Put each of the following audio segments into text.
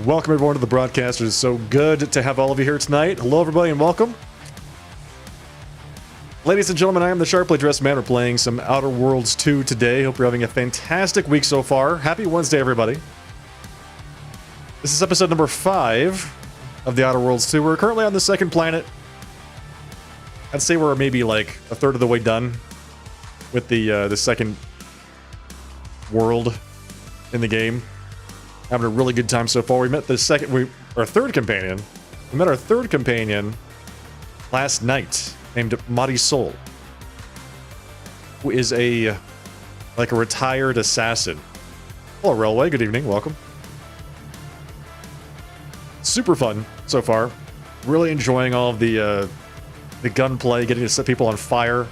Welcome everyone to the broadcast. It is so good to have all of you here tonight. Hello everybody and welcome. Ladies and gentlemen, I am the sharply dressed man. We're playing some Outer Worlds 2 today. Hope you're having a fantastic week so far. Happy Wednesday, everybody. This is episode number 5 of the Outer Worlds 2. We're currently on the second planet. I'd say we're maybe like a third of the way done with the second world in the game. Having a really good time so far. We met our third companion. We met our third companion last night, named Marisol, who is a retired assassin. Hello, Railway. Good evening. Welcome. Super fun so far. Really enjoying all of the gunplay, getting to set people on fire.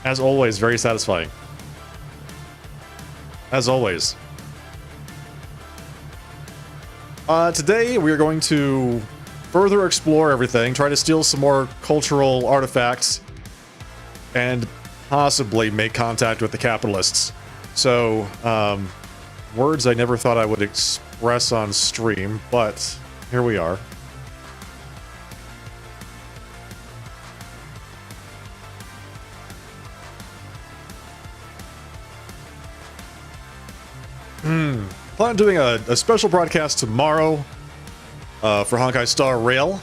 As always, very satisfying. As always. Today we are going to further explore everything, try to steal some more cultural artifacts, and possibly make contact with the capitalists. So, words I never thought I would express on stream, but here we are. Plan on doing a special broadcast tomorrow for Honkai Star Rail.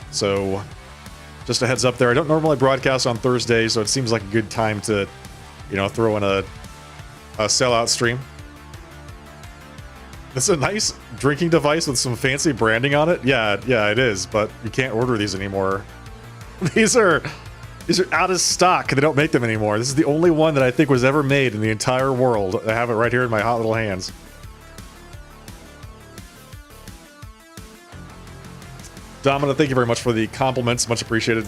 So, just a heads up there. I don't normally broadcast on Thursdays, so it seems like a good time to, throw in a sellout stream. This is a nice drinking device with some fancy branding on it. Yeah, it is, but you can't order these anymore. These are out of stock. They don't make them anymore. This is the only one that I think was ever made in the entire world. I have it right here in my hot little hands. Domina, thank you very much for the compliments. Much appreciated.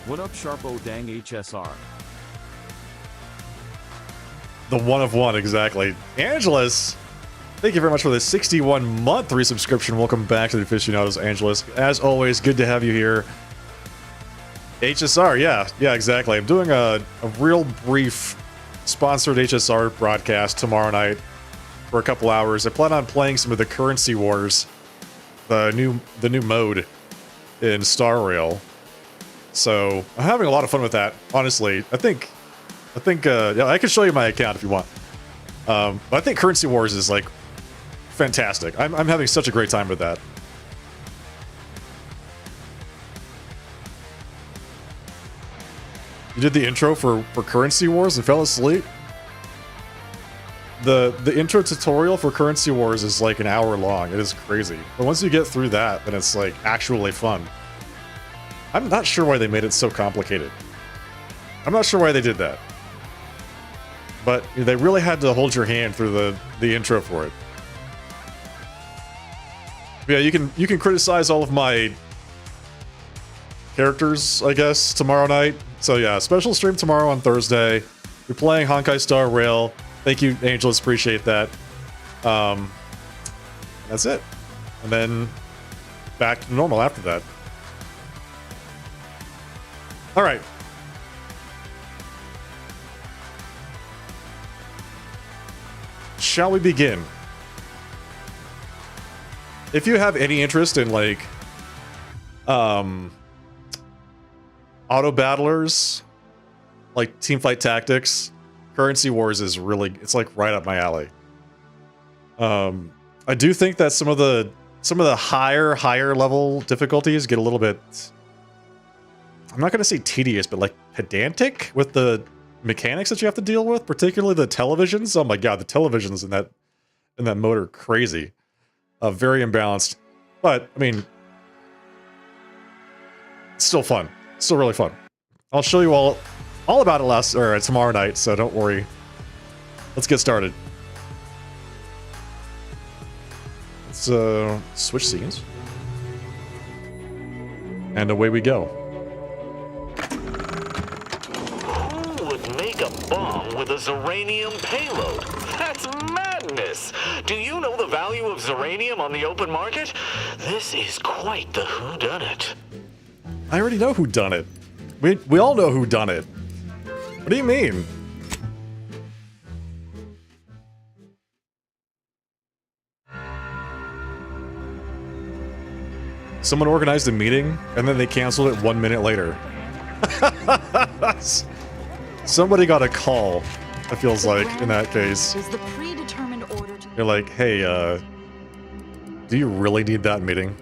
What up, Sharpo Dang HSR? The one of one, exactly. Angelus, thank you very much for the 61-month resubscription. Welcome back to the Aficionados, Angelus. As always, good to have you here. HSR, yeah, exactly. I'm doing a real brief sponsored HSR broadcast tomorrow night for a couple hours. I plan on playing some of the Currency Wars, the new mode in Star Rail. So I'm having a lot of fun with that. Honestly, I think yeah, I can show you my account if you want. But I think Currency Wars is like fantastic. I'm having such a great time with that. You did the intro for Currency Wars and fell asleep? The intro tutorial for Currency Wars is like an hour long. It is crazy. But once you get through that, then it's like actually fun. I'm not sure why they made it so complicated. I'm not sure why they did that. But they really had to hold your hand through the intro for it. Yeah, you can criticize all of my characters, I guess, tomorrow night. So yeah, special stream tomorrow on Thursday. We're playing Honkai Star Rail. Thank you, Angelus. Appreciate that. That's it. And then back to normal after that. All right. Shall we begin? If you have any interest in like auto battlers, like Teamfight Tactics, Currency Wars is really, it's like right up my alley. I do think that some of the higher level difficulties get a little bit, I'm not going to say tedious, but like pedantic with the mechanics that you have to deal with, particularly the televisions. Oh my god, the televisions in that mode are crazy. Very imbalanced. But, I mean, it's still fun. Still really fun. I'll show you all about it tomorrow night, so don't worry. Let's get started. Let's switch scenes. And away we go. Who would make a bomb with a Zeranium payload? That's madness! Magnus, do you know the value of Zeranium on the open market? This is quite the whodunit. I already know who done it. We all know who done it. What do you mean? Someone organized a meeting and then they canceled it 1 minute later. Somebody got a call, it feels like, in that case. Is the predetermined order to... You're like, hey, do you really need that meeting?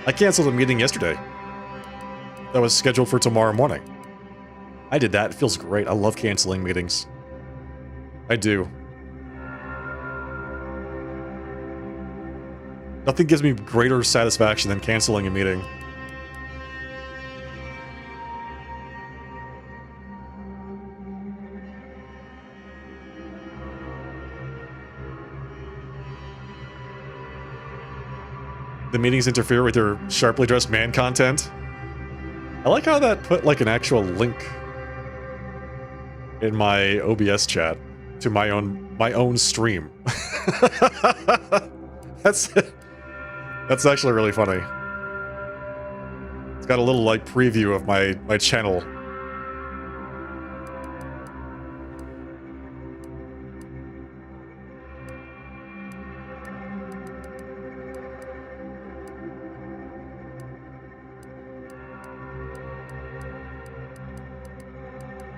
I canceled a meeting yesterday. That was scheduled for tomorrow morning. I did that. It feels great. I love canceling meetings. I do. Nothing gives me greater satisfaction than canceling a meeting. The meetings interfere with your sharply dressed man content. I like how that put like an actual link in my OBS chat to my own stream. That's actually really funny. It's got a little like preview of my channel.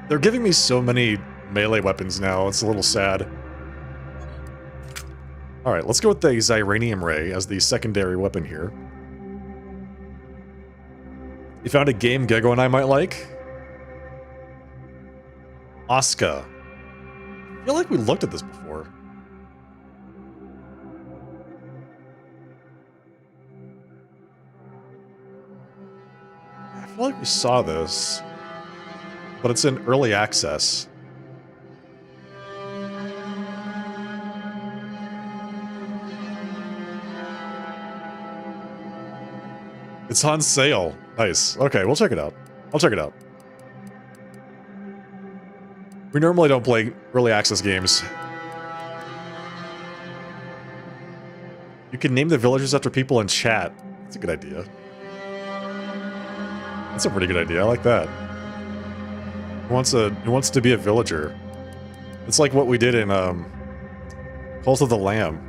They're giving me so many melee weapons now, it's a little sad. Alright, let's go with the Zyranium Ray as the secondary weapon here. You found a game Gego and I might like? Asuka. I feel like we looked at this before. I feel like we saw this. But it's in early access. It's on sale. Nice. Okay, we'll check it out. I'll check it out. We normally don't play early access games. You can name the villagers after people in chat. That's a good idea. That's a pretty good idea. I like that. Who wants to be a villager? It's like what we did in Cult of the Lamb.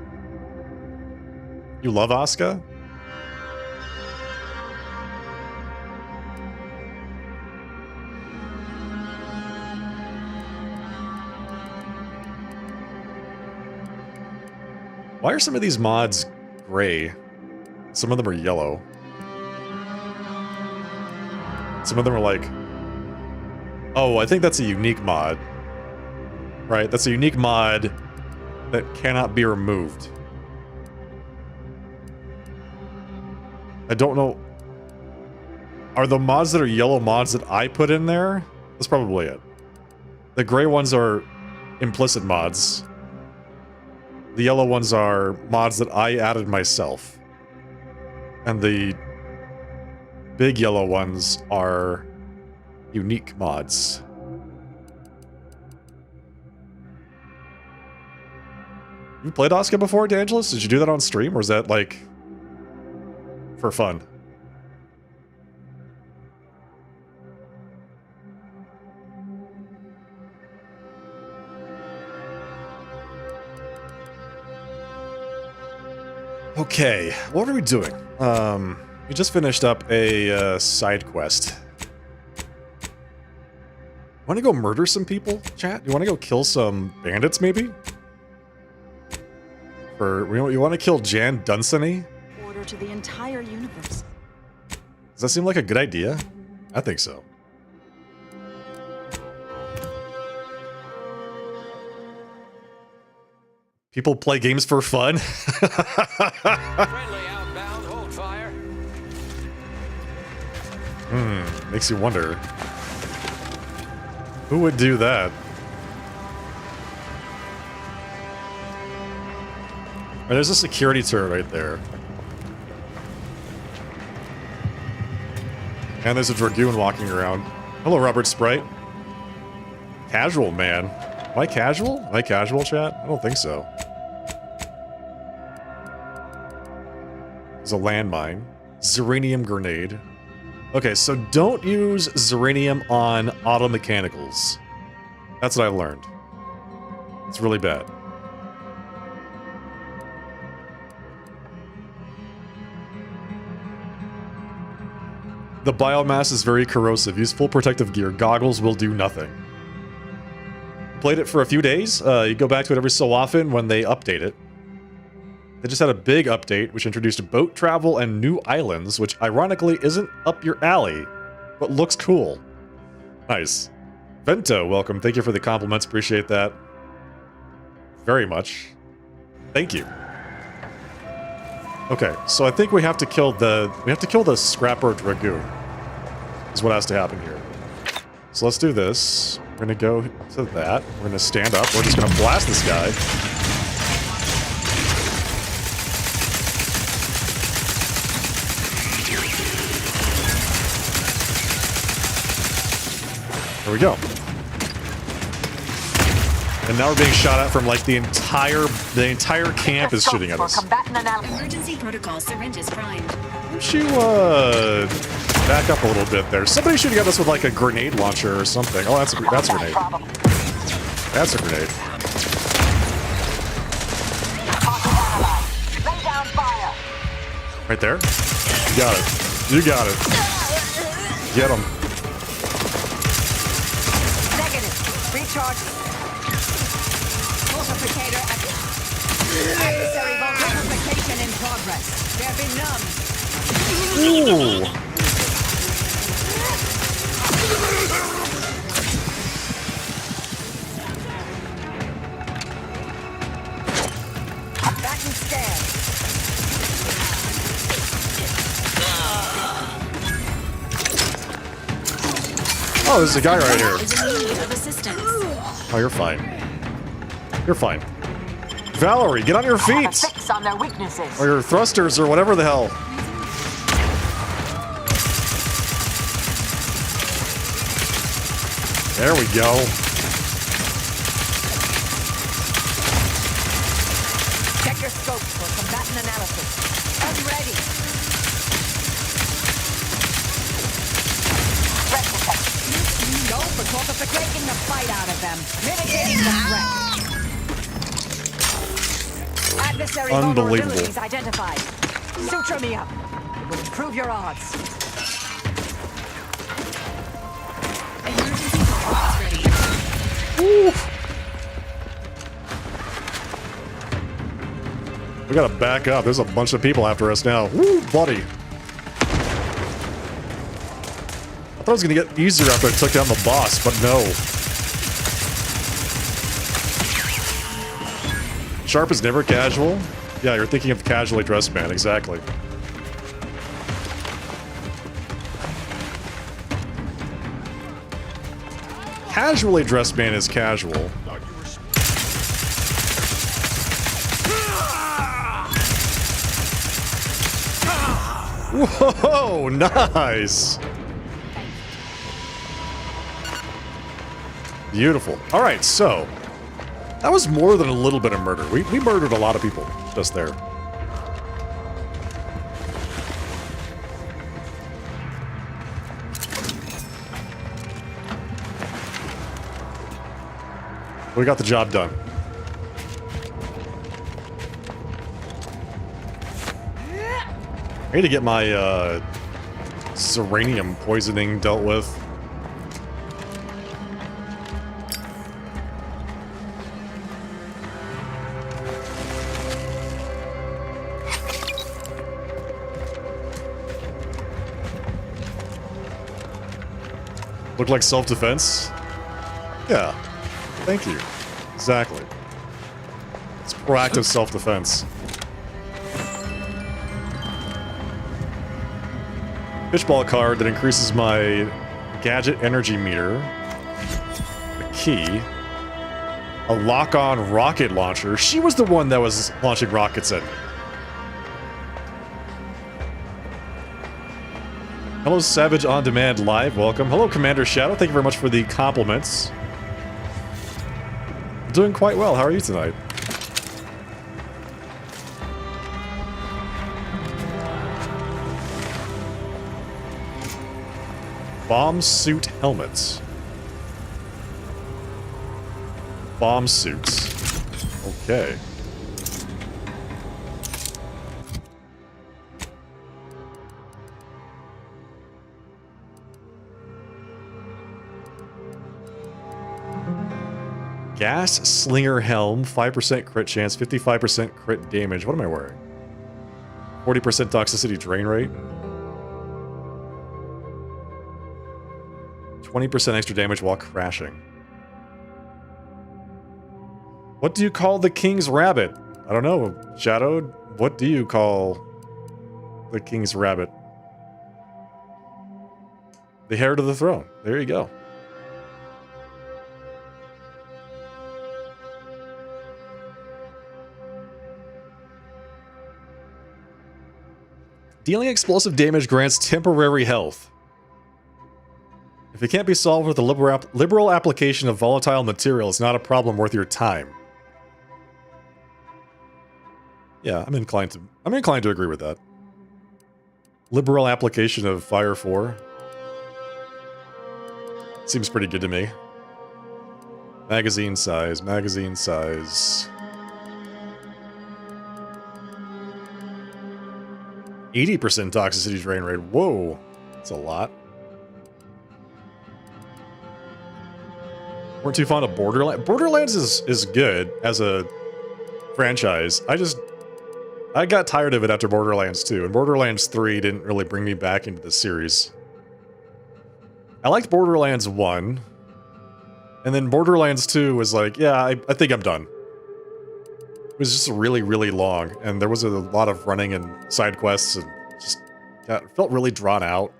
You love Asuka? Why are some of these mods gray? Some of them are yellow. Some of them are like... Oh, I think that's a unique mod. Right, that's a unique mod that cannot be removed. I don't know... Are the mods that are yellow mods that I put in there? That's probably it. The gray ones are implicit mods. The yellow ones are mods that I added myself. And the big yellow ones are unique mods. You played Asuka before, DeAngelis? Did you do that on stream, or is that, like, for fun? Okay, what are we doing? We just finished up a side quest. Want to go murder some people, chat? You want to go kill some bandits, maybe? You want to kill Jan Dunsany? Order to the entire universe. Does that seem like a good idea? I think so. People play games for fun? Friendly outbound, hold fire. Makes you wonder. Who would do that? Oh, there's a security turret right there. And there's a Dragoon walking around. Hello, Robert Sprite. Casual man. Am I casual? Am I casual, chat? I don't think so. There's a landmine. Zeranium grenade. Okay, so don't use Zeranium on auto mechanicals. That's what I learned. It's really bad. The biomass is very corrosive. Use full protective gear. Goggles will do nothing. Played it for a few days. You go back to it every so often when they update it. They just had a big update, which introduced boat travel and new islands, which ironically isn't up your alley, but looks cool. Nice. Vento, welcome. Thank you for the compliments. Appreciate that. Very much. Thank you. Okay, so I think we have to kill the Scrapper Dragoon. Is what has to happen here. So let's do this. We're gonna go to that. We're gonna stand up. We're just gonna blast this guy. There we go. And now we're being shot at from like the entire camp is shooting at us. Emergency protocol syringes primed. Why don't you back up a little bit there? Somebody's shooting at us with like a grenade launcher or something. Oh, that's a grenade. That's a grenade. Right there. You got it. You got it. Get him. Negative. Recharge. Multiplicator active. Adversary multiplication in progress. There be none. Ooh. Back and scan. Oh, there's a guy right here. Is in need of assistance. Oh, you're fine. You're fine. Valerie, get on your feet! Fix on their weaknesses. Or your thrusters, or whatever the hell. There we go. Check your scopes for combatant analysis. I'm ready. Threat detection. Go for taking the fight out of them. Mitigating the threat. Adversary Unbelievable. vulnerabilities identified. Suture me up. It will improve your odds. Emergency protocol ready. Woo. We gotta back up. There's a bunch of people after us now. Woo, buddy. I thought it was gonna get easier after I took down the boss, but no. Sharp is never casual. Yeah, you're thinking of casually dressed man, exactly. Casually dressed man is casual. Whoa, nice. Beautiful. All right, so that was more than a little bit of murder. We murdered a lot of people just there. We got the job done. I need to get my Zeranium poisoning dealt with. Look like self-defense? Yeah. Thank you. Exactly. It's proactive self-defense. Fishball card that increases my gadget energy meter. A key. A lock-on rocket launcher. She was the one that was launching rockets at me. Hello, Savage On Demand Live. Welcome. Hello, Commander Shadow. Thank you very much for the compliments. doing quite well. How are you tonight? Bomb suit helmets. Bomb suits. Okay. Gas Slinger Helm, 5% crit chance, 55% crit damage. What am I wearing? 40% toxicity drain rate. 20% extra damage while crashing. What do you call the King's Rabbit? I don't know. Shadow, what do you call the King's Rabbit? The heir to the throne. There you go. Dealing explosive damage grants temporary health. If it can't be solved with a liberal application of volatile material, it's not a problem worth your time. Yeah, I'm inclined to agree with that. Liberal application of Fire 4. Seems pretty good to me. Magazine size, magazine size. 80% toxicity drain rate. Whoa, that's a lot. Weren't too fond of Borderlands. Borderlands is good as a franchise. I got tired of it after Borderlands 2, and Borderlands 3 didn't really bring me back into the series. I liked Borderlands 1, and then Borderlands 2 was like, yeah, I think I'm done. It was just really, really long, and there was a lot of running and side quests, and just felt really drawn out.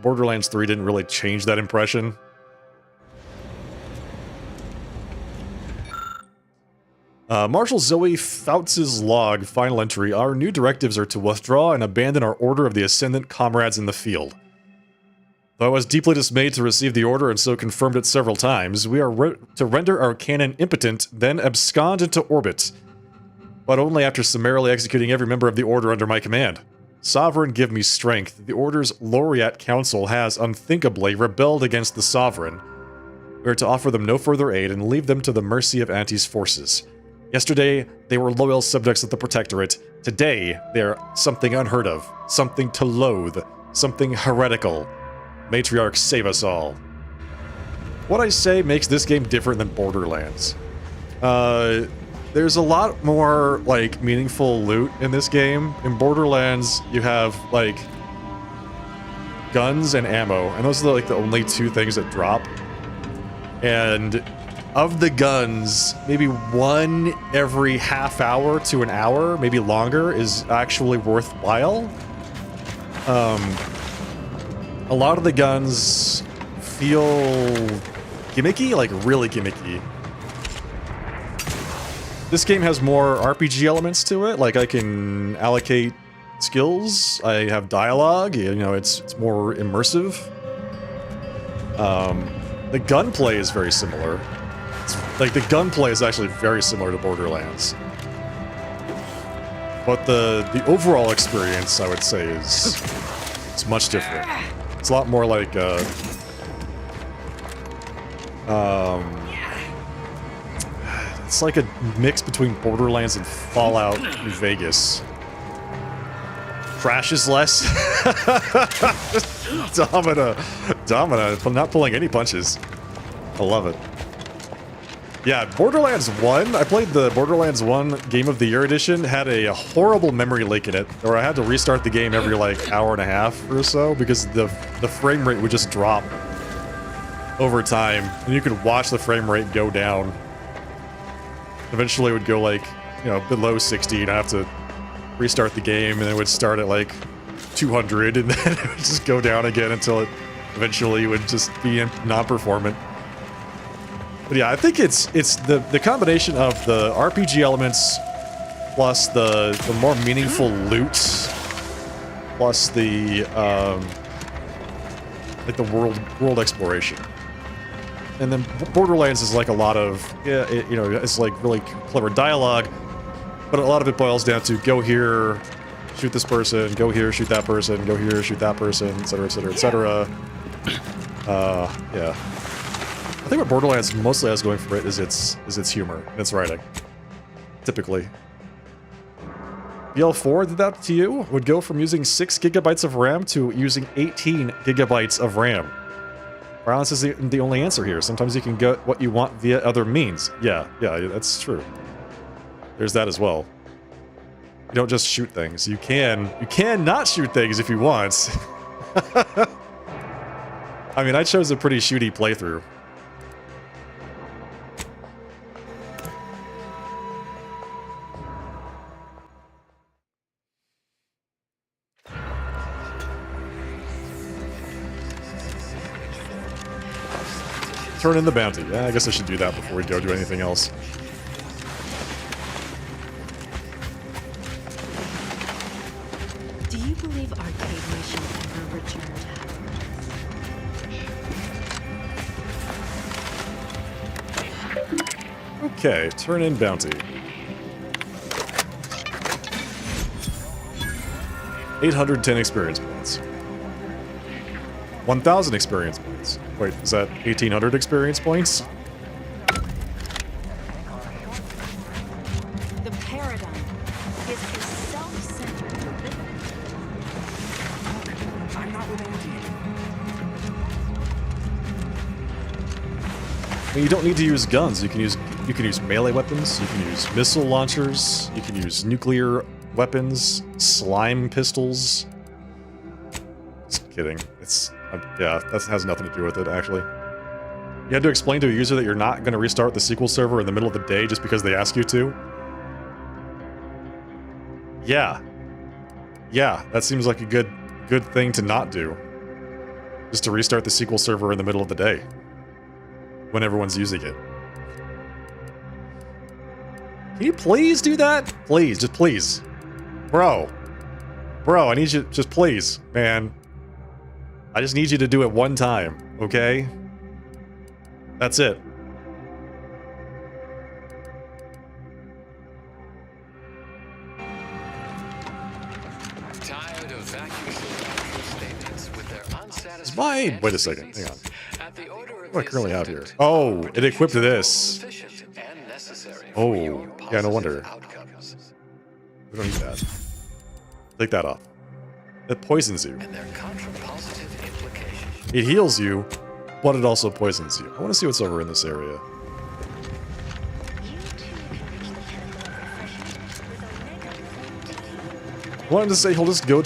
Borderlands 3 didn't really change that impression. Marshal Zoe Fouts' log, final entry. Our new directives are to withdraw and abandon our Order of the Ascendant comrades in the field. Though I was deeply dismayed to receive the order and so confirmed it several times, we are to render our cannon impotent, then abscond into orbit. But only after summarily executing every member of the Order under my command. Sovereign, give me strength. The Order's Laureate Council has, unthinkably, rebelled against the Sovereign. We are to offer them no further aid and leave them to the mercy of Anti's forces. Yesterday, they were loyal subjects of the Protectorate. Today, they are something unheard of, something to loathe, something heretical. Matriarch, save us all. What I say makes this game different than Borderlands. There's a lot more, like, meaningful loot in this game. In Borderlands, you have, like, guns and ammo, and those are, like, the only two things that drop. And of the guns, maybe one every half hour to an hour, maybe longer, is actually worthwhile. A lot of the guns feel gimmicky, like really gimmicky. This game has more RPG elements to it, like I can allocate skills, I have dialogue, you know, it's more immersive. The gunplay is very similar. Like, the gunplay is actually very similar to Borderlands. But the overall experience, I would say, it's much different. It's a lot more like, it's like a mix between Borderlands and Fallout New Vegas. Crashes less. Domina, not pulling any punches. I love it. Yeah, Borderlands 1, I played the Borderlands 1 Game of the Year edition, had a horrible memory leak in it, where I had to restart the game every, like, hour and a half or so, because the frame rate would just drop over time, and you could watch the frame rate go down. Eventually it would go, like, you know, below 60, and I have to restart the game, and it would start at, like, 200, and then it would just go down again until it eventually would just be non-performant. But yeah, I think it's the combination of the RPG elements plus the more meaningful loot plus the like the world exploration. And then Borderlands is like a lot of, yeah, you know, it's like really clever dialogue, but a lot of it boils down to go here, shoot this person, go here, shoot that person, go here, shoot that person, etc., etc., etc. Yeah. I think what Borderlands mostly has going for it is its humor and its writing. Typically. BL4 did that to you? Would go from using 6 gigabytes of RAM to using 18 gigabytes of RAM. Violence is the only answer here. Sometimes you can get what you want via other means. Yeah, that's true. There's that as well. You don't just shoot things. You can not shoot things if you want. I mean, I chose a pretty shooty playthrough. Turn in the bounty. Yeah, I guess I should do that before we go do anything else. Do you believe Arcade Nation ever returned? Okay, turn in bounty. 810 experience points. 1,000 experience points. Wait, is that 1,800 experience points? The paradigm is a self-centered delivery. I'm not with Andy. I mean, you don't need to use guns. You can use melee weapons. You can use missile launchers. You can use nuclear weapons, slime pistols. Just kidding. It's yeah, that has nothing to do with it actually. You had to explain to a user that you're not going to restart the SQL server in the middle of the day just because they ask you to. Yeah, that seems like a good thing to not do. Just to restart the SQL server in the middle of the day when everyone's using it. Can you please do that? Please, just please. Bro, I need you, just please, man. I just need you to do it one time, okay? That's it. Tired of vacuous statements with their unsatisfying Mine. Wait a second, hang on. at the order of What do I the currently have here? assistant, Oh, it equipped this. sufficient and necessary Oh, for your yeah, no wonder. positive outcomes. We don't need that. Take that off. It poisons you. And their contrapositive implications. It heals you, but it also poisons you. I want to see what's over in this area. I wanted to say he'll just go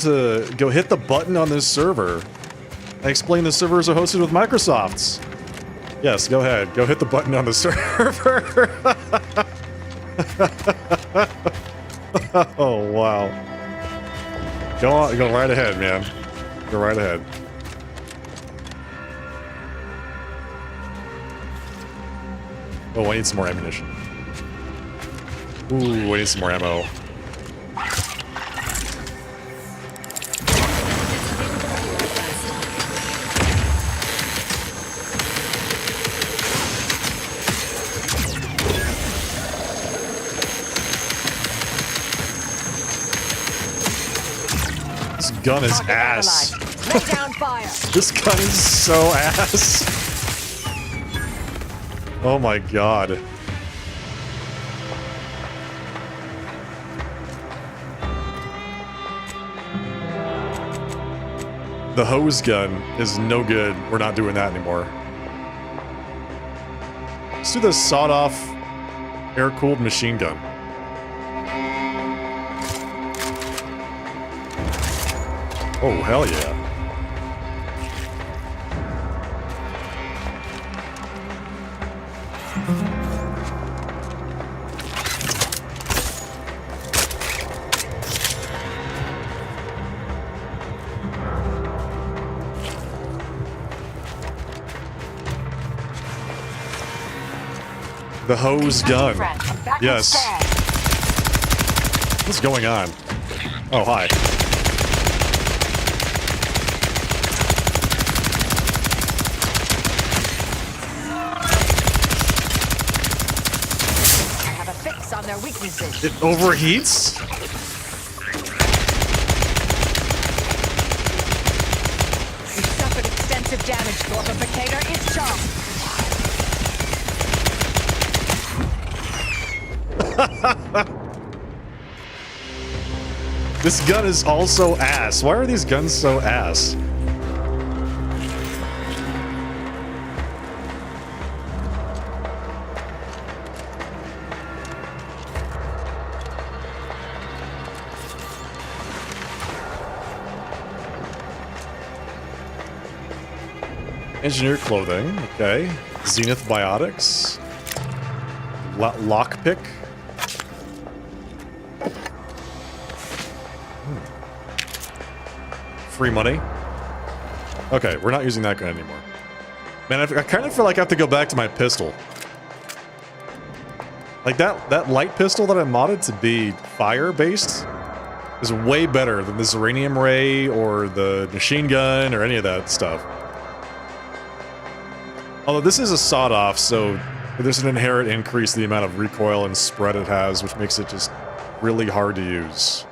hit the button on this server. I explained the servers are hosted with Microsoft's. Yes, go ahead. Go hit the button on the server. Oh, wow. Go on, go right ahead, man. Go right ahead. Oh, I need some more ammunition. Ooh, I need some more ammo. This gun is Target ass. analyzed. Lay down fire. This gun is so ass. Oh my god. The hose gun is no good. We're not doing that anymore. Let's do the sawed-off air-cooled machine gun. Oh, hell yeah. The hose gun. Yes. What's going on? Oh, hi. their weaknesses. It overheats? You suffered extensive damage, Corpificator. It's chopped. This gun is also ass. Why are these guns so ass? Engineer clothing, okay. Zenith biotics. Lockpick. Free money. Okay, we're not using that gun anymore. Man, I kind of feel like I have to go back to my pistol. Like that light pistol that I modded to be fire-based is way better than the Zeranium Ray or the machine gun or any of that stuff. Although this is a sawed-off, so there's an inherent increase in the amount of recoil and spread it has, which makes it just really hard to use.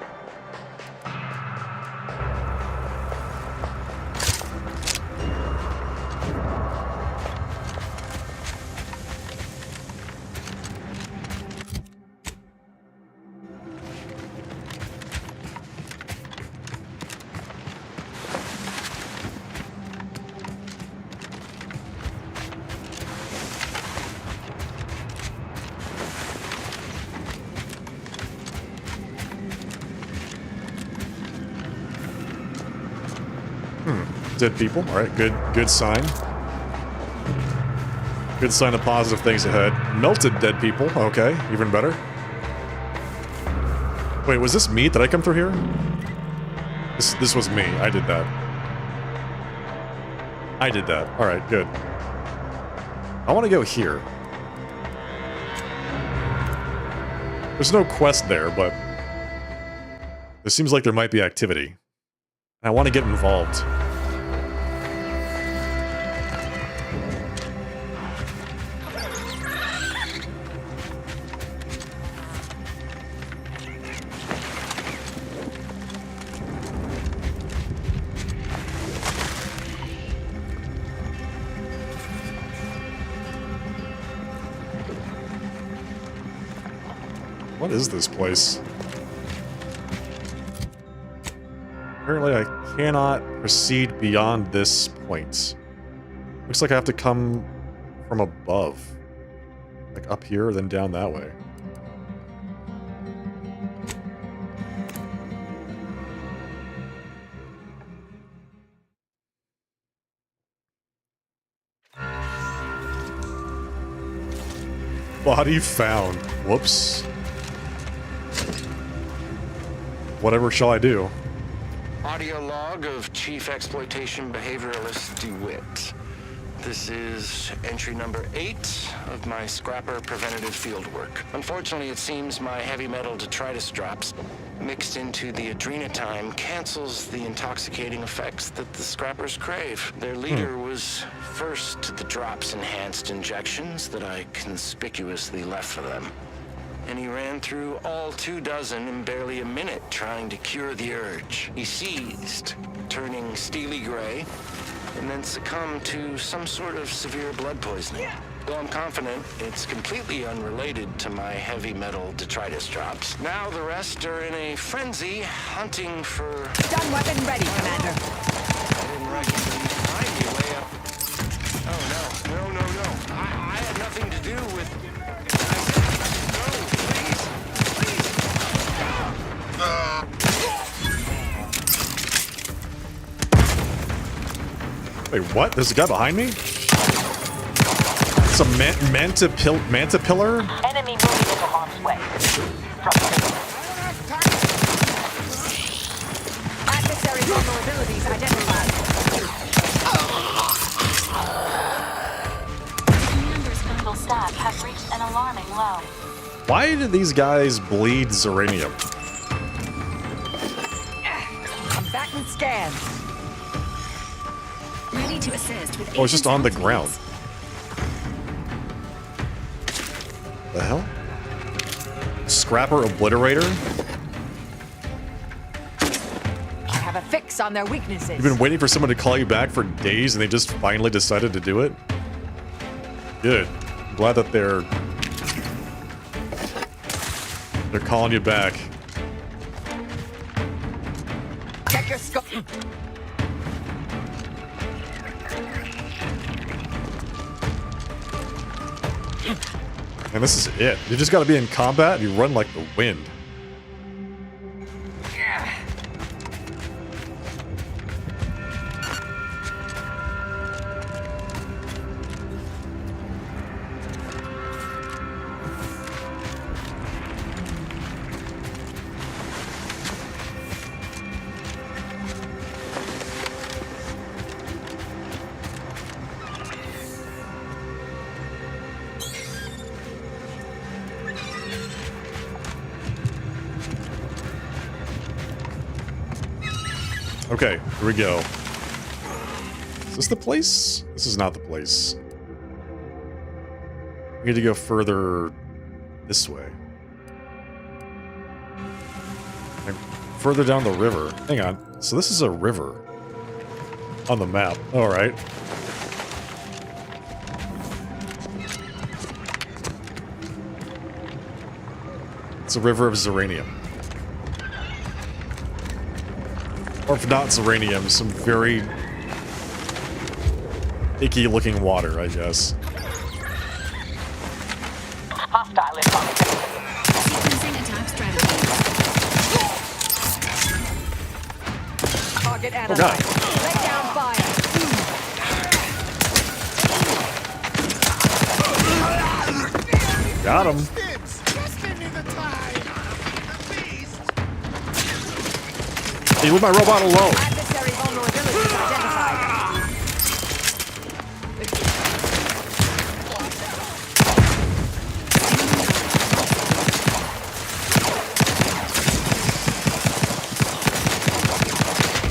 Dead people. All right, good sign. Good sign of positive things ahead. Melted dead people. Okay, even better. Wait, was this me? Did I come through here? This was me. I did that. I did that. All right, good. I want to go here. There's no quest there, but it seems like there might be activity. And I want to get involved. What is this place? Apparently I cannot proceed beyond this point. Looks like I have to come from above. Like up here, then down that way. Body found. Whoops. Whatever shall I do? Audio log of Chief Exploitation Behavioralist DeWitt. This is entry number 8 of my scrapper preventative fieldwork. Unfortunately, it seems my heavy metal detritus drops mixed into the adrenatime cancels the intoxicating effects that the scrappers crave. Their leader was first to the drops-enhanced injections that I conspicuously left for them. And he ran through all 24 in barely a minute trying to cure the urge. He seized, turning steely gray, and then succumbed to some sort of severe blood poisoning. Though I'm confident it's completely unrelated to my heavy metal detritus drops. Now the rest are in a frenzy hunting for... Stun weapon ready, Commander. I didn't reckon you'd find me way up... Oh, no. I had nothing to do with... Wait, what? There's a guy behind me? It's a manta pillar? Enemy moving into harm's way. Adversary vulnerabilities identified. Commander's vital Stack has reached an alarming low. Why did these guys bleed Zeranium? Combatant scans. ready to assist with Oh, it's just on the agents ground. and The hell? Scrapper Obliterator? I have a fix on their weaknesses. You've been waiting for someone to call you back for days and they just finally decided to do it? Good. I'm glad that they're calling you back. Check your scope. And this is it. You just gotta be in combat and you run like the wind. Okay, here we go. Is this the place? This is not the place. We need to go further this way. And further down the river. Hang on. So this is a river on the map. All right. It's a river of Zeranium. Or if not Zeranium, some very icky looking water, I guess. Hostile incoming. Sequencing attack strategy. Target God. analyzed. Lay down fire. Got him. Hey, leave my robot alone. Adversary vulnerabilities identified.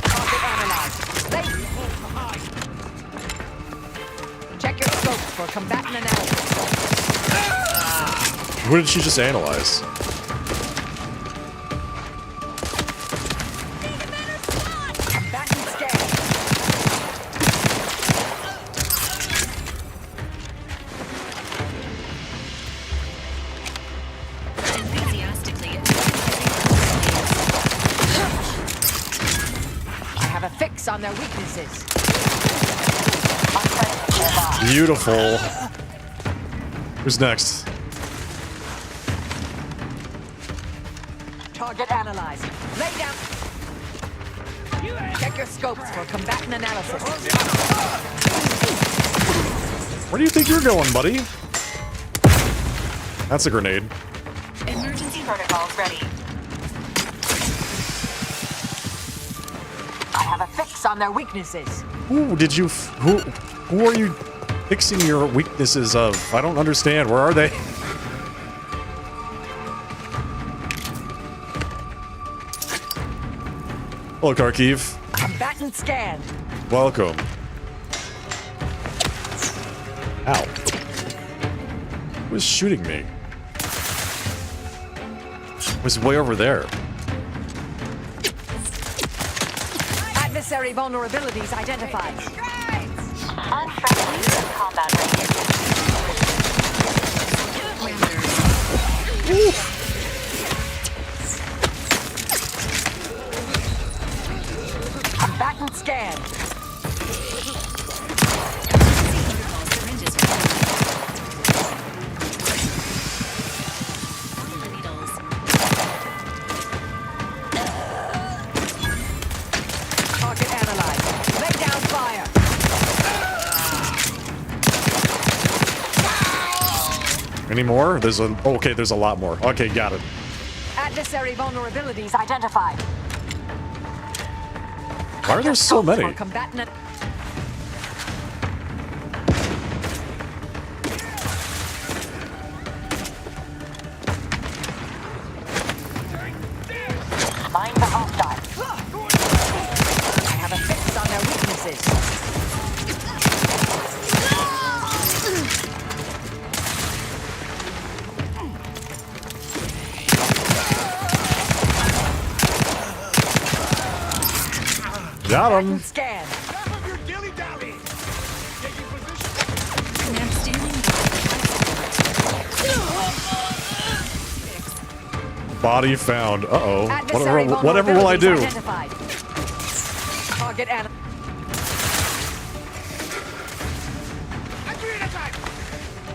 Target analyzed. Check your scopes for combatant analysis. Who did she just analyze? Combatant scan. Enthusiastically. I have a fix on their weaknesses. Beautiful. Who's next? Target analyzed. Lay down. Check your scopes for combatant analysis. Where do you think you're going, buddy? That's a grenade. Emergency Protocols ready. I have a fix on their weaknesses. Who did you? Who are you fixing your weaknesses of? I don't understand. Where are they? Hello, Kharkiv. Combatant scan. Welcome. Ow. Who was shooting me? It was way over there. Adversary vulnerabilities identified. Unfriendly in combat range. Combatant scan. syringes. Needles. Target analyzed. Lay down fire. Any more? There's a. Oh, okay, there's a lot more. Okay, got it. Adversary vulnerabilities identified. Why are there so many? For combatant. Mind the hostile. I have a fix on their weaknesses. Got Back and him. scan. An outstanding Body found. Uh-oh. Adversary Whatever will I do? vulnerabilities identified. Target and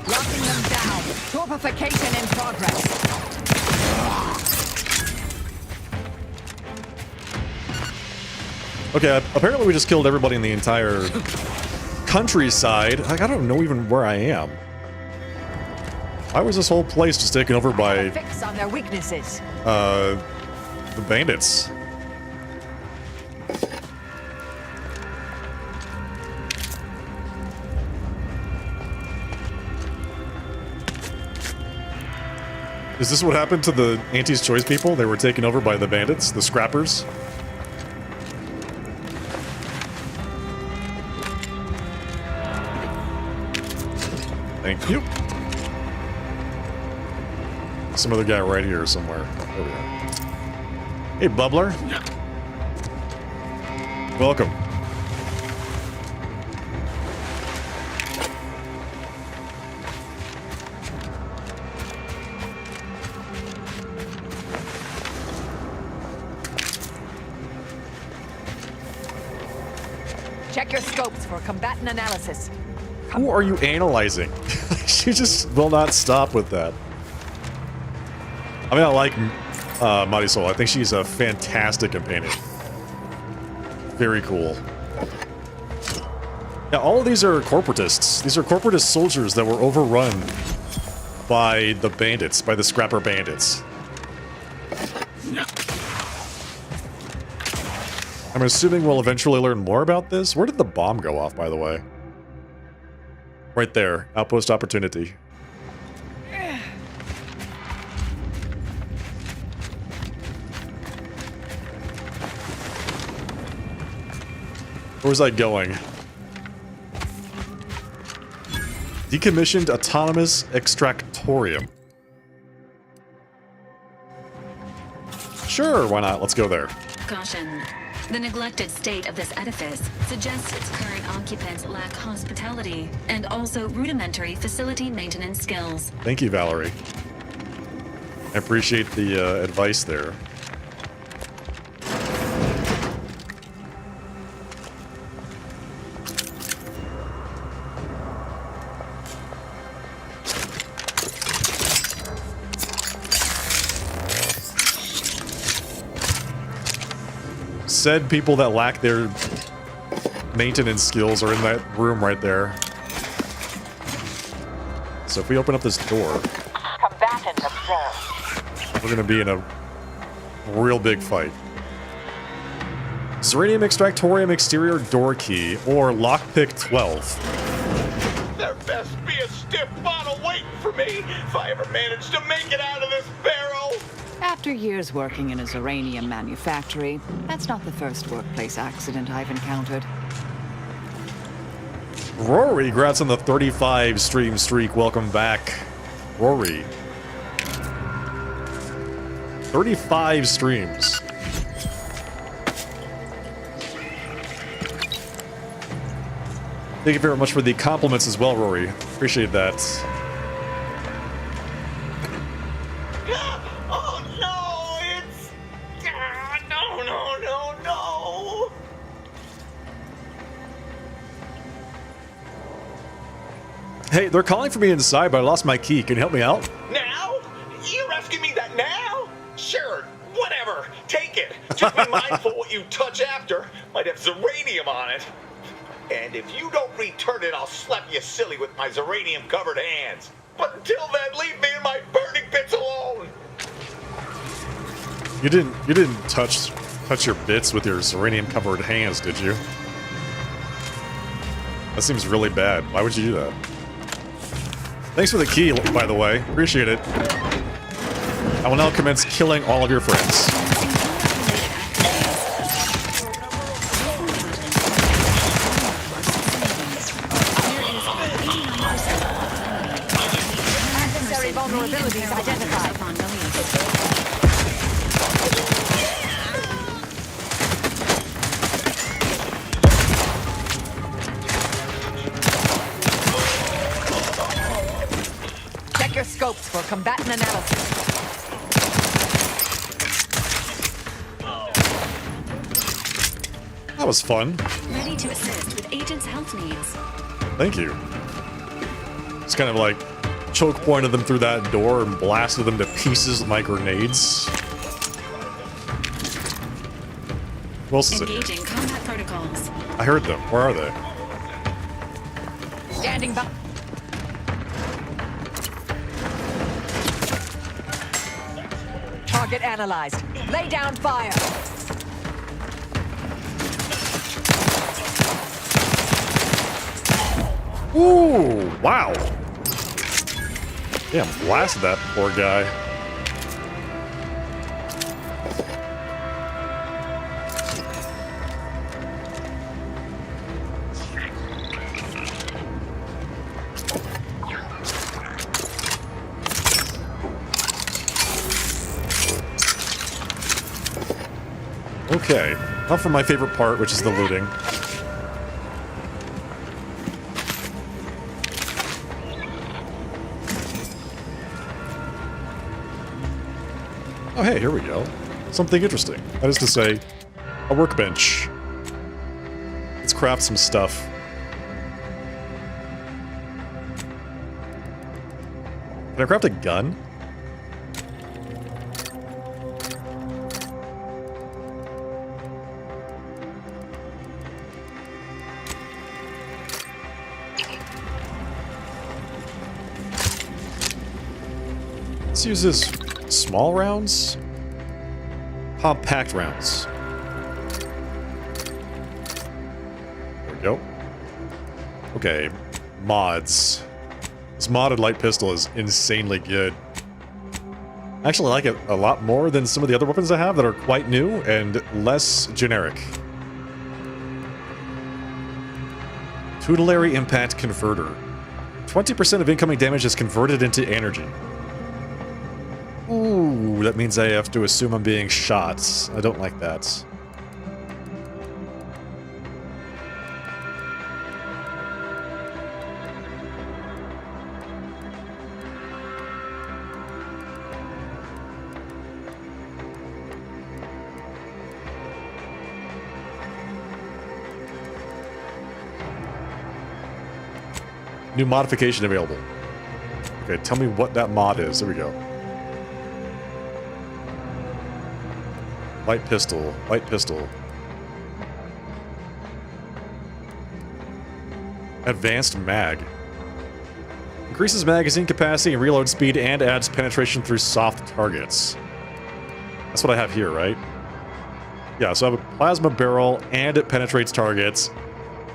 locking them down. Torpification in progress. Okay, apparently we just killed everybody in the entire countryside. Like, I don't know even where I am. Why was this whole place just taken over by Fix on their weaknesses. the bandits? Is this what happened to the Auntie's Choice people? They were taken over by the bandits, the scrappers? Thank you. Some other guy right here somewhere. There we are. Hey, Bubbler. Welcome. Check your scopes for combatant analysis. Who are you analyzing? She just will not stop with that. I mean, I like Marisol. I think she's a fantastic companion. Very cool. Yeah, all of these are corporatists. These are corporatist soldiers that were overrun by the bandits, by the scrapper bandits. I'm assuming we'll eventually learn more about this. Where did the bomb go off, by the way? Right there. Outpost opportunity. Where was I going? Decommissioned autonomous extractorium. Sure, why not? Let's go there. caution. The neglected state of this edifice suggests its current occupants lack hospitality and also rudimentary facility maintenance skills. Thank you, Valerie. I appreciate the advice there. Said people that lack their maintenance skills are in that room right there. So if we open up this door, Combatant observed. we're gonna be in a real big fight. Zeranium Extractorium exterior door key, or lockpick 12. There best be a stiff bottle waiting for me if I ever manage to make it out of this barrel. After years working in a Zeranium manufactory, that's not the first workplace accident I've encountered. Rory, congrats on the 35 stream streak. Welcome back, Rory. 35 streams. Thank you very much for the compliments as well, Rory. Appreciate that. Oh no, it's... no. Hey, they're calling for me inside, but I lost my key. Can you help me out? Now? You're asking me that now? Sure, whatever. Take it. Just be mindful what you touch after. Might have Zeranium on it. And if you don't return it, I'll slap you silly with my Zeranium-covered hands. But until then, leave me and my burning bits alone. You didn't touch your bits with your Zeranium covered hands, did you? That seems really bad. Why would you do that? Thanks for the key, by the way. Appreciate it. I will now commence killing all of your friends. Adversary vulnerabilities identified. Upon release. ropes for combatant analysis. That was fun. Ready to assist with agents' health needs. Thank you. Just kind of like choke pointed them through that door and blasted them to pieces with my grenades. Who else is it? Engaging combat protocols. I heard them. Where are they? Standing by. Target analyzed. Lay down fire. Ooh, wow. Damn, blasted that poor guy. Okay, now for my favorite part, which is the looting. Oh, hey, here we go. Something interesting. That is to say, a workbench. Let's craft some stuff. Can I craft a gun? Let's use this. Small rounds? Compact rounds. There we go. Okay, mods. This modded light pistol is insanely good. I actually like it a lot more than some of the other weapons I have that are quite new and less generic. Tutelary Impact Converter. 20% of incoming damage is converted into energy. Ooh, that means I have to assume I'm being shot. I don't like that. New modification available. Okay, tell me what that mod is. There we go. Light pistol, light pistol. Advanced mag. Increases magazine capacity and reload speed and adds penetration through soft targets. That's what I have here, right? Yeah, so I have a plasma barrel and it penetrates targets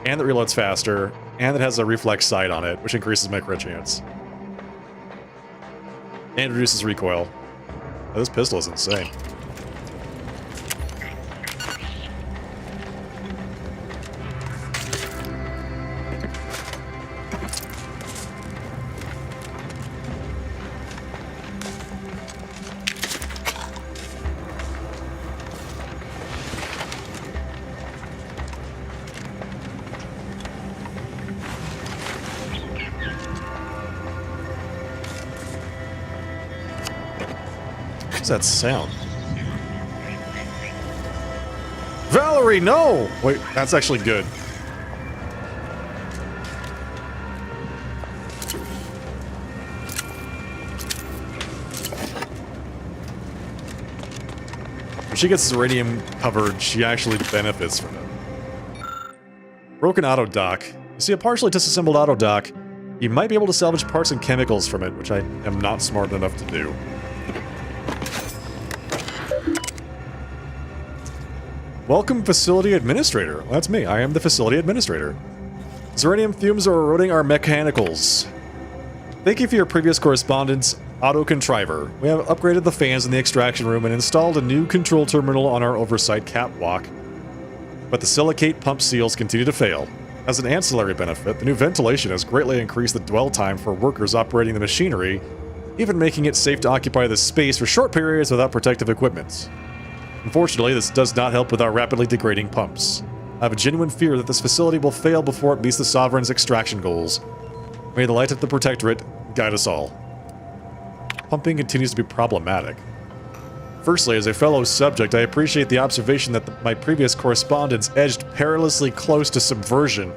and it reloads faster and it has a reflex sight on it, which increases my crit chance. And reduces recoil. Oh, this pistol is insane. What's that sound? Valerie, no! Wait, that's actually good. If she gets uranium covered, she actually benefits from it. Broken auto dock. You see a partially disassembled auto dock. You might be able to salvage parts and chemicals from it, which I am not smart enough to do. Welcome, Facility Administrator. Well, that's me. I am the Facility Administrator. Zeranium fumes are eroding our mechanicals. Thank you for your previous correspondence, Auto Contriver. We have upgraded the fans in the extraction room and installed a new control terminal on our oversight catwalk. But the silicate pump seals continue to fail. As an ancillary benefit, the new ventilation has greatly increased the dwell time for workers operating the machinery, even making it safe to occupy this space for short periods without protective equipment. Unfortunately, this does not help with our rapidly degrading pumps. I have a genuine fear that this facility will fail before it meets the Sovereign's extraction goals. May the light of the Protectorate guide us all. pumping continues to be problematic. Firstly, as a fellow subject, I appreciate the observation that my previous correspondence edged perilously close to subversion.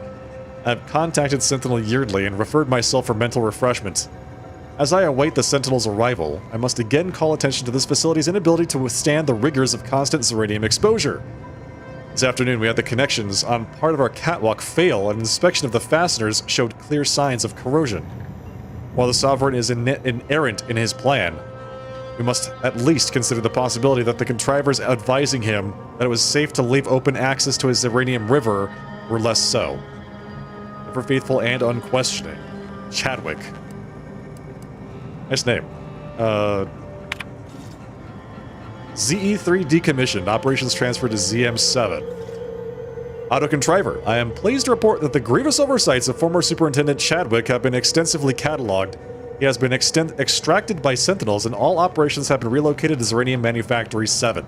I have contacted Sentinel yearly and referred myself for mental refreshment. As I await the Sentinel's arrival, I must again call attention to this facility's inability to withstand the rigors of constant Zeranium exposure. This afternoon, we had the connections on part of our catwalk fail, and inspection of the fasteners showed clear signs of corrosion. While the Sovereign is inerrant in his plan, we must at least consider the possibility that the contrivers advising him that it was safe to leave open access to his Zeranium River were less so. Ever faithful and unquestioning, Chadwick. Nice name. ZE3 decommissioned. Operations transferred to ZM7. Auto-Contriver. I am pleased to report that the grievous oversights of former Superintendent Chadwick have been extensively cataloged. He has been extracted by Sentinels, and all operations have been relocated to Zeranium Manufactory 7.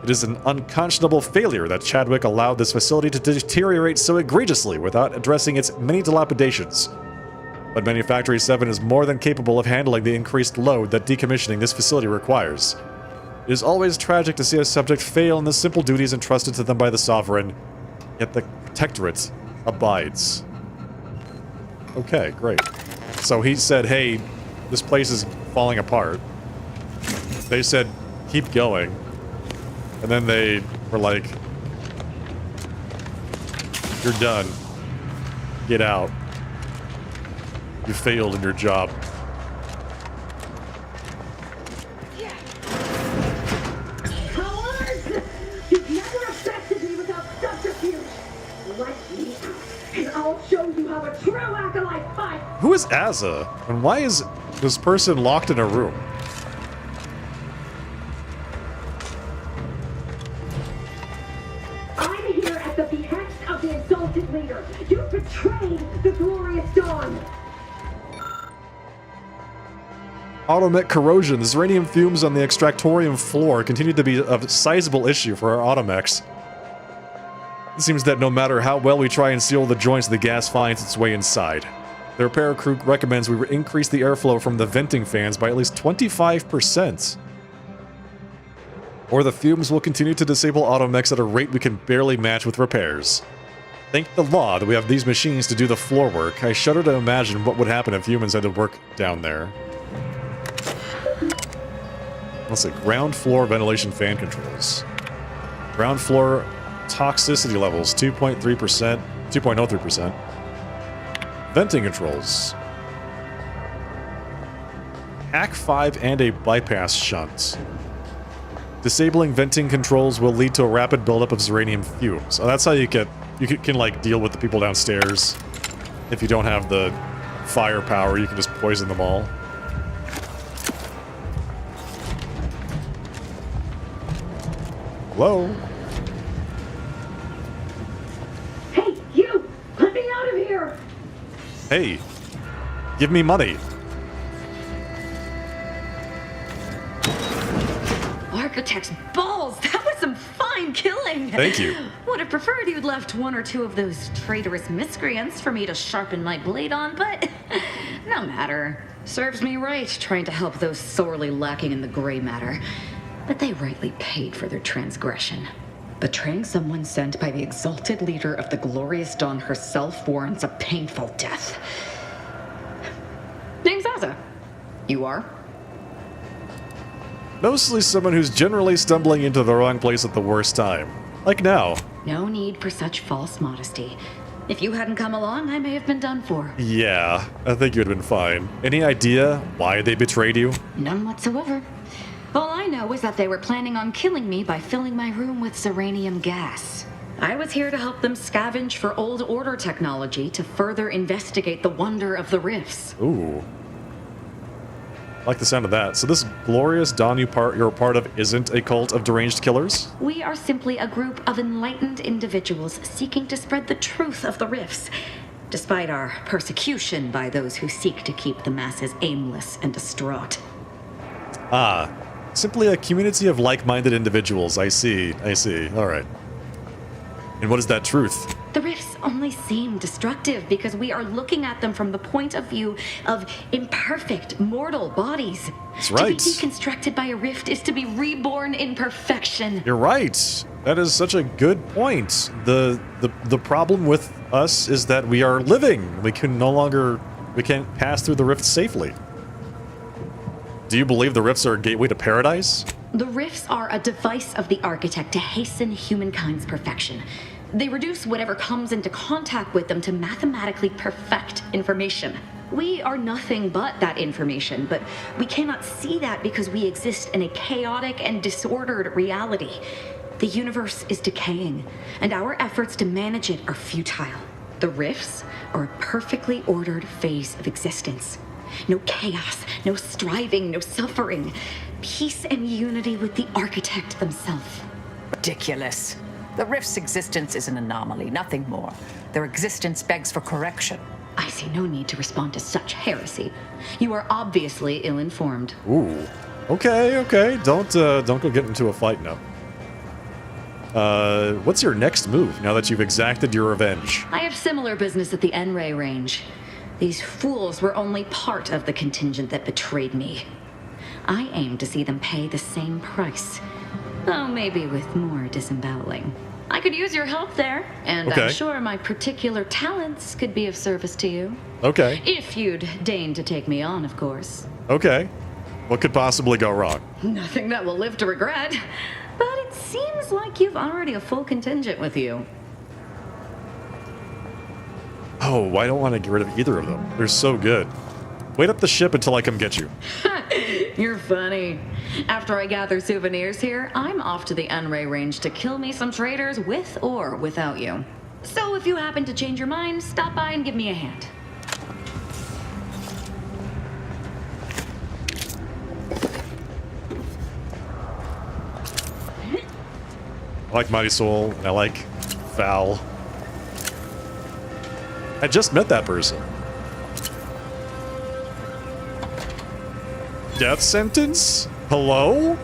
It is an unconscionable failure that Chadwick allowed this facility to deteriorate so egregiously without addressing its many dilapidations. But Manufactory 7 is more than capable of handling the increased load that decommissioning this facility requires. It is always tragic to see a subject fail in the simple duties entrusted to them by the Sovereign, yet the Protectorate abides. Okay, great. So he said, hey, this place is falling apart. They said, keep going. And then they were like, you're done. Get out. You failed in your job. You've never affected me without subterfuge. Let me out, and I'll show you how a true acolyte fights. Who is Azza? And why is this person locked in a room? I'm here at the behest of the exalted leader. You betrayed the glorious dawn. Automech corrosion. The Zeranium fumes on the extractorium floor continue to be a sizable issue for our automechs. It seems that no matter how well we try and seal the joints, the gas finds its way inside. The repair crew recommends we increase the airflow from the venting fans by at least 25%. Or the fumes will continue to disable automechs at a rate we can barely match with repairs. Thank the law that we have these machines to do the floor work. I shudder to imagine what would happen if humans had to work down there. Let's see, ground floor ventilation fan controls. Ground floor toxicity levels, 2.3%, 2.03%. Venting controls. Hack 5 and a bypass shunt. Disabling venting controls will lead to a rapid buildup of Zeranium fumes. Oh, that's how you can like deal with the people downstairs. If you don't have the firepower, you can just poison them all. Hello? Hey, you! Let me out of here! Hey, give me money. Architect's balls! That was some fine killing! Thank you. Would have preferred you'd left one or two of those traitorous miscreants for me to sharpen my blade on, but no matter. Serves me right trying to help those sorely lacking in the gray matter. But they rightly paid for their transgression. Betraying someone sent by the exalted leader of the glorious dawn herself warrants a painful death. Name's Azza. You are? Mostly someone who's generally stumbling into the wrong place at the worst time. Like now. No need for such false modesty. If you hadn't come along, I may have been done for. Yeah, I think you'd have been fine. Any idea why they betrayed you? None whatsoever. All I know is that they were planning on killing me by filling my room with Zeranium gas. I was here to help them scavenge for old order technology to further investigate the wonder of the rifts. Ooh. I like the sound of that. So this glorious dawn you're a part of isn't a cult of deranged killers? We are simply a group of enlightened individuals seeking to spread the truth of the rifts, despite our persecution by those who seek to keep the masses aimless and distraught. Ah. Simply a community of like-minded individuals. I see. Alright. And what is that truth? The rifts only seem destructive because we are looking at them from the point of view of imperfect, mortal bodies. That's right. To be deconstructed by a rift is to be reborn in perfection. You're right. That is such a good point. The problem with us is that we are living. We can't pass through the rift safely. Do you believe the rifts are a gateway to paradise? The rifts are a device of the architect to hasten humankind's perfection. They reduce whatever comes into contact with them to mathematically perfect information. We are nothing but that information, but we cannot see that because we exist in a chaotic and disordered reality. The universe is decaying, and our efforts to manage it are futile. The rifts are a perfectly ordered phase of existence. No chaos, no striving, no suffering. Peace and unity with the architect themselves. Ridiculous. The rift's existence is an anomaly, nothing more. Their existence begs for correction. I see no need to respond to such heresy. You are obviously ill-informed. Ooh. Okay. Don't go get into a fight now. What's your next move now that you've exacted your revenge? I have similar business at the N-Ray range. These fools were only part of the contingent that betrayed me. I aim to see them pay the same price, though maybe with more disemboweling. I could use your help there, and Okay. I'm sure my particular talents could be of service to you. Okay. If you'd deign to take me on, of course. Okay. What could possibly go wrong? Nothing that will live to regret. But it seems like you've already a full contingent with you. Oh, I don't want to get rid of either of them. They're so good. Wait up the ship until I come get you. You're funny. After I gather souvenirs here, I'm off to the N-Ray range to kill me some traitors with or without you. So if you happen to change your mind, stop by and give me a hand. I like Mighty Soul, and I like Val. I just met that person. Death sentence? Hello?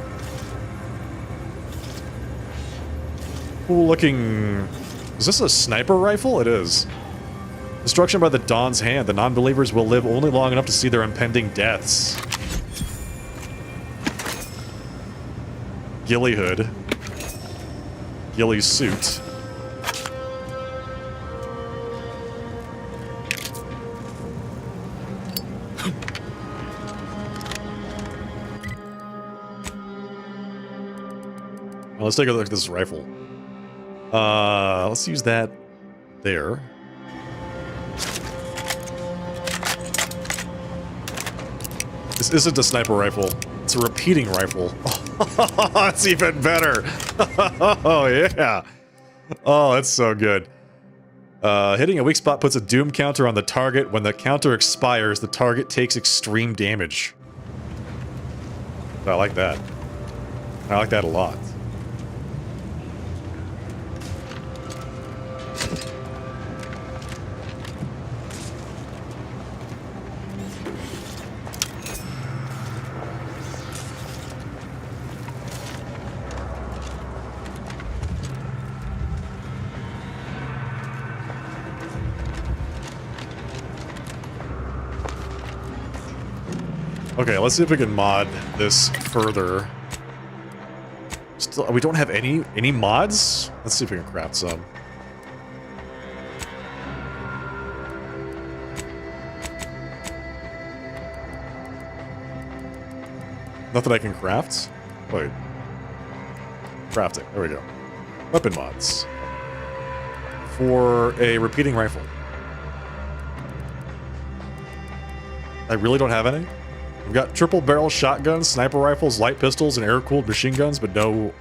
Cool looking... Is this a sniper rifle? It is. Destruction by the Dawn's hand. The non-believers will live only long enough to see their impending deaths. Ghillie hood. Ghillie suit. Well, let's take a look at this rifle. Let's use that there. This isn't a sniper rifle. It's a repeating rifle. That's even better. Oh, yeah. Oh, that's so good. Hitting a weak spot puts a doom counter on the target. When the counter expires, the target takes extreme damage. I like that. I like that a lot. Okay, let's see if we can mod this further. Still, we don't have any mods? Let's see if we can craft some. Nothing I can craft? Wait. Crafting. There we go. Weapon mods. For a repeating rifle. I really don't have any? We've got triple barrel shotguns, sniper rifles, light pistols, and air-cooled machine guns, but no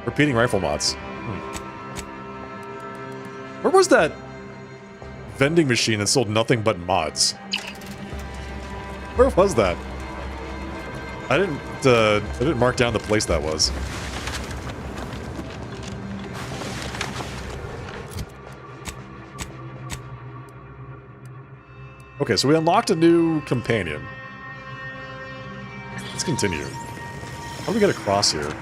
repeating rifle mods. Where was that vending machine that sold nothing but mods? Where was that? I didn't mark down the place that was. Okay, so we unlocked a new companion. Let's continue. How do we get across here?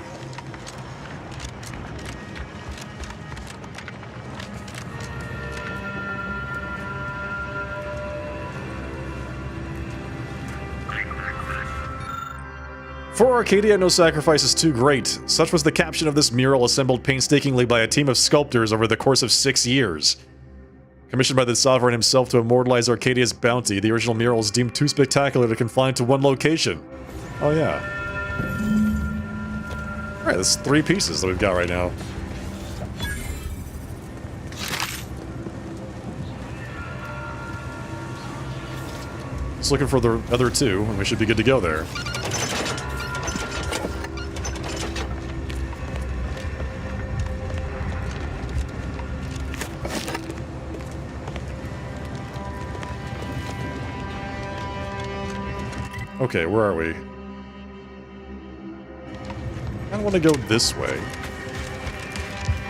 For Arcadia, no sacrifice is too great. Such was the caption of this mural assembled painstakingly by a team of sculptors over the course of 6 years. Commissioned by the Sovereign himself to immortalize Arcadia's bounty, the original mural is deemed too spectacular to confine to one location. Oh yeah. Alright, that's 3 pieces that we've got right now. Just looking for the other 2, and we should be good to go there. Okay, where are we? I want to go this way.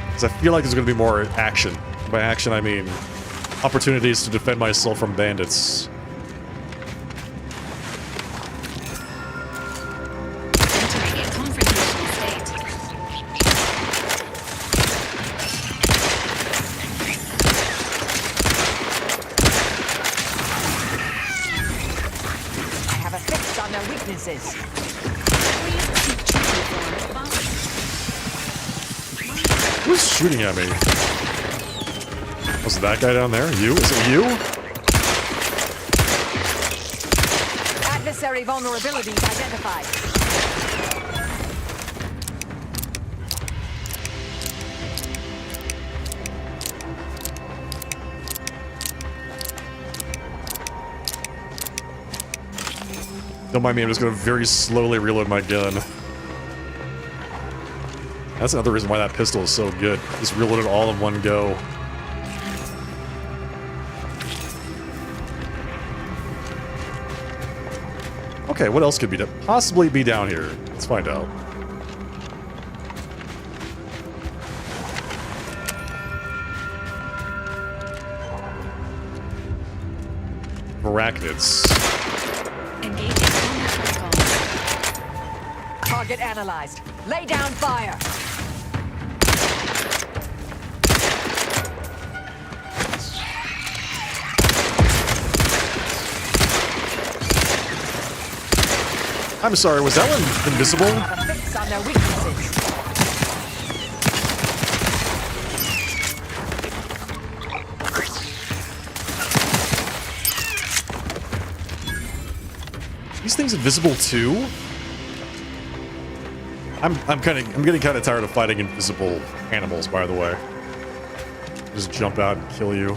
Because I feel like there's going to be more action. By action, I mean opportunities to defend myself from bandits. Entering a confrontational state. I have a fix on their weaknesses. Who's shooting at me? Was it that guy down there? You? Is it you? Adversary vulnerabilities identified. Don't mind me, I'm just gonna very slowly reload my gun. That's another reason why that pistol is so good. Just reload it all in one go. Okay, what else could possibly be down here? Let's find out. Arachnids. Target analyzed. Lay down fire. I'm sorry, was that one invisible? Have a fix on their weaknesses. These things invisible too? I'm getting kind of tired of fighting invisible animals, by the way. Just jump out and kill you.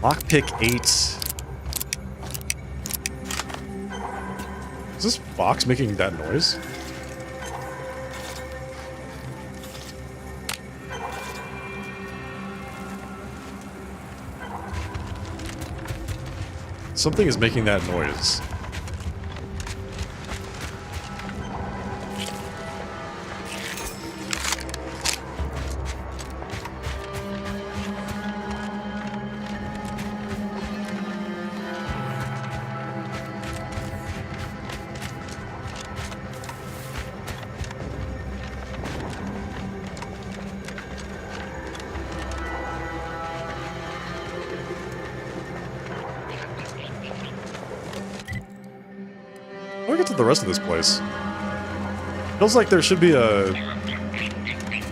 Lockpick 8. Is this box making that noise? Something is making that noise. How do we get to the rest of this place? Feels like there should be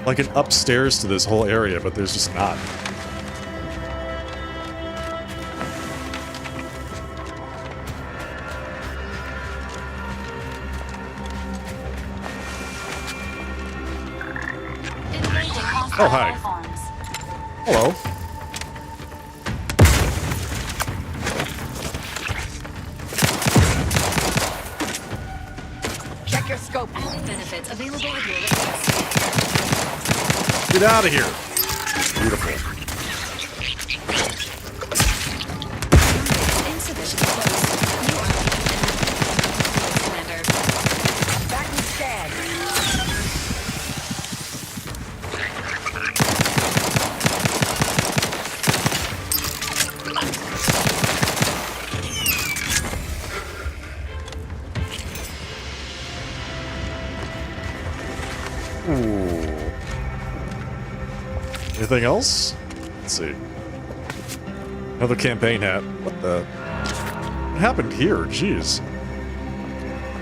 like an upstairs to this whole area, but there's just not. Oh, hi. Hello. Check your scope. Benefits available at your request. Get out of here. Beautiful. Insufficient close. You are Commander. Back and scan. Anything else? Let's see. Another campaign hat. What the? What happened here? Jeez.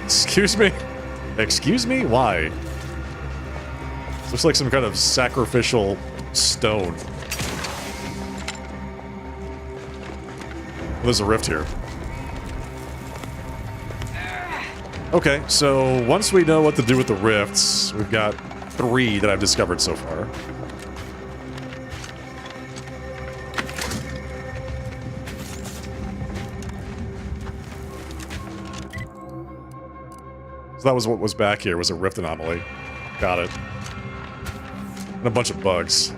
Excuse me? Excuse me? Why? Looks like some kind of sacrificial stone. There's a rift here. Okay, so once we know what to do with the rifts, we've got 3 that I've discovered so far. So that was what was back here, was a rift anomaly. Got it. And a bunch of bugs.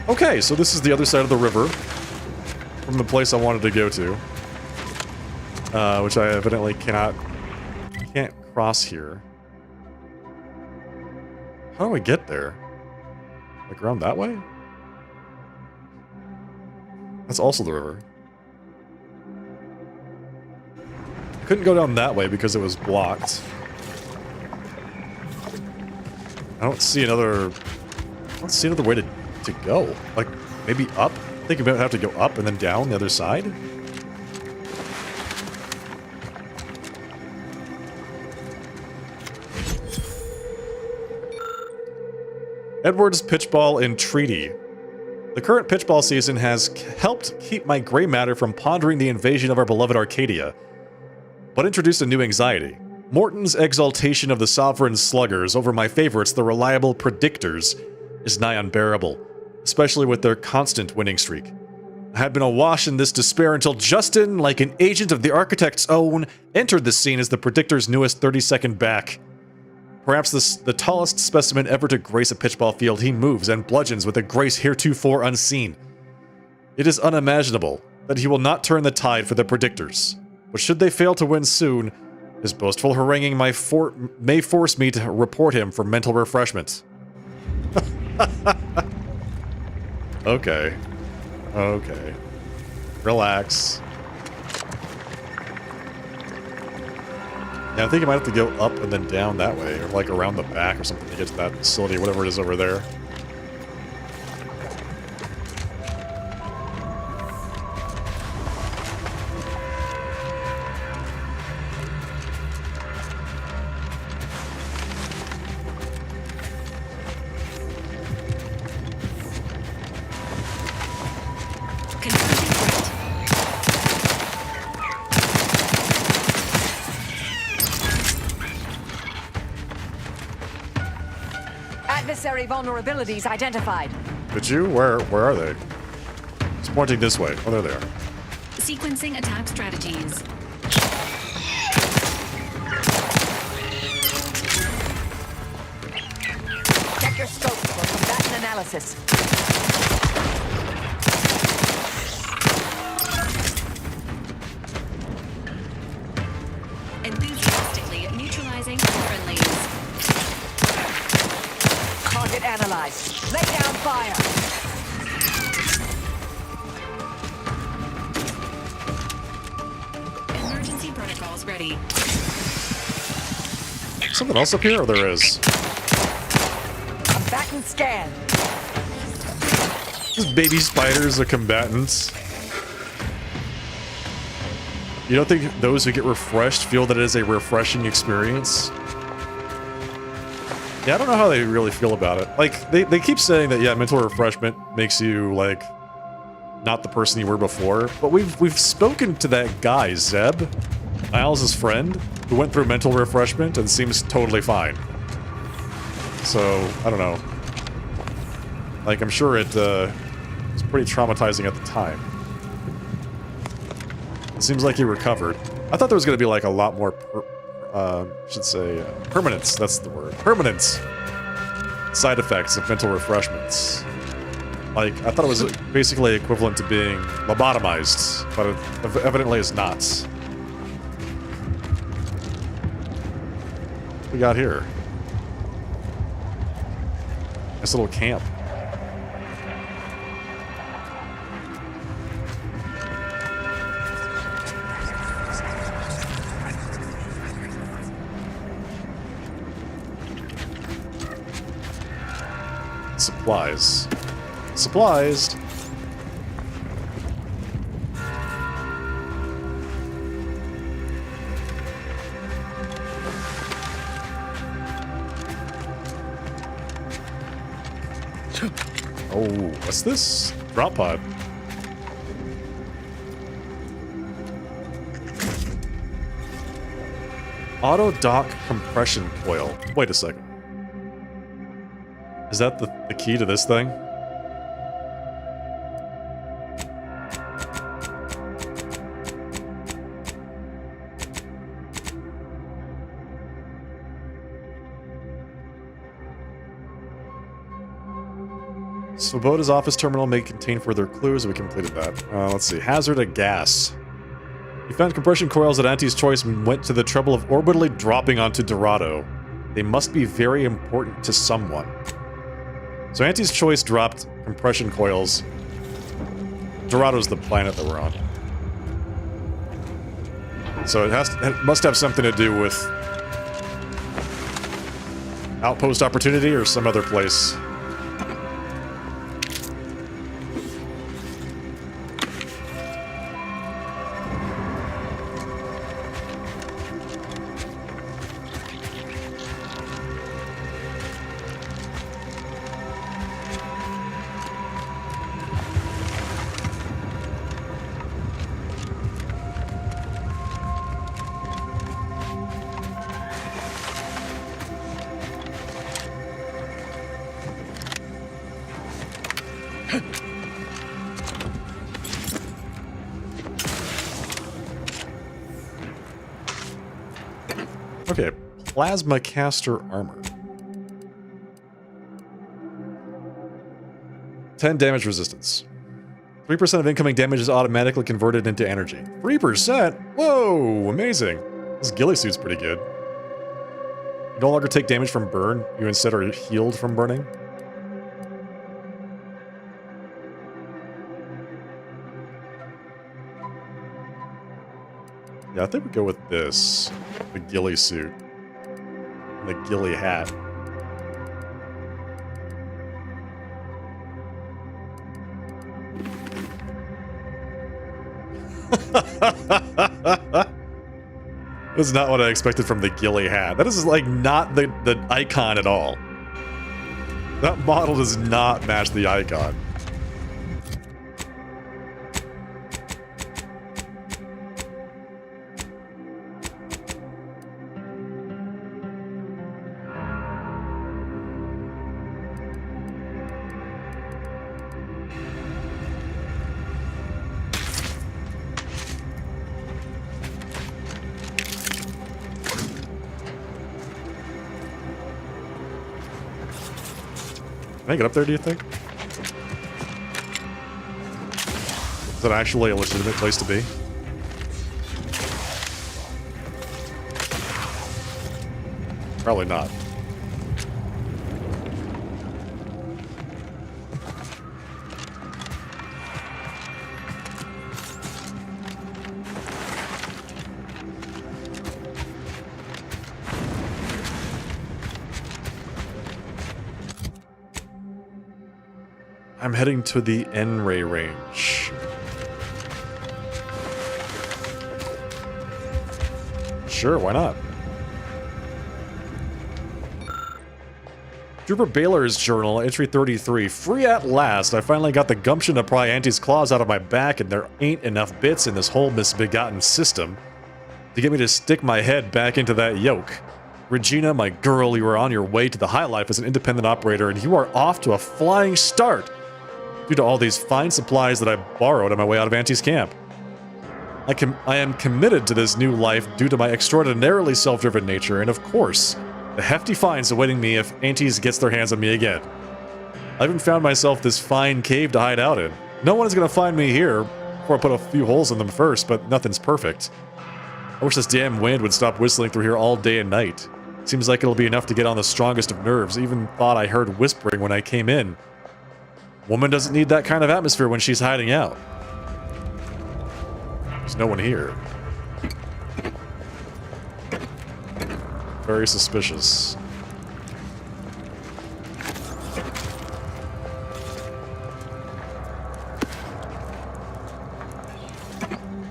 Okay, so this is the other side of the river from the place I wanted to go to. Which I evidently can't cross here. How do I get there? Like around that way? That's also the river. I couldn't go down that way because it was blocked. I don't see another way to go. Like, maybe up? I think about have to go up and then down the other side? Edward's Pitchball and Treaty. The current pitchball season has helped keep my gray matter from pondering the invasion of our beloved Arcadia, but introduced a new anxiety. Morton's exaltation of the sovereign sluggers over my favorites, the reliable predictors, is nigh unbearable, especially with their constant winning streak. I had been awash in this despair until Justin, like an agent of the Architect's own, entered the scene as the predictor's newest 30-second back. Perhaps the tallest specimen ever to grace a pitchball field, he moves and bludgeons with a grace heretofore unseen. It is unimaginable that he will not turn the tide for the predictors, but should they fail to win soon, his boastful haranguing may force me to report him for mental refreshment. Okay. Okay. Relax. Yeah, I think I might have to go up and then down that way, or like around the back or something to get to that facility, whatever it is over there. Adversary vulnerabilities identified. Did you? Where are they? It's pointing this way. Oh, there they are. Sequencing attack strategies. Check your scope for combatant analysis. Enthusiastically neutralizing friendlies. Target analyzed. Lay down fire. Emergency protocols ready. Something else up here? Oh, there is. Combatant scan. These baby spiders are combatants. You don't think those who get refreshed feel that it is a refreshing experience? Yeah, I don't know how they really feel about it. Like, they keep saying that, yeah, mental refreshment makes you, like, not the person you were before. But we've spoken to that guy, Zeb, Miles' friend, who went through mental refreshment and seems totally fine. So, I don't know. Like, I'm sure it was pretty traumatizing at the time. It seems like he recovered. I thought there was going to be, like, a lot more... permanence, that's the word. Permanence side effects of mental refreshments. Like, I thought it was basically equivalent to being lobotomized, but it evidently is not. What we got here? Nice little camp. Supplies. Supplies. Oh, what's this? Drop pod. Auto dock compression coil. Wait a second. Is that the key to this thing? Svoboda's office terminal may contain further clues. We completed that. Let's see. Hazard of gas. You found compression coils at Auntie's Choice and went to the trouble of orbitally dropping onto Dorado. They must be very important to someone. So Auntie's Choice dropped compression coils. Dorado's the planet that we're on. So it must have something to do with Outpost Opportunity or some other place. Okay, plasma caster armor. 10 damage resistance. 3% of incoming damage is automatically converted into energy. 3%? Whoa, amazing. This ghillie suit's pretty good. You no longer take damage from burn, you instead are healed from burning. Yeah, I think we go with this. The ghillie suit. And the ghillie hat. This is not what I expected from the ghillie hat. That is like not the icon at all. That model does not match the icon. Can I get up there, do you think? Is that actually a legitimate place to be? Probably not. I'm heading to the N-ray range. Sure, why not? Trooper Baylor's journal, entry 33. Free at last. I finally got the gumption to pry Auntie's claws out of my back, and there ain't enough bits in this whole misbegotten system to get me to stick my head back into that yoke. Regina, my girl, you are on your way to the high life as an independent operator, and you are off to a flying start due to all these fine supplies that I borrowed on my way out of Auntie's camp. I am committed to this new life due to my extraordinarily self-driven nature, and of course, the hefty fines awaiting me if Auntie's gets their hands on me again. I even found myself this fine cave to hide out in. No one is going to find me here before I put a few holes in them first, but nothing's perfect. I wish this damn wind would stop whistling through here all day and night. Seems like it'll be enough to get on the strongest of nerves. Even thought I heard whispering when I came in. Woman doesn't need that kind of atmosphere when she's hiding out. There's no one here. Very suspicious.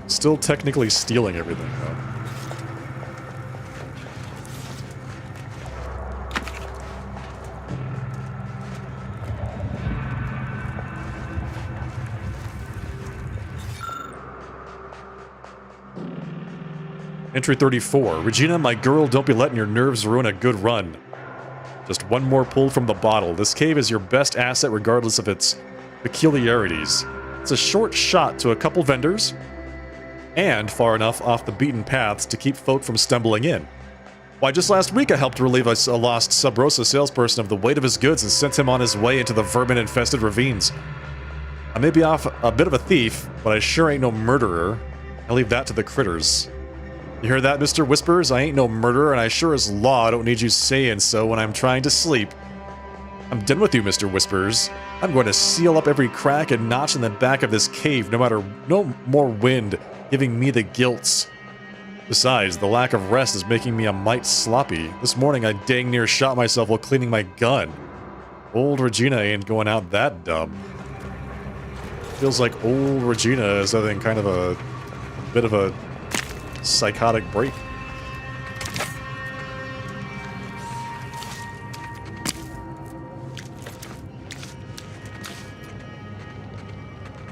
Still technically stealing everything, though. Entry 34. Regina, my girl, don't be letting your nerves ruin a good run. Just one more pull from the bottle. This cave is your best asset regardless of its peculiarities. It's a short shot to a couple vendors, and far enough off the beaten paths to keep folk from stumbling in. Why, just last week I helped relieve a lost Sub Rosa salesperson of the weight of his goods and sent him on his way into the vermin-infested ravines. I may be off a bit of a thief, but I sure ain't no murderer. I leave that to the critters. You hear that, Mr. Whispers? I ain't no murderer, and I sure as law don't need you saying so when I'm trying to sleep. I'm done with you, Mr. Whispers. I'm going to seal up every crack and notch in the back of this cave, no more wind giving me the gilts. Besides, the lack of rest is making me a mite sloppy. This morning I dang near shot myself while cleaning my gun. Old Regina ain't going out that dumb. Feels like old Regina is having kind of a bit of a psychotic break.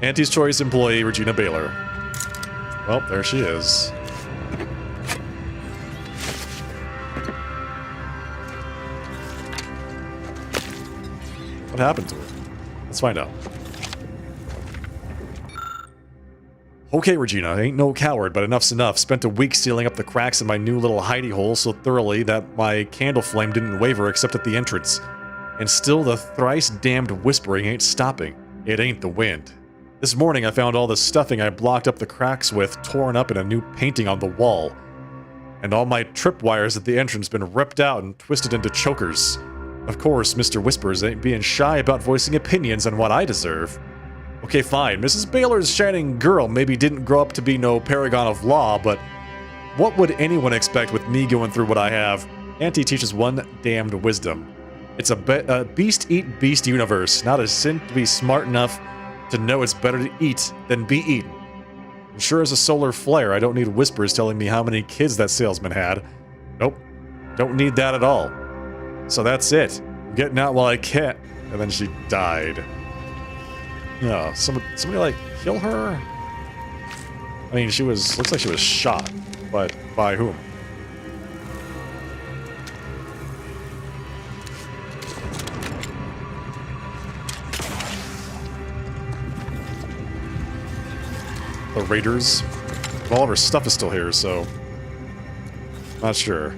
Auntie's Choice employee Regina Baylor. Well, there she is. What happened to her? Let's find out. Okay, Regina, I ain't no coward, but enough's enough. Spent a week sealing up the cracks in my new little hidey hole so thoroughly that my candle flame didn't waver except at the entrance. And still the thrice-damned whispering ain't stopping. It ain't the wind. This morning I found all the stuffing I blocked up the cracks with torn up in a new painting on the wall. And all my tripwires at the entrance been ripped out and twisted into chokers. Of course, Mr. Whispers ain't being shy about voicing opinions on what I deserve. Okay, fine. Mrs. Baylor's shining girl maybe didn't grow up to be no paragon of law, but what would anyone expect with me going through what I have? Auntie teaches one damned wisdom. It's a beast-eat-beast universe, not a sin to be smart enough to know it's better to eat than be eaten. And sure as a solar flare, I don't need whispers telling me how many kids that salesman had. Nope. Don't need that at all. So that's it. I'm getting out while I can. And then she died. No, somebody like kill her? I mean, looks like she was shot, but by whom? The Raiders? All of her stuff is still here, so not sure.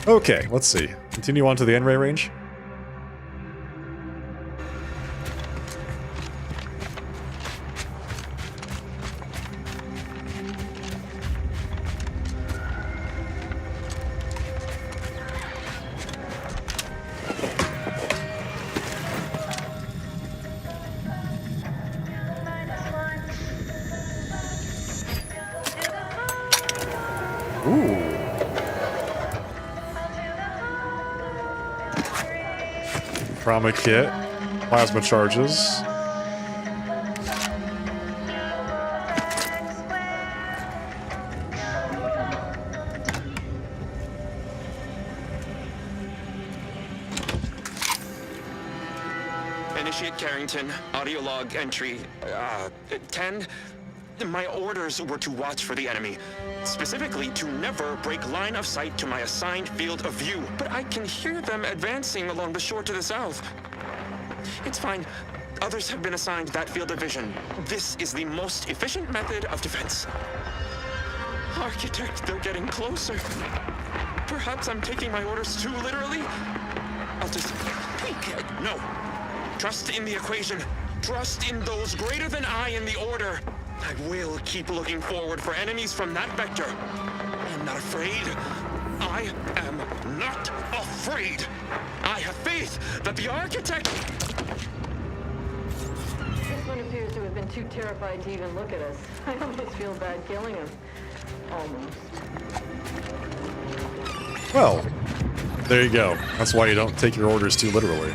Okay, let's see. Continue on to the N-ray range. Ooh. Trauma kit, plasma charges. Initiate Carrington, audio log entry 10. My orders were to watch for the enemy. Specifically, to never break line of sight to my assigned field of view. But I can hear them advancing along the shore to the south. It's fine. Others have been assigned that field of vision. This is the most efficient method of defense. Architect, they're getting closer. Perhaps I'm taking my orders too literally. I'll just... No. Trust in the equation. Trust in those greater than I in the order. I will keep looking forward for enemies from that vector. I am not afraid. I am not afraid. I have faith that the architect... This one appears to have been too terrified to even look at us. I almost feel bad killing him. Almost. Well, there you go. That's why you don't take your orders too literally.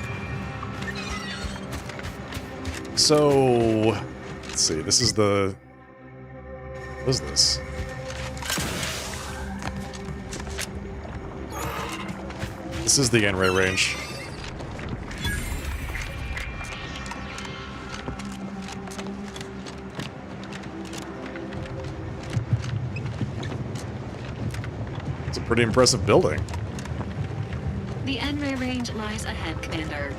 So, let's see. This is the... What is this? This is the N-ray range. It's a pretty impressive building. The N-ray range lies ahead, Commander.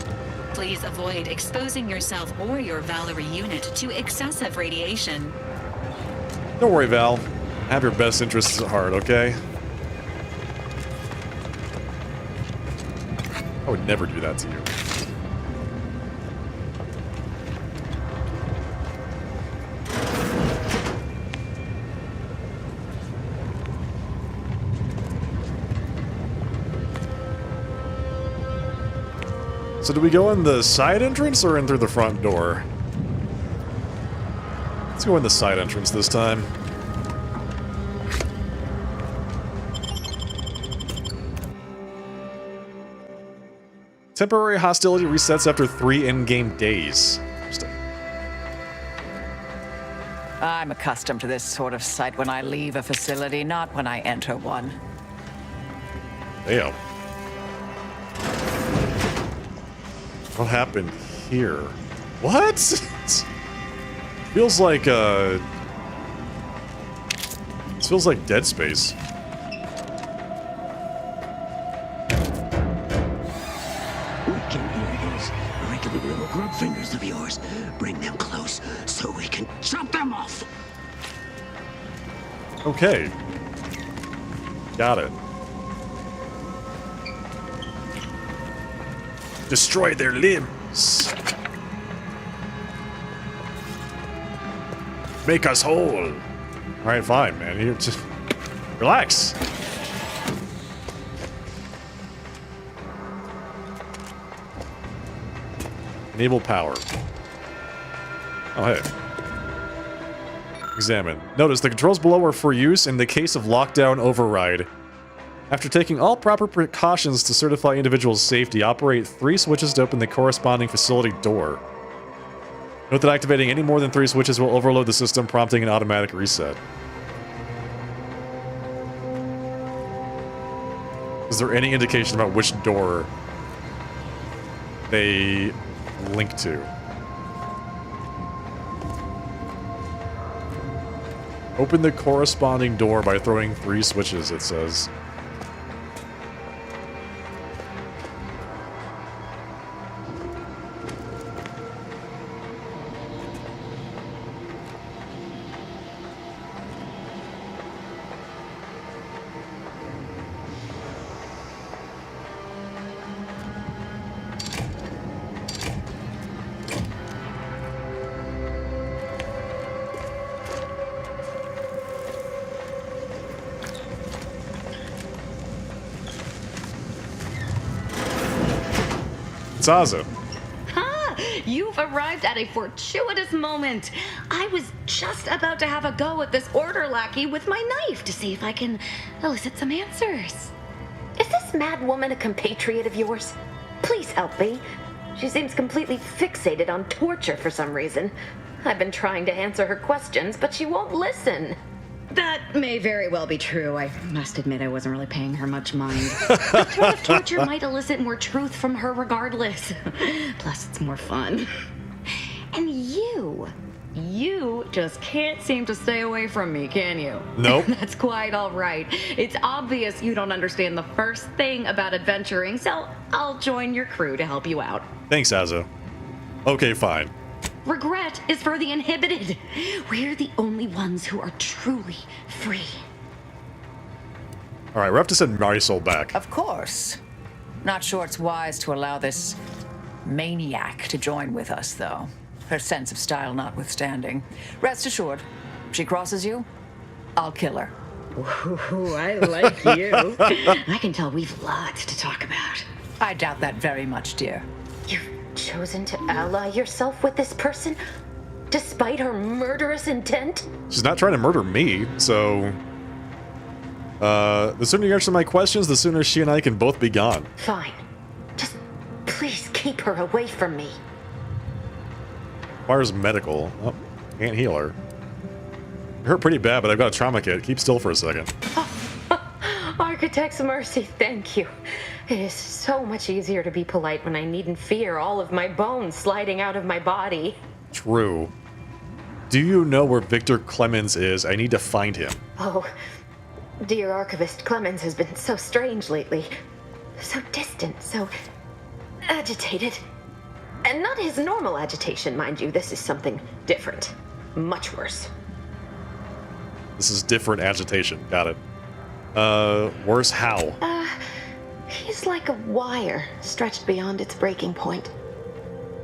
Please avoid exposing yourself or your Valerie unit to excessive radiation. Don't worry, Val. I have your best interests at heart, okay? I would never do that to you. So do we go in the side entrance or in through the front door? Let's go in the side entrance this time. Temporary hostility resets after 3 in-game days. Interesting. I'm accustomed to this sort of sight when I leave a facility, not when I enter one. Damn. What happened here? What? Feels like, this feels like Dead Space. We can hear those wriggly little grub fingers of yours. Bring them close so we can chop them off. Okay. Got it. Destroy their limbs. Make us whole. Alright, fine, man. You just relax. Enable power. Oh, hey. Examine. Notice the controls below are for use in the case of lockdown override. After taking all proper precautions to certify individuals' safety, operate 3 switches to open the corresponding facility door. Note that activating any more than 3 switches will overload the system, prompting an automatic reset. Is there any indication about which door they link to? Open the corresponding door by throwing 3 switches, it says. Zaza. Ha! You've arrived at a fortuitous moment. I was just about to have a go at this order lackey with my knife to see if I can elicit some answers. Is this mad woman a compatriot of yours? Please help me. She seems completely fixated on torture for some reason. I've been trying to answer her questions, but she won't listen. That may very well be true. I must admit I wasn't really paying her much mind. The threat of torture might elicit more truth from her regardless. Plus, it's more fun. And you just can't seem to stay away from me, can you? Nope. That's quite all right. It's obvious you don't understand the first thing about adventuring, so I'll join your crew to help you out. Thanks, Azo. Okay, fine. Regret is for the inhibited. We're the only ones who are truly free. All right, we're up to send Marisol back. Of course. Not sure it's wise to allow this maniac to join with us, though. Her sense of style notwithstanding. Rest assured, she crosses you, I'll kill her. Ooh, I like you. I can tell we've lots to talk about. I doubt that very much, dear. You've chosen to ally yourself with this person? Despite her murderous intent? She's not trying to murder me, so... the sooner you answer my questions, the sooner she and I can both be gone. Fine. Just please keep her away from me. Requires medical. Oh, can't heal her. It hurt pretty bad, but I've got a trauma kit. Keep still for a second. Architect's mercy, thank you. It is so much easier to be polite when I needn't fear all of my bones sliding out of my body. True. Do you know where Victor Clemens is? I need to find him. Oh, dear Archivist Clemens has been so strange lately. So distant, so agitated. And not his normal agitation, mind you. This is something different. Much worse. This is different agitation. Got it. Worse how? He's like a wire stretched beyond its breaking point.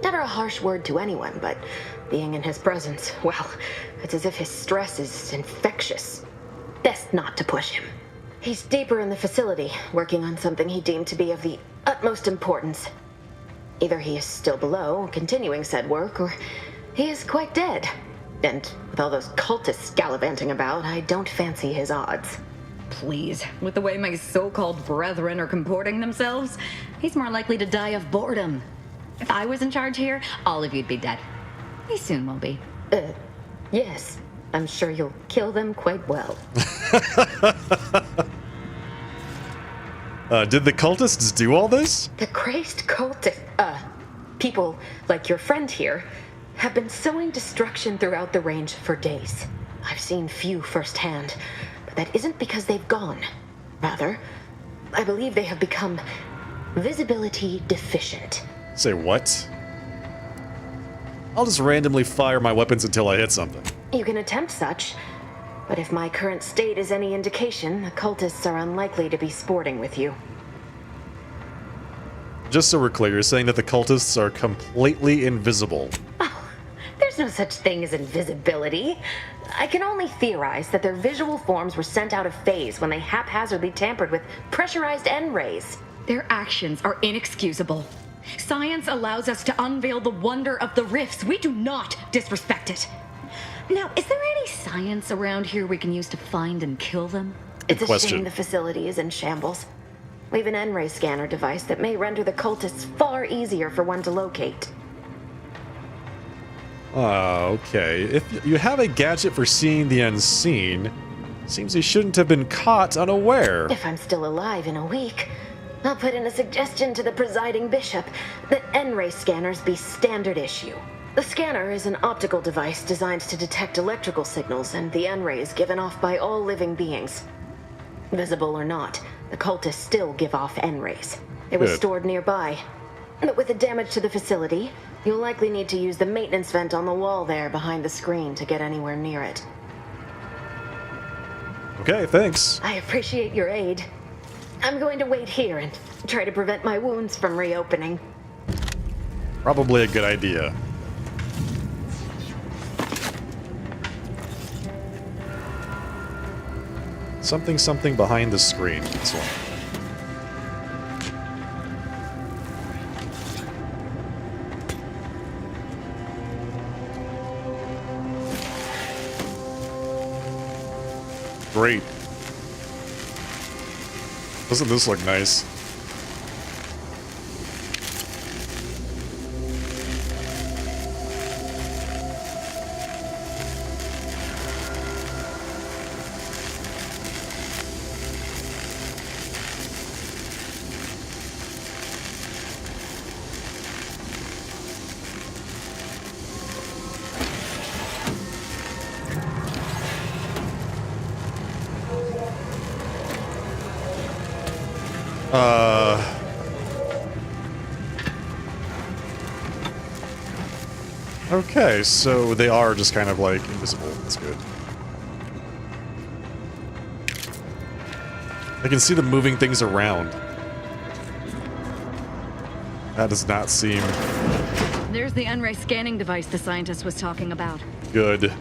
Never a harsh word to anyone, but being in his presence, well, it's as if his stress is infectious. Best not to push him. He's deeper in the facility, working on something he deemed to be of the utmost importance. Either he is still below, continuing said work, or he is quite dead. And with all those cultists gallivanting about, I don't fancy his odds. Please, with the way my so-called brethren are comporting themselves, he's more likely to die of boredom. If I was in charge here, all of you'd be dead. He soon will be. Yes. I'm sure you'll kill them quite well. Did the cultists do all this? The crazed people like your friend here have been sowing destruction throughout the range for days. I've seen few firsthand, but that isn't because they've gone. Rather, I believe they have become visibility deficient. Say what? I'll just randomly fire my weapons until I hit something. You can attempt such, but if my current state is any indication, the cultists are unlikely to be sporting with you. Just so we're clear, you're saying that the cultists are completely invisible. Oh, there's no such thing as invisibility. I can only theorize that their visual forms were sent out of phase when they haphazardly tampered with pressurized N-rays. Their actions are inexcusable. Science allows us to unveil the wonder of the rifts. We do not disrespect it. Now, is there any science around here we can use to find and kill them? It's a shame the facility is in shambles. We've an N-ray scanner device that may render the cultists far easier for one to locate. Okay. If you have a gadget for seeing the unseen, seems he shouldn't have been caught unaware. If I'm still alive in a week, I'll put in a suggestion to the presiding bishop that N-ray scanners be standard issue. The scanner is an optical device designed to detect electrical signals and the N-rays given off by all living beings. Visible or not, the cultists still give off N-rays. It was stored nearby. But with the damage to the facility, you'll likely need to use the maintenance vent on the wall there behind the screen to get anywhere near it. Okay, thanks. I appreciate your aid. I'm going to wait here and try to prevent my wounds from reopening. Probably a good idea. Something behind the screen. This one. Great. Doesn't this look nice? Okay, so they are just kind of like invisible. That's good. I can see them moving things around. That does not seem There's the N-ray scanning device the scientist was talking about. good.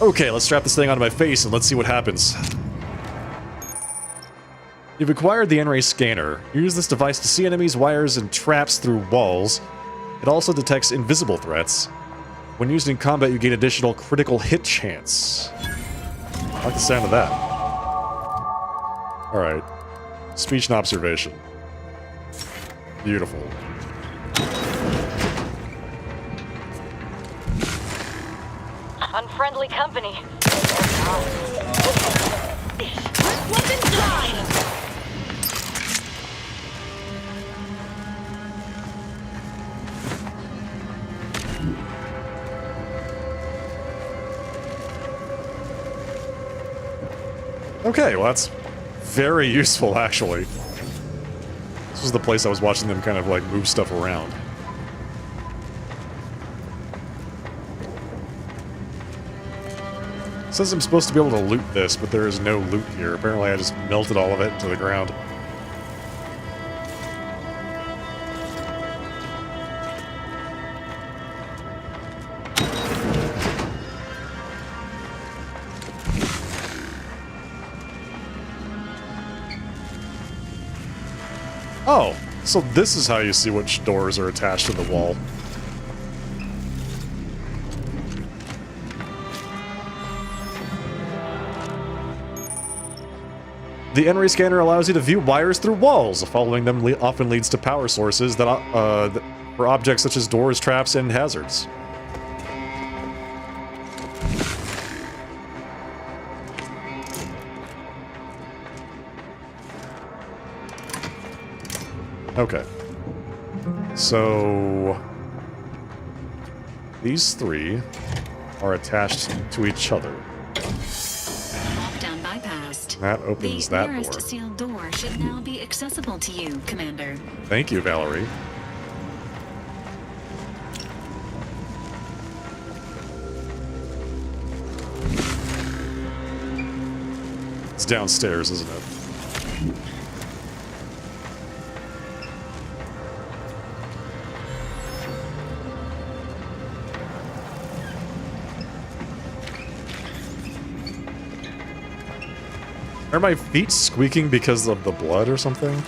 Okay, let's strap this thing onto my face and let's see what happens. You've acquired the N-ray scanner. Use this device to see enemies, wires, and traps through walls. It also detects invisible threats. When used in combat, you gain additional critical hit chance. I like the sound of that. Alright. Speech and observation. Beautiful. Unfriendly company. Okay, well that's very useful, actually. This was the place I was watching them kind of like move stuff around. It says I'm supposed to be able to loot this, but there is no loot here. Apparently I just melted all of it into the ground. Oh, so this is how you see which doors are attached to the wall. The N-ray scanner allows you to view wires through walls. Following them often leads to power sources that for objects such as doors, traps, and hazards. Okay. So these three are attached to each other. Lockdown bypassed. That opens The that nearest door. sealed door should now be accessible to you, Commander. Thank you, Valerie. It's downstairs, isn't it? Are my feet squeaking because of the blood or something? I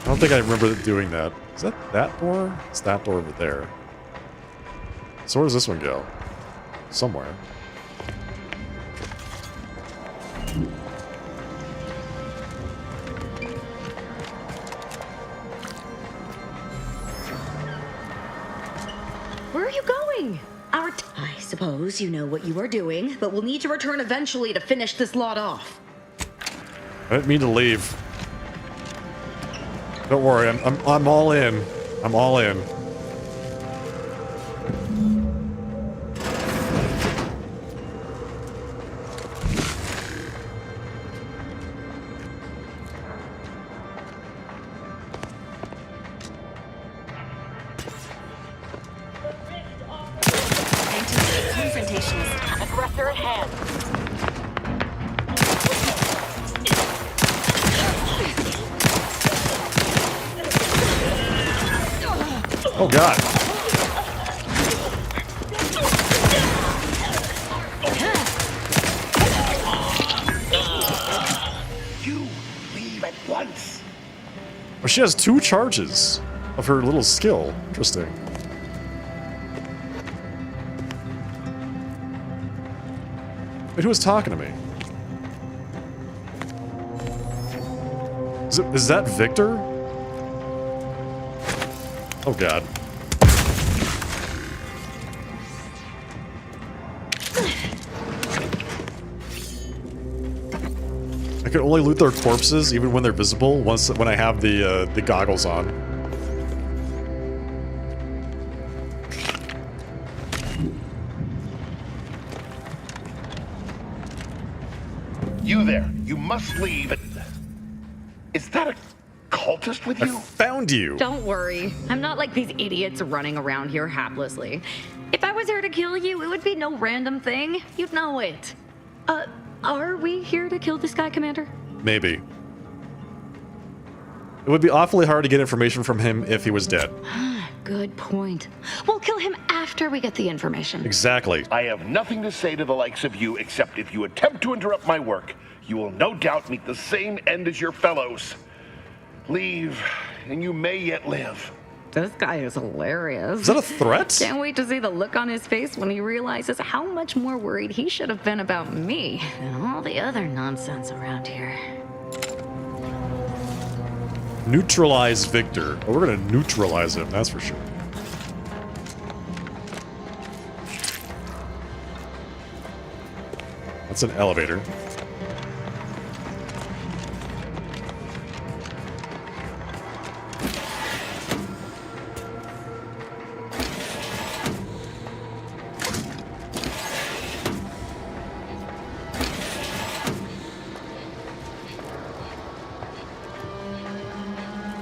don't think I remember doing that. Is that door? It's that door over there. So where does this one go? Somewhere. Where are you going? I suppose you know what you are doing, but we'll need to return eventually to finish this lot off. I didn't mean to leave. Don't worry, I'm all in. I'm all in. Aggressor at hand. Oh god. You leave at once. Oh, she has 2 charges of her little skill. Interesting. Wait, who was talking to me? Is that Victor? Oh god. I can only loot their corpses even when they're visible when I have the goggles on. You there. You must leave. Is that a cultist with you? Found you. Don't worry. I'm not like these idiots running around here haplessly. If I was here to kill you, it would be no random thing. You'd know it. Are we here to kill this guy, Commander? Maybe. It would be awfully hard to get information from him if he was dead. Good point. We'll kill him after we get the information. Exactly. I have nothing to say to the likes of you, except if you attempt to interrupt my work, you will no doubt meet the same end as your fellows. Leave, and you may yet live. This guy is hilarious. Is that a threat? Can't wait to see the look on his face when he realizes how much more worried he should have been about me than all the other nonsense around here. Neutralize Victor. Oh, we're gonna neutralize him, that's for sure. That's an elevator.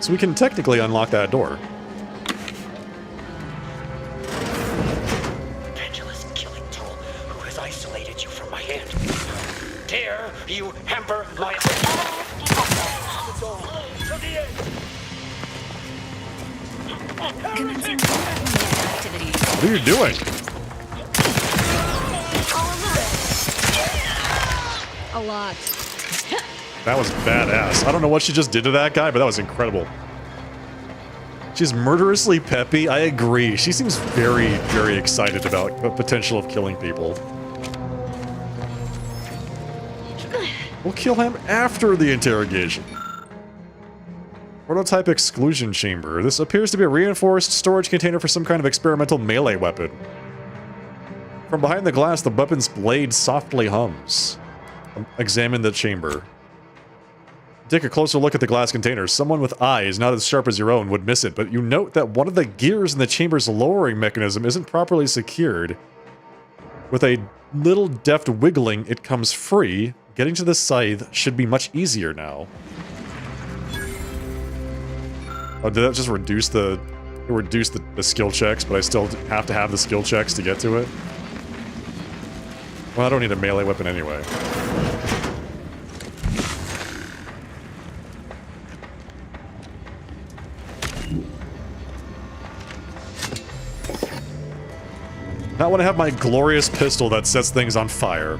So we can technically unlock that door. Pendulous killing tool who has isolated you from my hand. Dare you hamper my... Commencing activity. What are you doing? A lot. That was badass. I don't know what she just did to that guy, but that was incredible. She's murderously peppy. I agree. She seems very, very excited about the potential of killing people. We'll kill him after the interrogation. Prototype exclusion chamber. This appears to be a reinforced storage container for some kind of experimental melee weapon. From behind the glass, the weapon's blade softly hums. Examine the chamber. Take a closer look at the glass container. Someone with eyes not as sharp as your own would miss it, but you note that one of the gears in the chamber's lowering mechanism isn't properly secured. With a little deft wiggling, it comes free. Getting to the scythe should be much easier now. Oh, did that just reduce the skill checks, but I still have to have the skill checks to get to it? Well, I don't need a melee weapon anyway. Not when I have my glorious pistol that sets things on fire.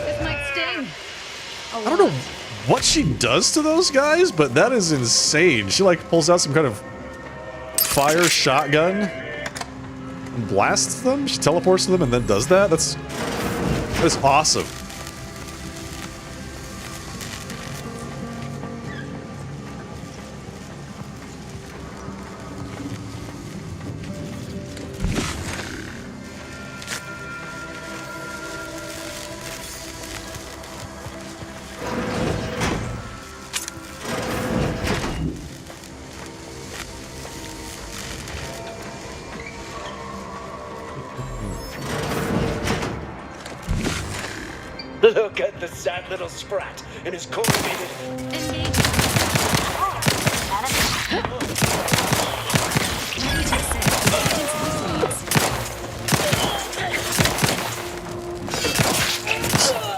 This might sting. I don't know what she does to those guys, but that is insane. She like pulls out some kind of fire shotgun and blasts them. She teleports to them and then does that. That is awesome. Look at the sad little sprat in his corrugated...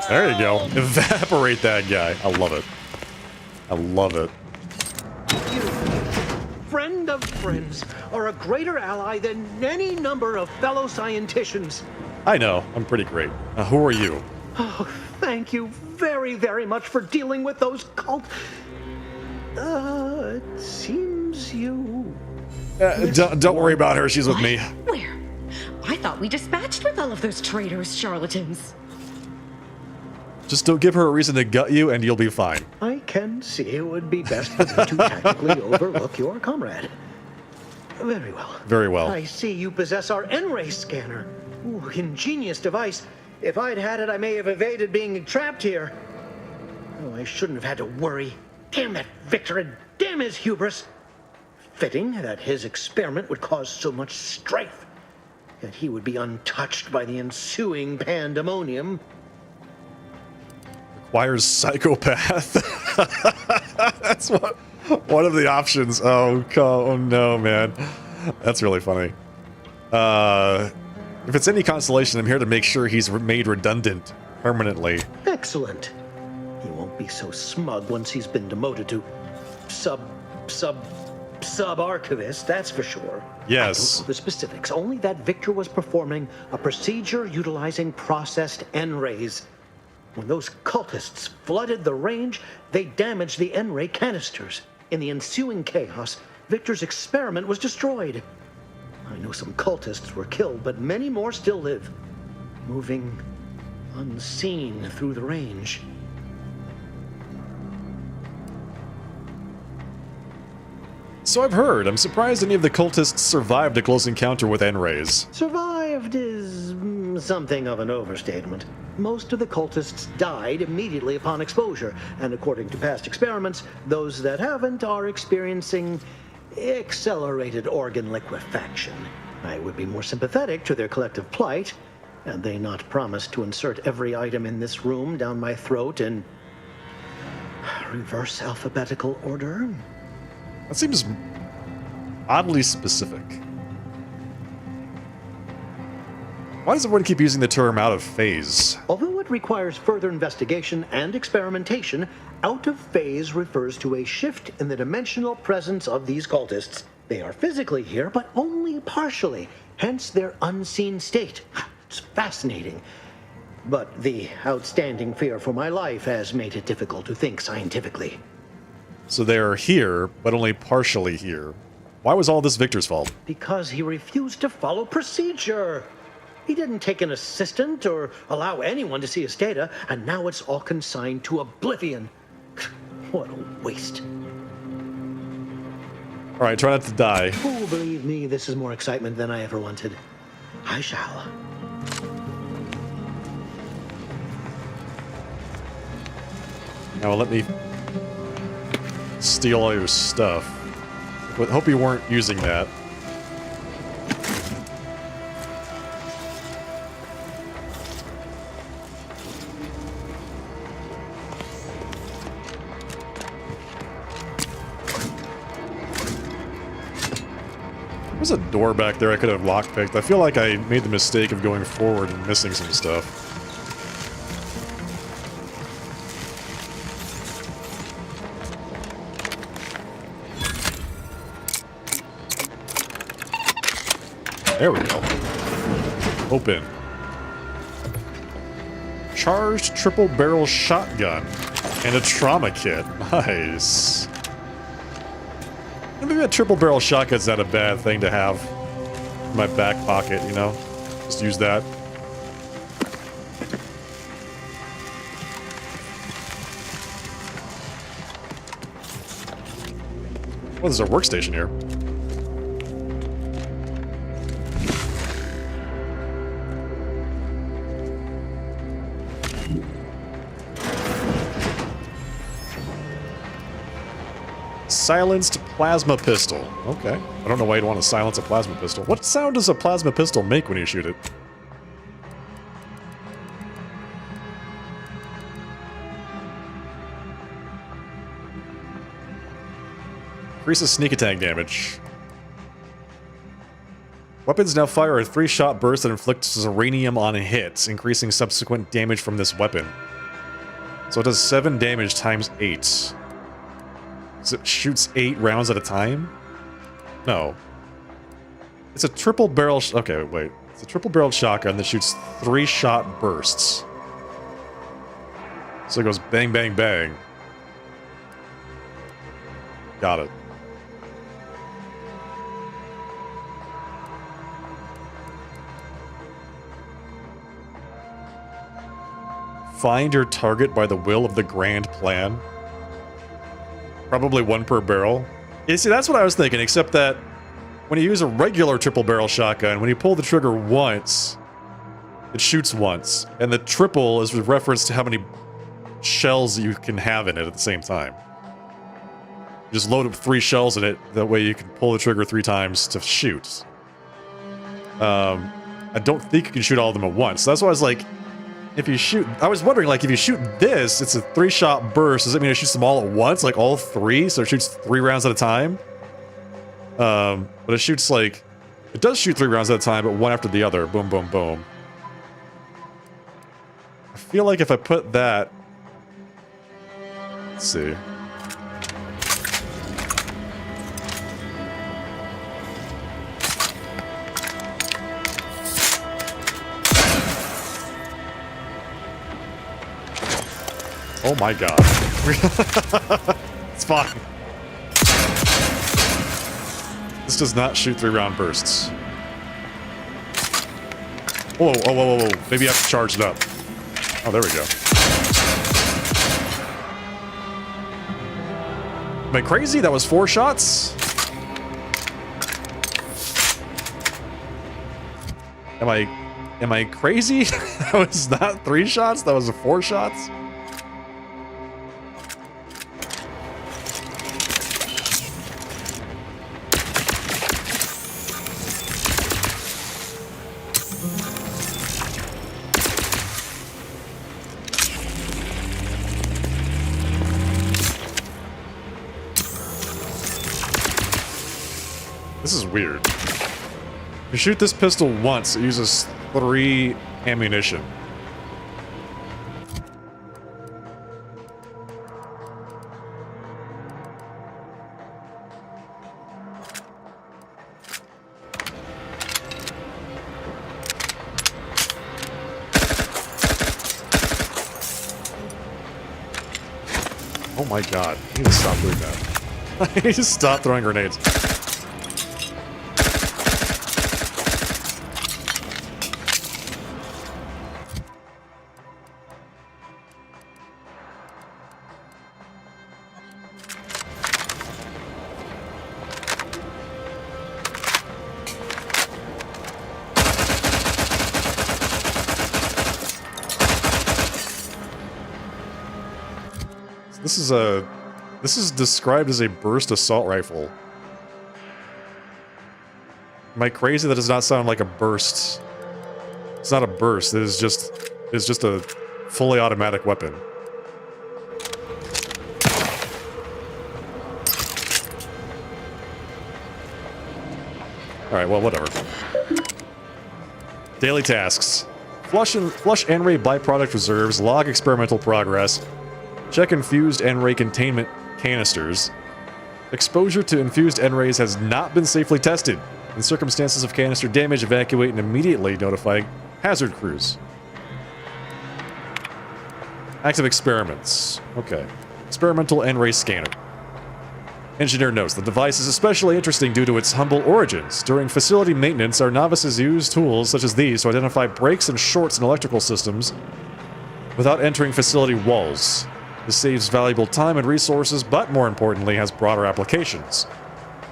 There you go. Evaporate that guy. I love it. I love it. You, friend of friends, are a greater ally than any number of fellow scienticians. I know. I'm pretty great. Who are you? Oh, thank you very, very much for dealing with those cult... it seems you... Don't worry about her. She's with me. Where? I thought we dispatched with all of those traitorous charlatans. Just don't give her a reason to gut you and you'll be fine. I can see it would be best for me to tactically overlook your comrade. Very well. Very well. I see you possess our N-ray scanner. Ooh, ingenious device. If I'd had it, I may have evaded being trapped here. Oh, I shouldn't have had to worry. Damn that Victor and damn his hubris. Fitting that his experiment would cause so much strife, yet he would be untouched by the ensuing pandemonium. Requires psychopath. That's one of the options. Oh no, man. That's really funny. If it's any consolation, I'm here to make sure he's made redundant permanently. Excellent. He won't be so smug once he's been demoted to sub-archivist, that's for sure. Yes. I don't know the specifics, only that Victor was performing a procedure utilizing processed N-rays. When those cultists flooded the range, they damaged the N-ray canisters. In the ensuing chaos, Victor's experiment was destroyed. I know some cultists were killed, but many more still live, moving unseen through the range. So I've heard. I'm surprised any of the cultists survived a close encounter with N-rays. Survived is something of an overstatement. Most of the cultists died immediately upon exposure, and according to past experiments, those that haven't are experiencing accelerated organ liquefaction. I would be more sympathetic to their collective plight, and they not promise to insert every item in this room down my throat in reverse alphabetical order. That seems oddly specific. Why does everyone keep using the term out of phase? Although it requires further investigation and experimentation, out of phase refers to a shift in the dimensional presence of these cultists. They are physically here, but only partially, hence their unseen state. It's fascinating. But the outstanding fear for my life has made it difficult to think scientifically. So they are here, but only partially here. Why was all this Victor's fault? Because he refused to follow procedure. He didn't take an assistant or allow anyone to see his data, and now it's all consigned to oblivion. What a waste. All right, try not to die. Oh, believe me, this is more excitement than I ever wanted. I shall. Now let me steal all your stuff. But hope you weren't using that. There's a door back there I could have lockpicked. I feel like I made the mistake of going forward and missing some stuff. There we go. Open. Charged triple barrel shotgun and a trauma kit. Nice. Maybe a triple barrel shotgun's not a bad thing to have in my back pocket, you know? Just use that. Well, there's a workstation here. Silenced plasma pistol. Okay. I don't know why you'd want to silence a plasma pistol. What sound does a plasma pistol make when you shoot it? Increases sneak attack damage. Weapons now fire a 3-shot burst that inflicts uranium on hits, increasing subsequent damage from this weapon. So it does 7 damage times 8. So it shoots 8 rounds at a time? No. It's a triple barrel... Okay, wait. It's a triple barreled shotgun that shoots 3-shot bursts. So it goes bang, bang, bang. Got it. Find your target by the will of the grand plan. Probably 1 per barrel. You see, that's what I was thinking, except that when you use a regular triple barrel shotgun, when you pull the trigger once, it shoots once. And the triple is with reference to how many shells you can have in it at the same time. You just load up 3 shells in it, that way you can pull the trigger 3 times to shoot. I don't think you can shoot all of them at once. That's why I was like, if you shoot... I was wondering, like, if you shoot this, it's a 3-shot burst. Does that mean it shoots them all at once? Like, all 3? So it shoots 3 rounds at a time? But it shoots, like... It does shoot 3 rounds at a time, but one after the other. Boom, boom, boom. I feel like if I put that... Let's see. Oh my god. It's fine. This does not shoot 3-round bursts. Whoa, whoa, whoa, whoa, whoa. Maybe I have to charge it up. Oh, there we go. Am I crazy? That was 4 shots? Am I crazy? That was not 3 shots? That was 4 shots? This is weird. If you shoot this pistol once, it uses 3 ammunition. Oh my god. I need to stop doing that. I need to stop throwing grenades. This is described as a burst assault rifle. Am I crazy? That does not sound like a burst. It's not a burst. It is just a fully automatic weapon. Alright, well, whatever. Daily tasks. Flush N-ray byproduct reserves, log experimental progress, check infused N-ray containment canisters. Exposure to infused N-rays has not been safely tested. In circumstances of canister damage, evacuate and immediately notify hazard crews. Active experiments. Okay. Experimental N-ray scanner. Engineer notes, the device is especially interesting due to its humble origins. During facility maintenance, our novices use tools such as these to identify breaks and shorts in electrical systems without entering facility walls. This saves valuable time and resources, but more importantly, has broader applications.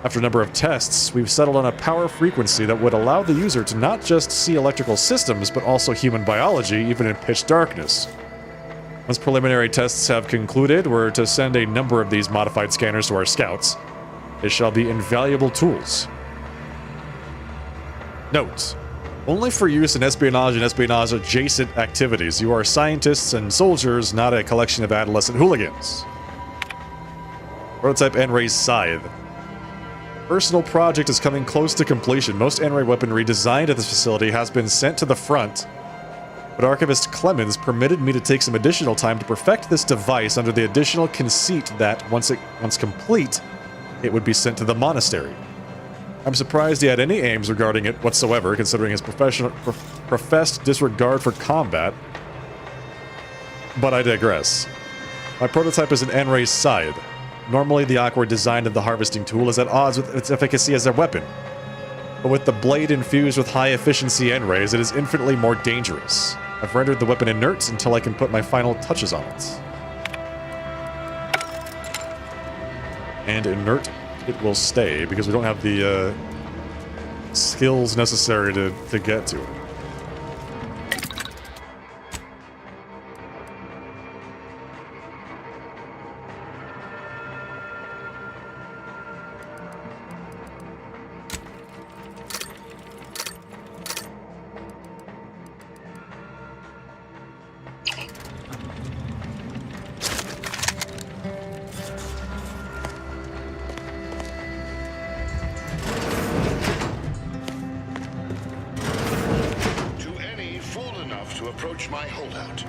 After a number of tests, we've settled on a power frequency that would allow the user to not just see electrical systems, but also human biology, even in pitch darkness. Once preliminary tests have concluded, we're to send a number of these modified scanners to our scouts. They shall be invaluable tools. Note: only for use in espionage and espionage-adjacent activities. You are scientists and soldiers, not a collection of adolescent hooligans. Prototype N-ray Scythe. Personal project is coming close to completion. Most N-ray weaponry designed at this facility has been sent to the front, but Archivist Clemens permitted me to take some additional time to perfect this device under the additional conceit that, once complete, it would be sent to the monastery. I'm surprised he had any aims regarding it whatsoever, considering his professed disregard for combat. But I digress. My prototype is an N-ray Scythe. Normally, the awkward design of the harvesting tool is at odds with its efficacy as a weapon. But with the blade infused with high-efficiency N-rays, it is infinitely more dangerous. I've rendered the weapon inert until I can put my final touches on it. And inert it will stay, because we don't have the skills necessary to get to it. approach my holdout,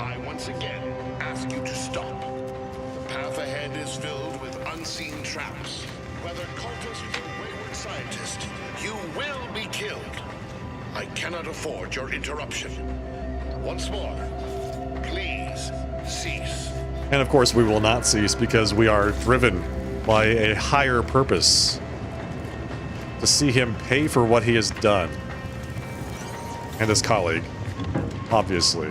I once again ask you to stop. The path ahead is filled with unseen traps. Whether cultist or wayward scientist, you will be killed. I cannot afford your interruption. Once more, please cease. And of course, we will not cease because we are driven by a higher purpose. To see him pay for what he has done. And his colleague, obviously.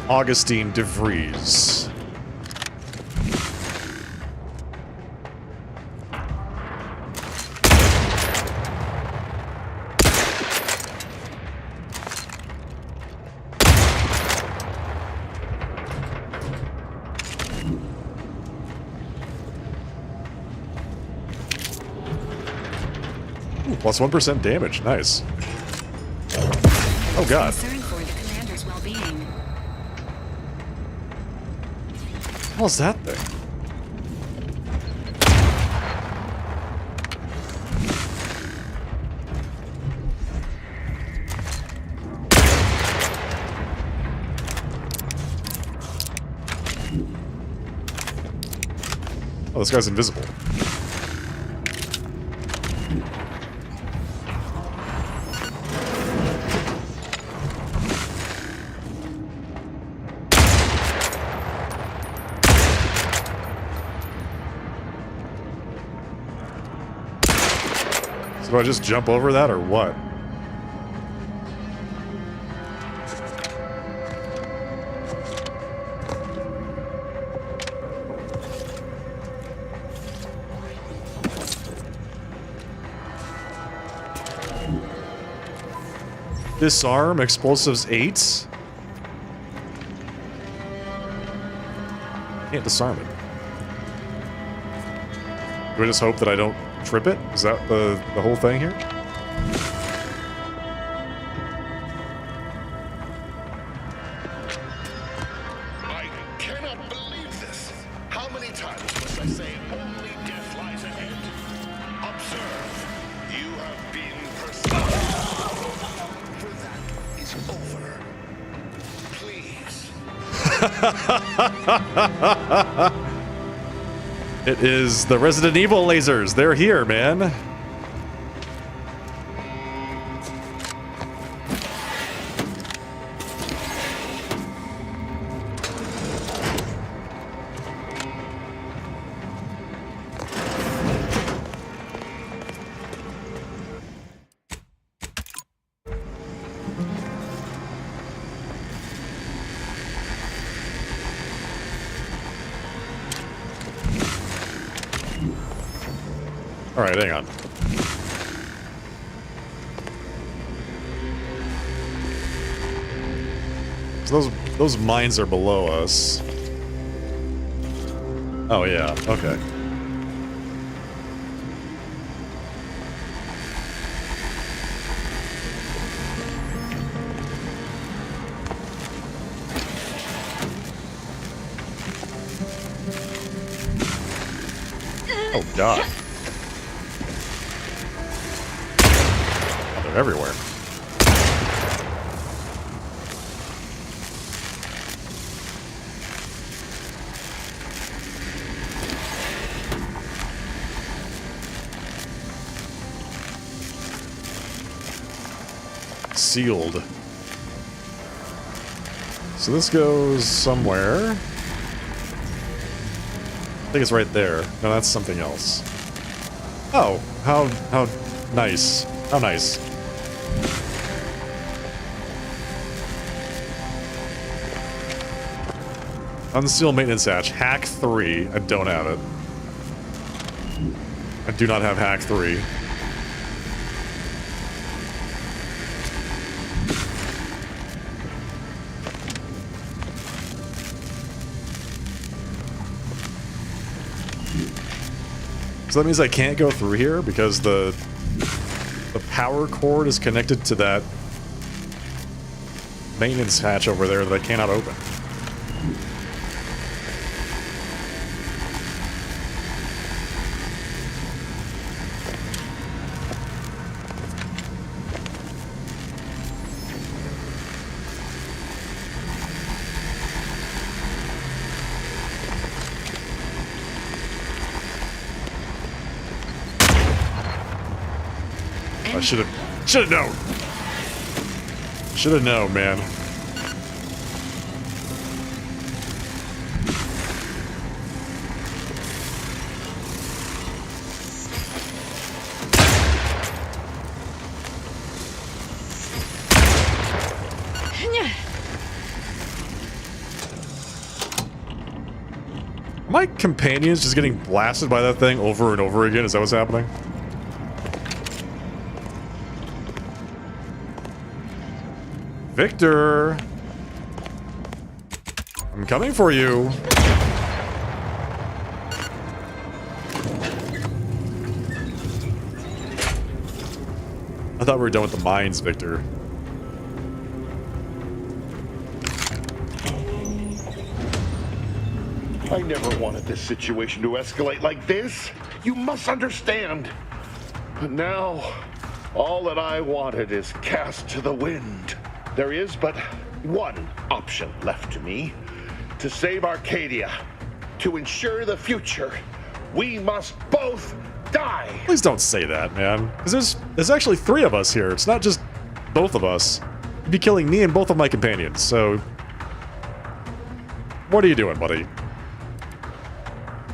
Augustine de Vries. Ooh, plus 1% damage. Nice. Oh god. Concern for the commander's well-being. What's that thing? Oh, this guy's invisible. So do I just jump over that or what? Disarm, explosives 8. Can't disarm it. Do I just hope that I don't trip it? Is that the whole thing here? I cannot believe this. How many times must I say only death lies ahead? Observe. You have been pursued. For that is over. Please. It is the Resident Evil lasers. They're here, man. All right, hang on. So those mines are below us. Oh yeah, okay. Oh god. They're everywhere. Sealed. So this goes somewhere. I think it's right there. No, that's something else. Oh, how nice. How nice. Unseal maintenance hatch. Hack 3. I don't have it. I do not have hack 3. So that means I can't go through here because the power cord is connected to that maintenance hatch over there that I cannot open. I should have known. Should have known, man. My companions just getting blasted by that thing over and over again? Is that what's happening? Victor! I'm coming for you! I thought we were done with the mines, Victor. I never wanted this situation to escalate like this. You must understand. But now, all that I wanted is cast to the wind. There is but one option left to me. To save Arcadia, to ensure the future, we must both die. Please don't say that, man. Because there's actually 3 of us here. It's not just both of us. You'd be killing me and both of my companions, so... What are you doing, buddy?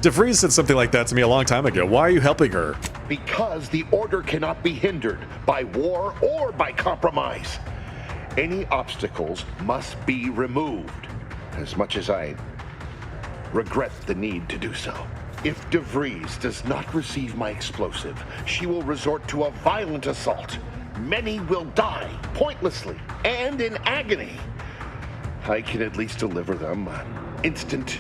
DeVries said something like that to me a long time ago. Why are you helping her? Because the order cannot be hindered by war or by compromise. Any obstacles must be removed, as much as I regret the need to do so. If DeVries does not receive my explosive, she will resort to a violent assault. Many will die, pointlessly, and in agony. I can at least deliver them an instant,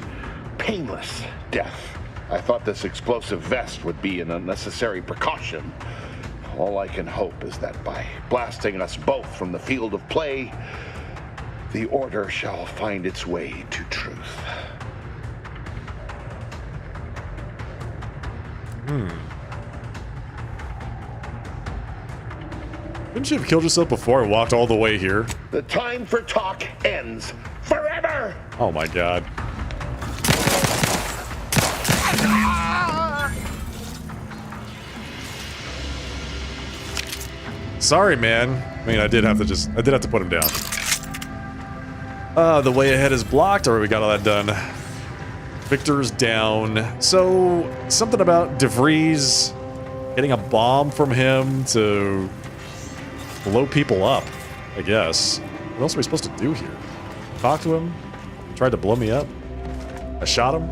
painless death. I thought this explosive vest would be an unnecessary precaution. All I can hope is that by blasting us both from the field of play, the order shall find its way to truth. Couldn't you have killed yourself before I walked all the way here? The time for talk ends forever! Oh my god. Sorry, man. I mean, I did have to put him down. The way ahead is blocked. Alright, we got all that done. Victor's down. So, something about DeVries getting a bomb from him to blow people up, I guess. What else are we supposed to do here? Talk to him? He tried to blow me up? I shot him?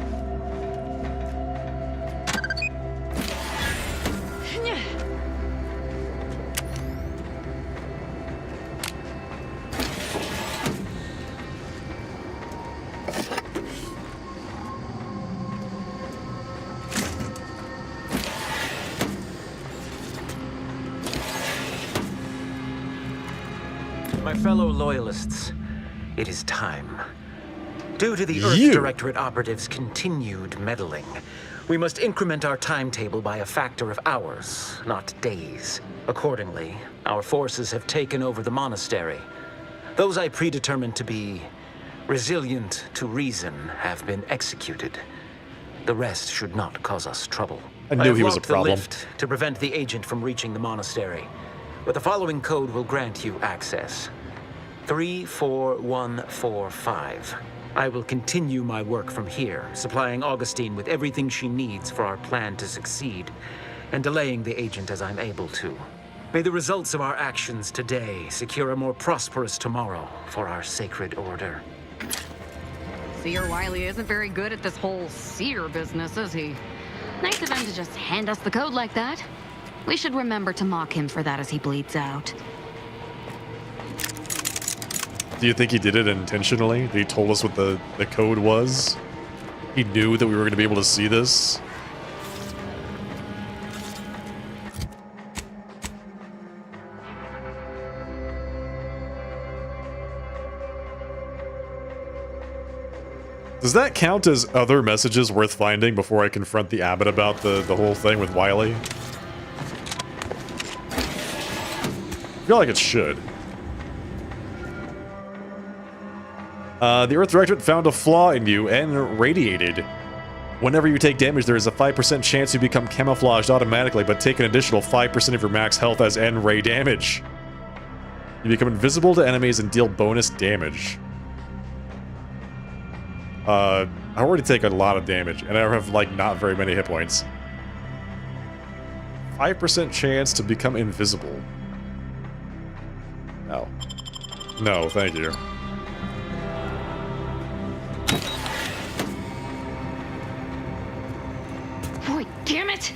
My fellow loyalists, it is time. Due to the Earth Directorate operatives' continued meddling, we must increment our timetable by a factor of hours, not days. Accordingly, our forces have taken over the monastery. Those I predetermined to be resilient to reason have been executed. The rest should not cause us trouble. I knew he was a problem. The lift to prevent the agent from reaching the monastery. But the following code will grant you access. 34145. I will continue my work from here, supplying Augustine with everything she needs for our plan to succeed, and delaying the agent as I'm able to. May the results of our actions today secure a more prosperous tomorrow for our sacred order. Seer Wiley isn't very good at this whole seer business, is he? Nice of him to just hand us the code like that. We should remember to mock him for that as he bleeds out. Do you think he did it intentionally? That he told us what the code was? He knew that we were going to be able to see this? Does that count as other messages worth finding before I confront the abbot about the whole thing with Wiley? I feel like it should. The Earth Directorate found a flaw in you and radiated Whenever you take damage, there is a 5% chance you become camouflaged automatically, but take an additional 5% of your max health as N-ray damage. You become invisible to enemies and deal bonus damage. I already take a lot of damage, and I have, like, not very many hit points. 5% chance to become invisible. No. No, thank you. Boy, damn it!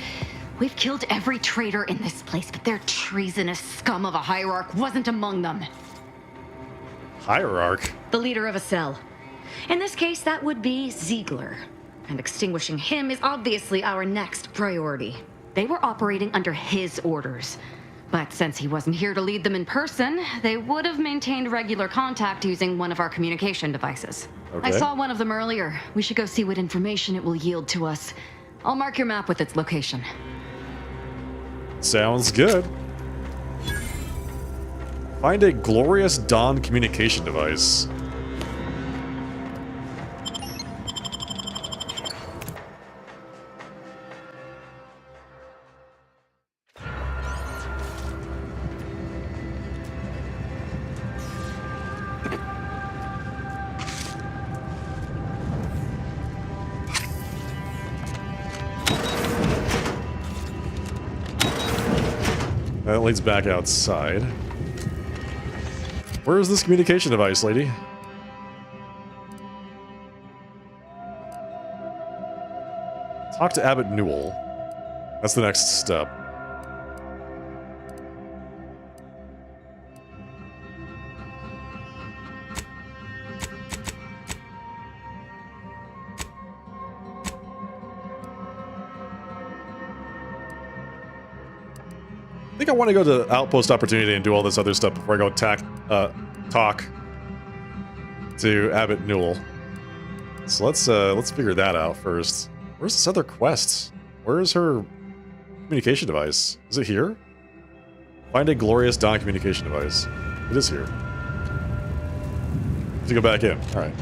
We've killed every traitor in this place, but their treasonous scum of a hierarch wasn't among them. Hierarch? The leader of a cell. In this case, that would be Ziegler. And extinguishing him is obviously our next priority. They were operating under his orders. But since he wasn't here to lead them in person, they would have maintained regular contact using one of our communication devices. Okay. I saw one of them earlier. We should go see what information it will yield to us. I'll mark your map with its location. Sounds good. Find a Glorious Dawn communication device. That leads back outside. Where is this communication device, lady? Talk to Abbott Newell. That's the next step. I think I want to go to Outpost Opportunity and do all this other stuff before I go talk to Abbott Newell. So let's figure that out first. Where's this other quest? Where is her communication device? Is it here? Find a Glorious Dawn communication device. It is here. Let's go back in. All right.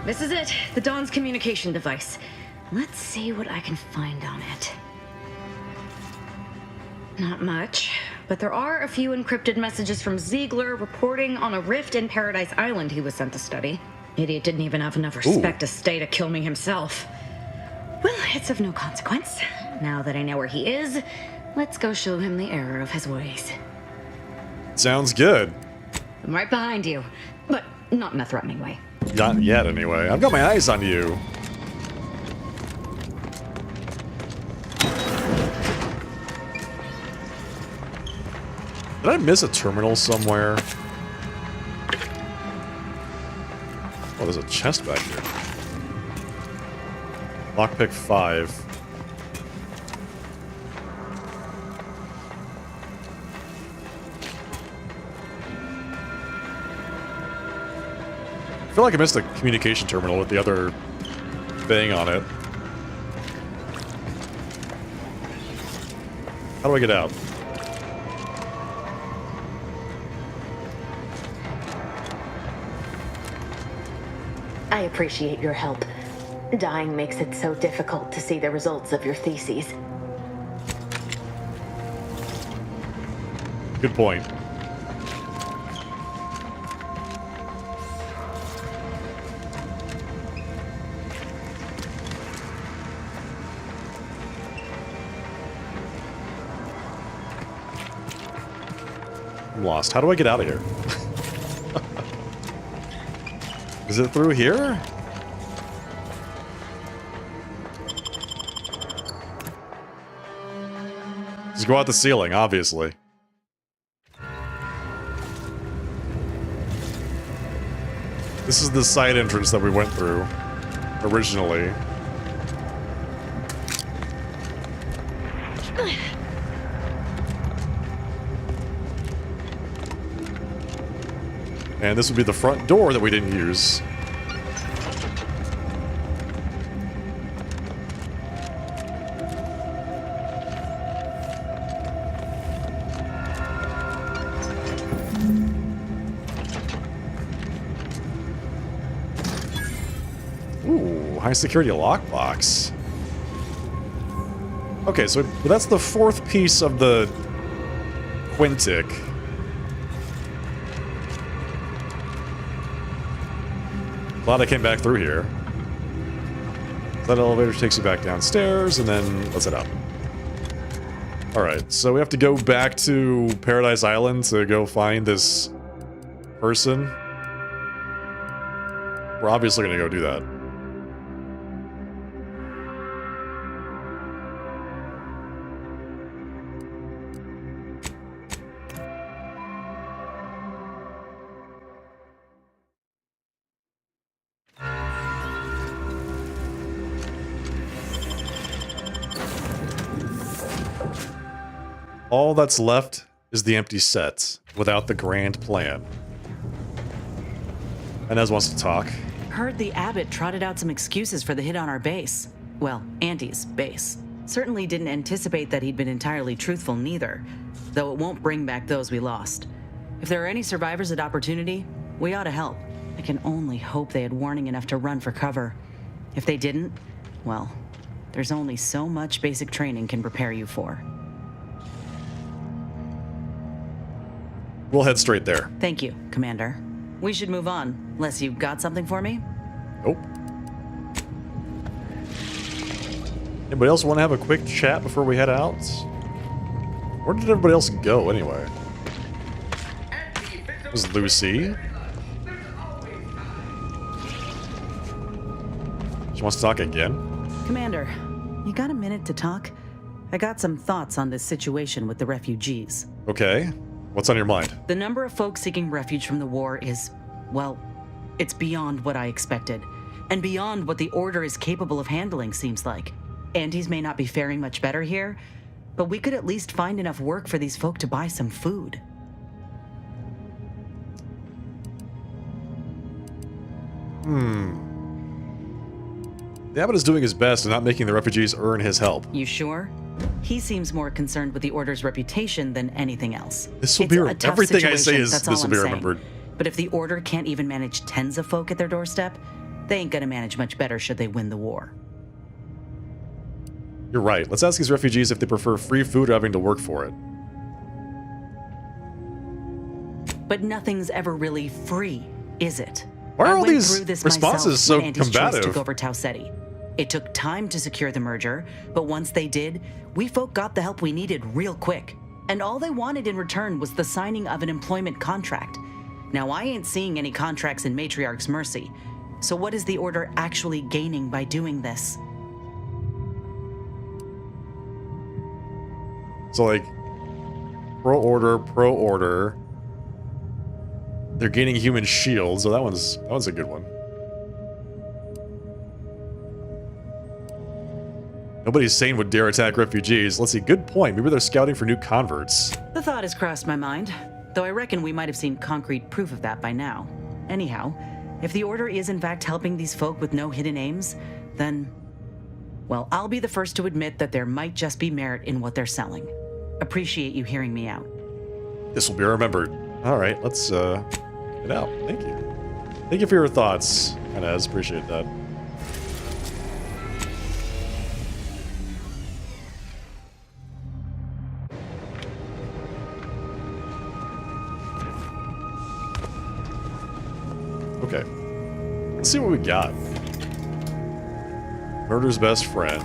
This is it, the Dawn's communication device. Let's see what I can find on it. Not much, but there are a few encrypted messages from Ziegler reporting on a rift in Paradise Island he was sent to study. Idiot didn't even have enough respect to stay to kill me himself. Well, it's of no consequence. Now that I know where he is, let's go show him the error of his ways. Sounds good. I'm right behind you, but not in a threatening way. Not yet, anyway. I've got my eyes on you. Did I miss a terminal somewhere? Oh, there's a chest back here. Lockpick 5. I feel like I missed a communication terminal with the other thing on it. How do I get out? I appreciate your help. Dying makes it so difficult to see the results of your theses. Good point. I'm lost. How do I get out of here? Is it through here? Just go out the ceiling, obviously. This is the side entrance that we went through originally. And this would be the front door that we didn't use. high security lockbox. Okay, so that's the fourth piece of the Quintic. Glad I came back through here. That elevator takes you back downstairs, and then let's head up. Alright, so we have to go back to Paradise Island to go find this person. We're obviously gonna go do that. All that's left is the empty set, without the grand plan. Inez wants to talk. Heard the abbot trotted out some excuses for the hit on our base. Well, Andy's base. Certainly didn't anticipate that he'd been entirely truthful neither, though it won't bring back those we lost. If there are any survivors at Opportunity, we ought to help. I can only hope they had warning enough to run for cover. If they didn't, well, there's only so much basic training can prepare you for. We'll head straight there. Thank you, Commander. We should move on, unless you got something for me? Nope. Anybody else want to have a quick chat before we head out? Where did everybody else go, anyway? It was Lucy. She wants to talk again? Commander, you got a minute to talk? I got some thoughts on this situation with the refugees. Okay. What's on your mind? The number of folks seeking refuge from the war is, well, it's beyond what I expected. And beyond what the Order is capable of handling, seems like. Andes may not be faring much better here, but we could at least find enough work for these folk to buy some food. The abbot is doing his best and not making the refugees earn his help. You sure? He seems more concerned with the Order's reputation than anything else. This will be everything I say is this will be remembered. But if the Order can't even manage tens of folk at their doorstep, they ain't gonna manage much better should they win the war. You're right. Let's ask these refugees if they prefer free food or having to work for it. But nothing's ever really free, is it? Why are all I went these through this responses myself so when Andy's choice combative? took over Tau Ceti. It took time to secure the merger, but once they did, we folk got the help we needed real quick. And all they wanted in return was the signing of an employment contract. Now, I ain't seeing any contracts in Matriarch's Mercy, so what is the Order actually gaining by doing this? So, like, pro-order. They're gaining human shields, so that one's a good one. Nobody sane would dare attack refugees. Let's see, good point. Maybe they're scouting for new converts. The thought has crossed my mind, though I reckon we might have seen concrete proof of that by now. Anyhow, if the Order is in fact helping these folk with no hidden aims, then, well, I'll be the first to admit that there might just be merit in what they're selling. Appreciate you hearing me out. This will be remembered. All right, let's get out. Thank you. Thank you for your thoughts, Inez. Appreciate that. Okay. Let's see what we got. Murder's Best Friend.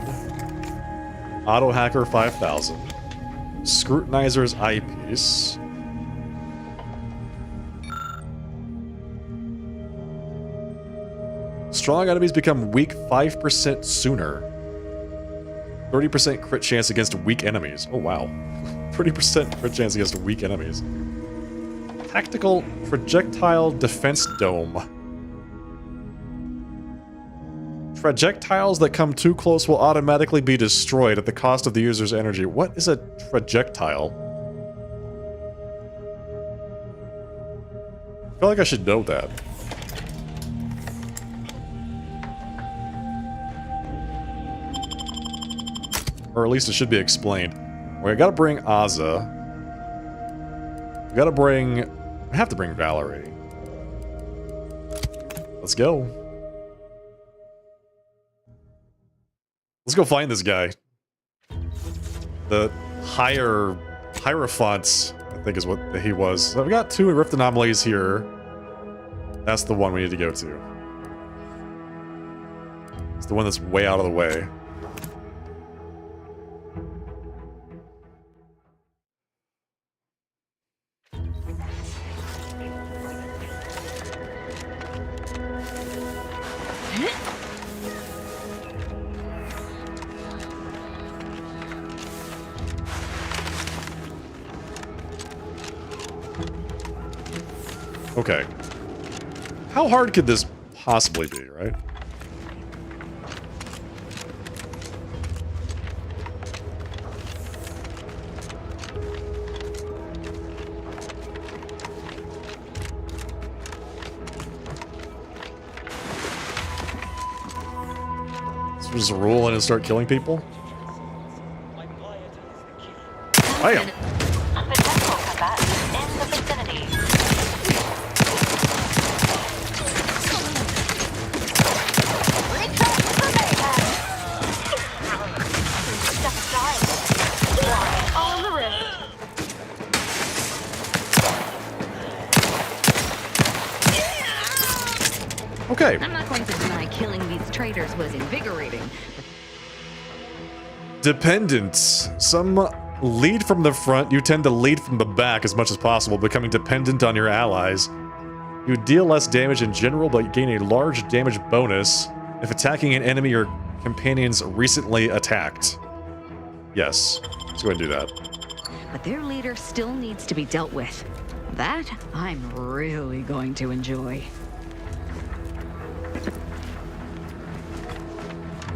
Auto Hacker 5000. Scrutinizer's Eyepiece. Strong enemies become weak 5% sooner. 30% crit chance against weak enemies. Oh wow. 30% crit chance against weak enemies. Tactical Projectile Defense Dome. Projectiles that come too close will automatically be destroyed at the cost of the user's energy. What is a projectile? I feel like I should know that. Or at least it should be explained. We gotta bring Aza. We gotta bring... We have to bring Valerie. Let's go. Let's go find this guy. The Hierophants, I think is what he was. So I've got 2 rift anomalies here. That's the one we need to go to. It's the one that's way out of the way. Okay. How hard could this possibly be, right? So just roll in and start killing people? Bam! Okay. I'm not going to deny killing these traitors was invigorating. Dependence. Some lead from the front. You tend to lead from the back as much as possible, becoming dependent on your allies. You deal less damage in general, but gain a large damage bonus if attacking an enemy your companions recently attacked. Yes. Let's go ahead and do that. But their leader still needs to be dealt with. That I'm really going to enjoy.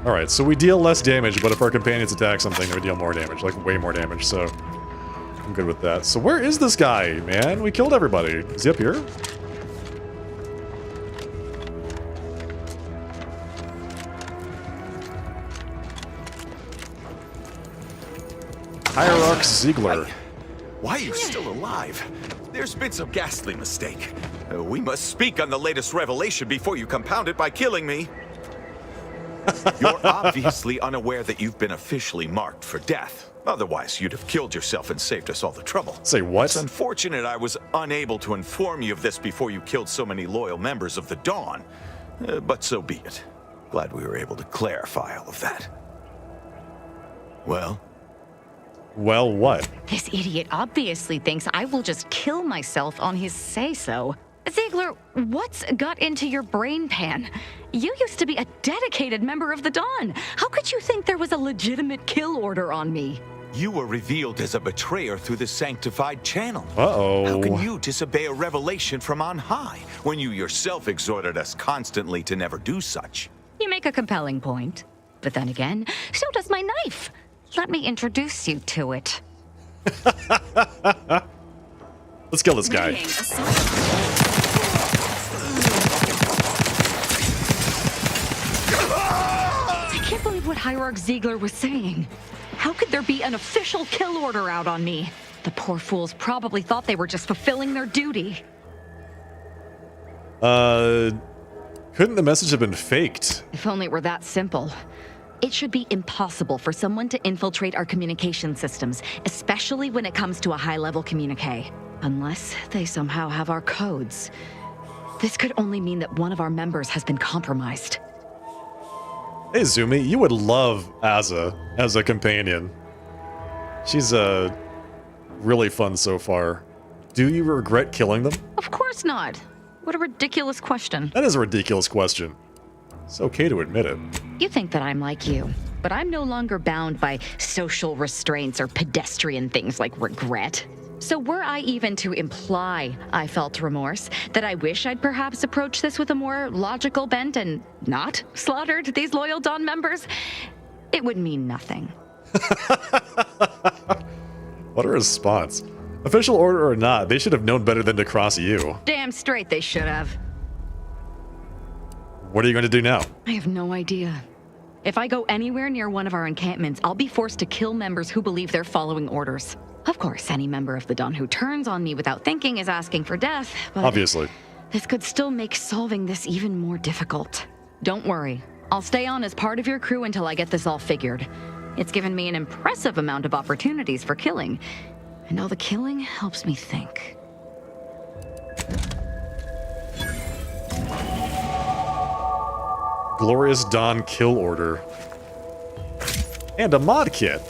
Alright, so we deal less damage, but if our companions attack something, we deal more damage. Like, way more damage, so I'm good with that. So where is this guy, man? We killed everybody. Is he up here? Hierarch Ziegler. Why are you still alive? There's been some ghastly mistake. We must speak on the latest revelation before you compound it by killing me. You're obviously unaware that you've been officially marked for death. Otherwise, you'd have killed yourself and saved us all the trouble. Say what? It's unfortunate I was unable to inform you of this before you killed so many loyal members of the Dawn. But so be it. Glad we were able to clarify all of that. Well? Well, what? This idiot obviously thinks I will just kill myself on his say-so. Ziegler, what's got into your brain pan? You used to be a dedicated member of the Dawn. How could you think there was a legitimate kill order on me? You were revealed as a betrayer through the sanctified channel. Uh-oh. How can you disobey a revelation from on high when you yourself exhorted us constantly to never do such? You make a compelling point. But then again, so does my knife. Let me introduce you to it. Let's kill this guy. I can't believe what Hierarch Ziegler was saying. How could there be an official kill order out on me? The poor fools probably thought they were just fulfilling their duty. Couldn't the message have been faked? If only it were that simple. It should be impossible for someone to infiltrate our communication systems, especially when it comes to a high-level communique. Unless they somehow have our codes. This could only mean that one of our members has been compromised. Hey, Zumi, you would love Azza as a companion. She's really fun so far. Do you regret killing them? Of course not. What a ridiculous question. That is a ridiculous question. It's okay to admit it. You think that I'm like you, but I'm no longer bound by social restraints or pedestrian things like regret. So were I even to imply I felt remorse, that I wish I'd perhaps approached this with a more logical bent and not slaughtered these loyal Dawn members, it would mean nothing. What a response. Official order or not, they should have known better than to cross you. Damn straight they should have. What are you going to do now? I have no idea. If I go anywhere near one of our encampments, I'll be forced to kill members who believe they're following orders. Of course, any member of the Dawn who turns on me without thinking is asking for death, but obviously, this could still make solving this even more difficult. Don't worry. I'll stay on as part of your crew until I get this all figured. It's given me an impressive amount of opportunities for killing, and all the killing helps me think. Glorious Dawn kill order. And a mod kit.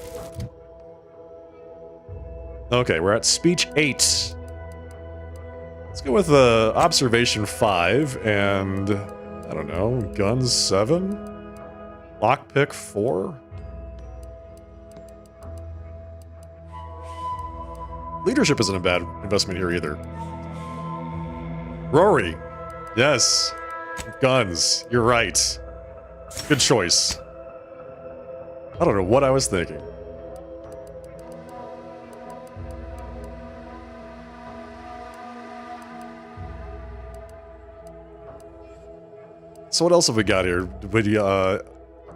Okay, we're at speech 8. Let's go with observation 5 and, I don't know, guns 7? Lockpick 4? Leadership isn't a bad investment here either. Rory. Yes. Guns. You're right. Good choice. I don't know what I was thinking. So what else have we got here? Did we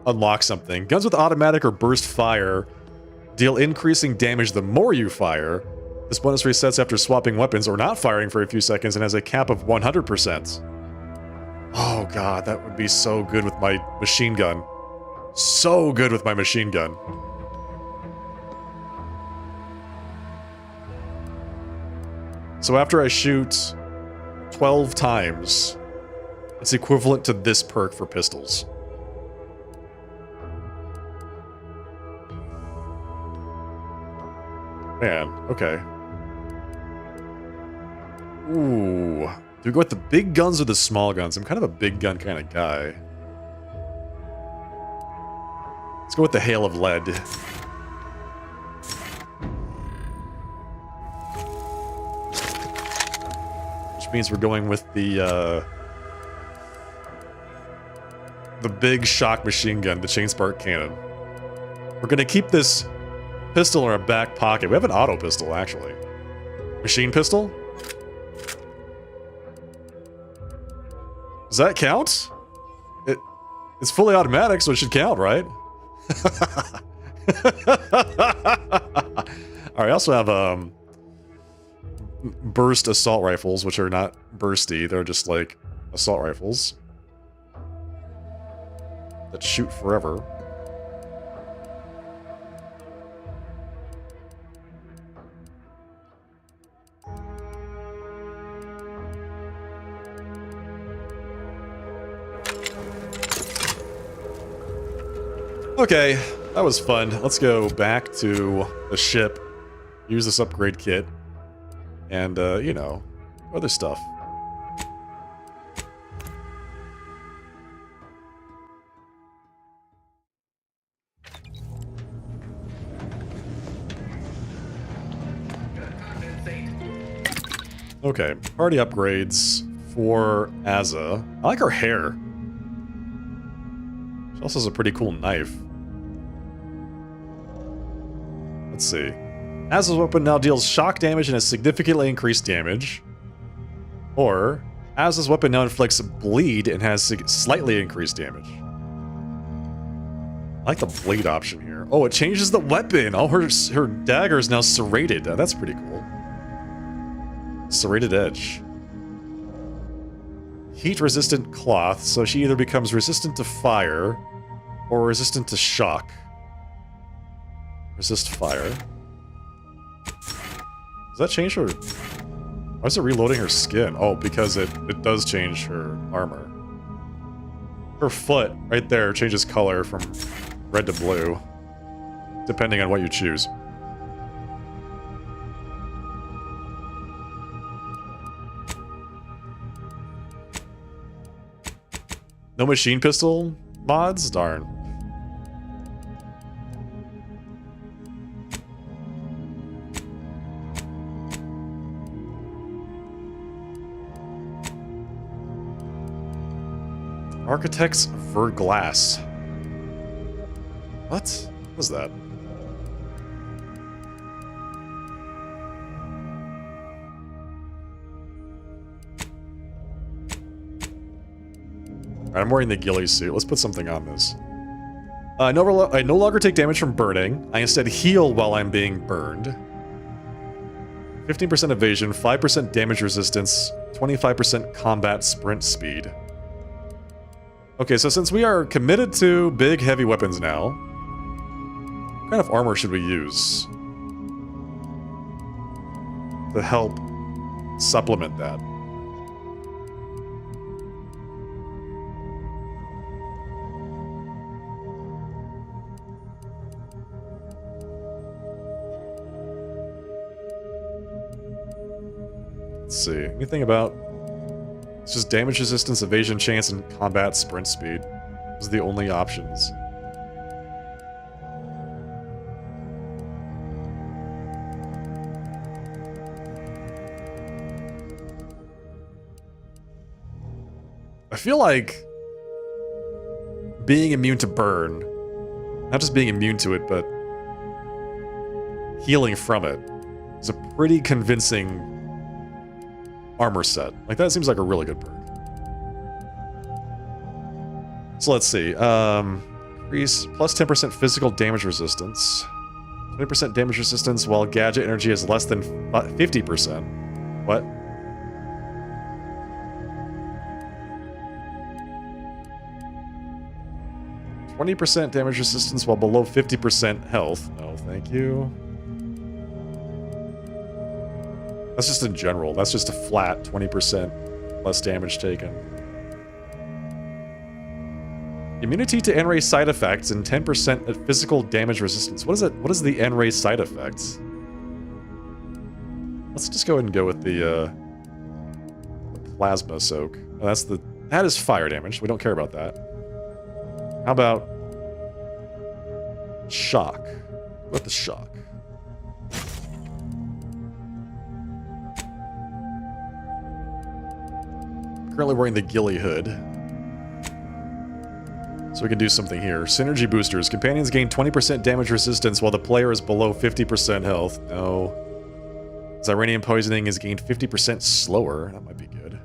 unlock something? Guns with automatic or burst fire deal increasing damage the more you fire. This bonus resets after swapping weapons or not firing for a few seconds and has a cap of 100%. Oh god, that would be so good with my machine gun. So good with my machine gun. So after I shoot 12 times, it's equivalent to this perk for pistols. Man, okay. Ooh. Do we go with the big guns or the small guns? I'm kind of a big gun kind of guy. Let's go with the Hail of Lead. Which means we're going with the big shock machine gun, the chain spark cannon. We're gonna keep this pistol in our back pocket. We have an auto pistol, actually. Machine pistol? Does that count? It's fully automatic, so it should count, right? Alright, I also have burst assault rifles, which are not bursty, they're just like assault rifles that shoot forever. Okay, that was fun. Let's go back to the ship, use this upgrade kit, and, you know, other stuff. Okay, party upgrades for Azza. I like her hair. She also has a pretty cool knife. Let's see. Azza's weapon now deals shock damage and has significantly increased damage. Or, Azza's weapon now inflicts bleed and has slightly increased damage. I like the blade option here. Oh, it changes the weapon! Oh, her dagger is now serrated. That's pretty cool. Serrated edge. Heat-resistant cloth, so she either becomes resistant to fire or resistant to shock. Resist fire. Does that change her? Why is it reloading her skin? Oh, because it does change her armor. Her foot, right there, changes color from red to blue, depending on what you choose. No machine pistol mods? Darn. Architect's Verglass. What? What was that? Alright, I'm wearing the ghillie suit. Let's put something on this. I no longer take damage from burning. I instead heal while I'm being burned. 15% evasion, 5% damage resistance, 25% combat sprint speed. Okay, so since we are committed to big, heavy weapons now, what kind of armor should we use to help supplement that? Let's see. Anything about... It's just damage resistance, evasion chance, and combat sprint speed. Those are the only options. I feel like being immune to burn, not just being immune to it, but healing from it, is a pretty convincing armor set. Like, that seems like a really good perk. So let's see. Increase plus 10% physical damage resistance. 20% damage resistance while gadget energy is less than 50%. What? %20 damage resistance while below 50% health. No, thank you. That's just in general. That's just a flat 20% less damage taken. Immunity to N-ray side effects and 10% at physical damage resistance. What is it? What is the N-ray side effects? Let's just go ahead and go with the plasma soak. Oh, that is fire damage. We don't care about that. How about shock? What the shock? Currently wearing the ghillie hood. So we can do something here. Synergy boosters. Companions gain 20% damage resistance while the player is below 50% health. No. Ziranium poisoning is gained 50% slower. That might be good.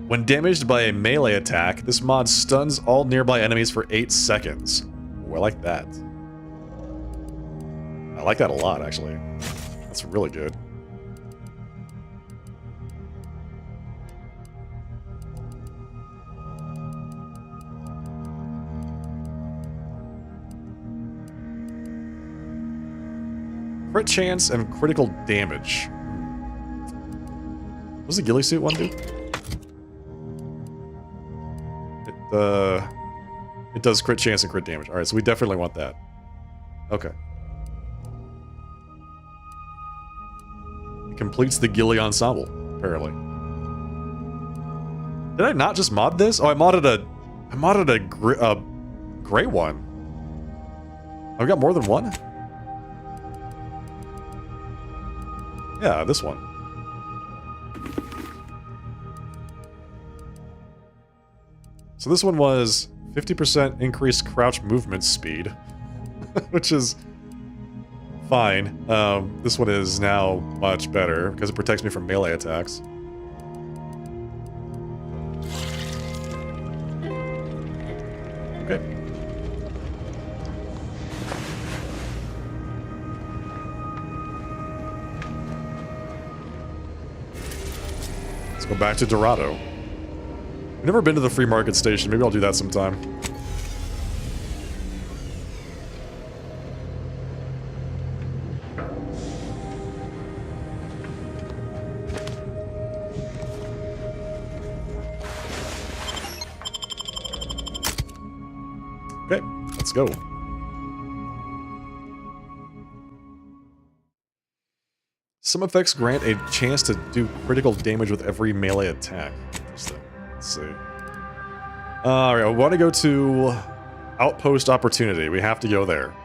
When damaged by a melee attack, this mod stuns all nearby enemies for 8 seconds. Ooh, I like that. I like that a lot, actually. That's really good. Crit chance and critical damage. What does the ghillie suit one do? It does crit chance and crit damage. Alright, so we definitely want that. Okay. It completes the ghillie ensemble, apparently. Did I not just mod this? Oh, I modded a gray one. I've got more than one? Yeah, this one. So this one was 50% increased crouch movement speed, which is fine. This one is now much better because it protects me from melee attacks. Okay. Let's go back to Dorado. I've never been to the free market station. Maybe I'll do that sometime. Okay, let's go. Some effects grant a chance to do critical damage with every melee attack. Interesting. Let's see. Alright, I want to go to Outpost Opportunity. We have to go there.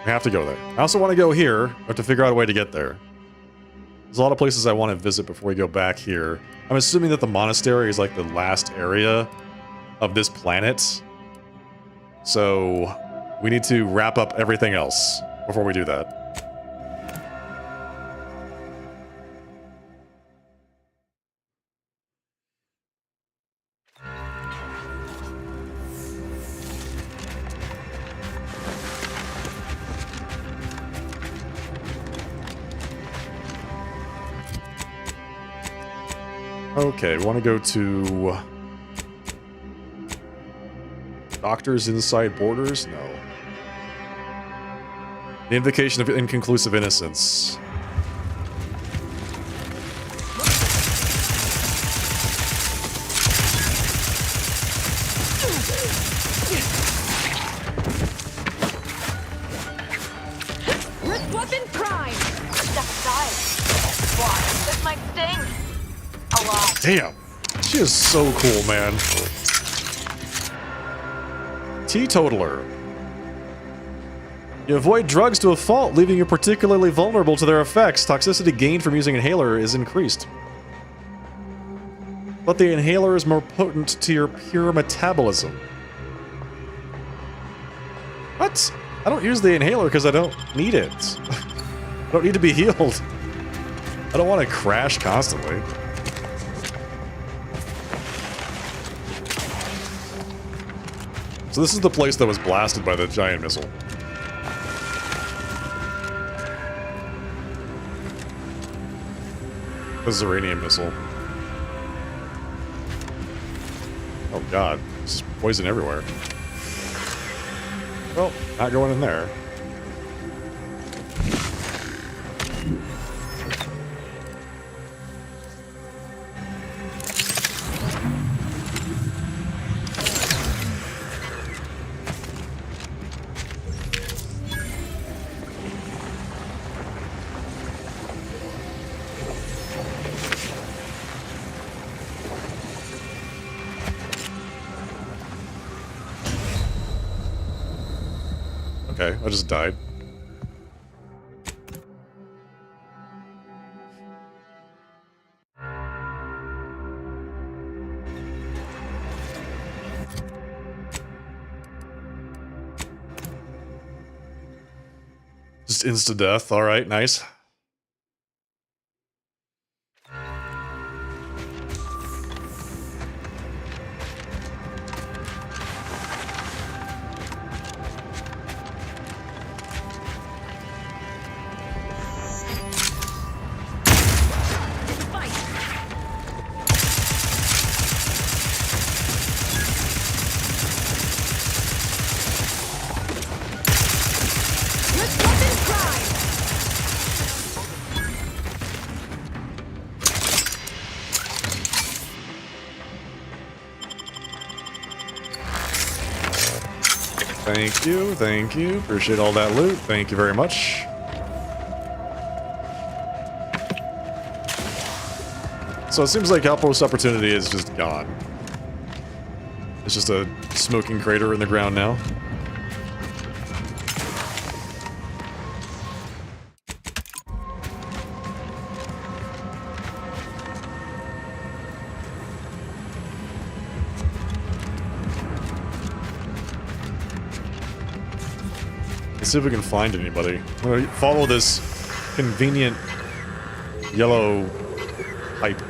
We have to go there. I also want to go here. I have to figure out a way to get there. There's a lot of places I want to visit before we go back here. I'm assuming that the monastery is like the last area of this planet. So we need to wrap up everything else before we do that. Okay, we want to go to Doctors Inside Borders? No. The Invocation of Inconclusive Innocence. Weapon prime! Step aside. Why? This might sting. A lot. Damn. She is so cool, man. Teetotaler. You avoid drugs to a fault, leaving you particularly vulnerable to their effects. Toxicity gained from using inhaler is increased. But the inhaler is more potent to your pure metabolism. What? I don't use the inhaler because I don't need it. I don't need to be healed. I don't want to crash constantly. So this is the place that was blasted by the giant missile. The Zeranium missile. Oh god, there's just poison everywhere. Well, not going in there. Okay, I just died. Just insta-death, alright, nice. Thank you. Appreciate all that loot. Thank you very much. So it seems like Outpost Opportunity is just gone. It's just a smoking crater in the ground now. Let's see if we can find anybody. I'm gonna follow this convenient yellow pipe.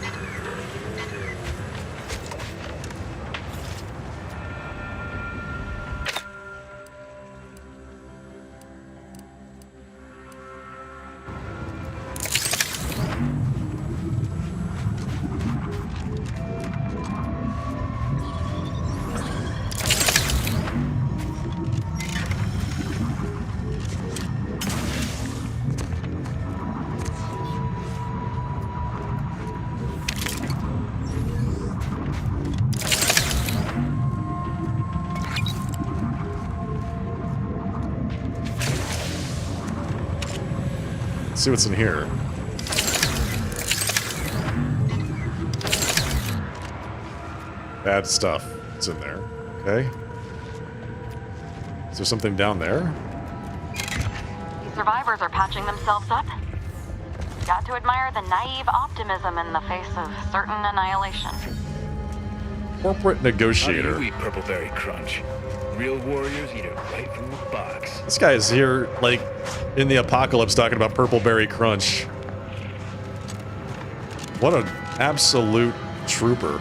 See what's in here. Bad stuff. It's in there. Okay. Is there something down there? Survivors are patching themselves up. Got to admire the naive optimism in the face of certain annihilation. Corporate negotiator. How do you eat Purpleberry Crunch? Real warriors eat it right from the box. This guy is here, like, in the apocalypse talking about Purpleberry Crunch. What an absolute trooper.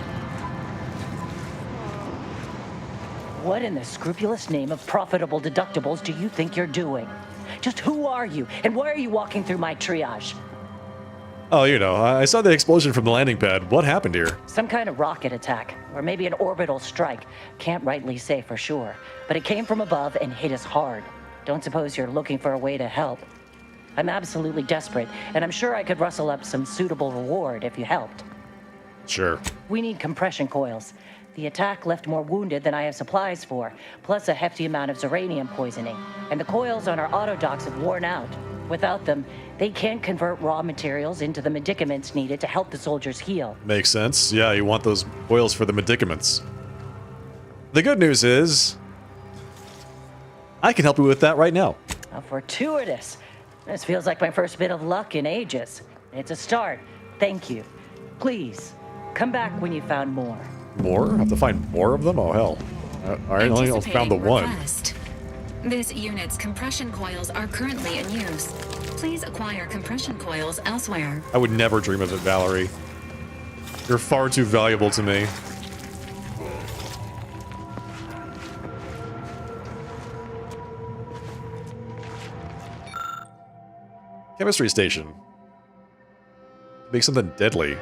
What in the scrupulous name of profitable deductibles do you think you're doing? Just who are you, and why are you walking through my triage? Oh, you know, I saw the explosion from the landing pad. What happened here? Some kind of rocket attack, or maybe an orbital strike. Can't rightly say for sure, but it came from above and hit us hard. Don't suppose you're looking for a way to help. I'm absolutely desperate, and I'm sure I could rustle up some suitable reward if you helped. Sure. We need compression coils. The attack left more wounded than I have supplies for, plus a hefty amount of Zeranium poisoning. And the coils on our auto docks have worn out. Without them, they can't convert raw materials into the medicaments needed to help the soldiers heal. Makes sense. Yeah, you want those oils for the medicaments. The good news is, I can help you with that right now. How fortuitous. This feels like my first bit of luck in ages. It's a start. Thank you. Please, come back when you found more. More? I have to find more of them? Oh, hell. I only found the one. Request. This unit's compression coils are currently in use. Please acquire compression coils elsewhere. I would never dream of it, Valerie. You're far too valuable to me. Chemistry station. Make something deadly.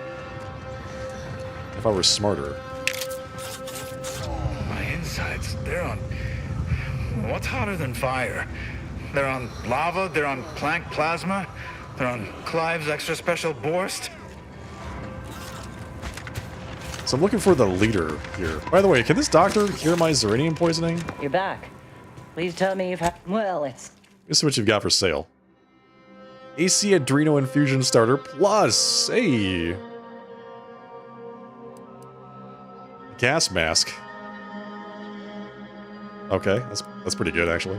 If I were smarter. My insides, they're on... What's hotter than fire? They're on lava, they're on Planck plasma, they're on Clive's extra special Borst. So I'm looking for the leader here. By the way, can this doctor cure my Zeranium poisoning? You're back. Please tell me you've had... Well, it's... This is what you've got for sale. AC Adreno Infusion Starter Plus. Hey. Gas mask. Okay, that's pretty good actually.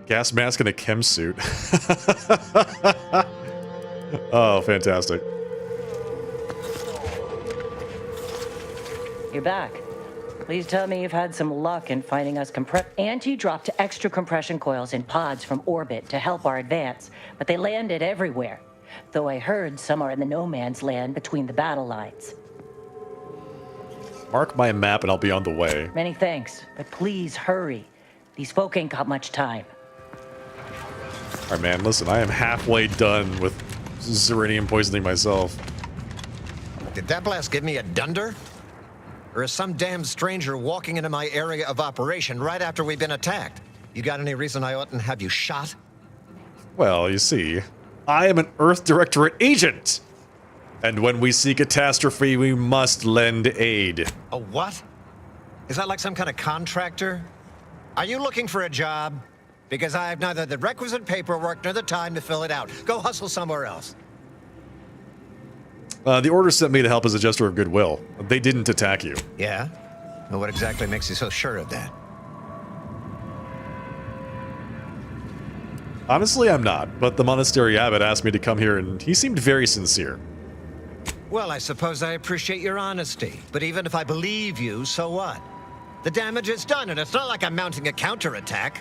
Gas mask and a chem suit. Oh, fantastic. You're back. Please tell me you've had some luck in finding us Auntie dropped extra compression coils in pods from orbit to help our advance, but they landed everywhere. Though I heard some are in the no man's land between the battle lines. Mark my map and I'll be on the way. Many thanks, but please hurry. These folk ain't got much time. Alright, man, listen, I am halfway done with Zeranium poisoning myself. Did that blast give me a dunder? Or is some damn stranger walking into my area of operation right after we've been attacked? You got any reason I oughtn't have you shot? Well, you see, I am an Earth Directorate agent! And when we see catastrophe, we must lend aid. A what? Is that like some kind of contractor? Are you looking for a job? Because I have neither the requisite paperwork nor the time to fill it out. Go hustle somewhere else. The order sent me to help as a gesture of goodwill. They didn't attack you. Yeah? Well, what exactly makes you so sure of that? Honestly, I'm not, but the monastery abbot asked me to come here and he seemed very sincere. Well, I suppose I appreciate your honesty, but even if I believe you, so what? The damage is done, and it's not like I'm mounting a counterattack.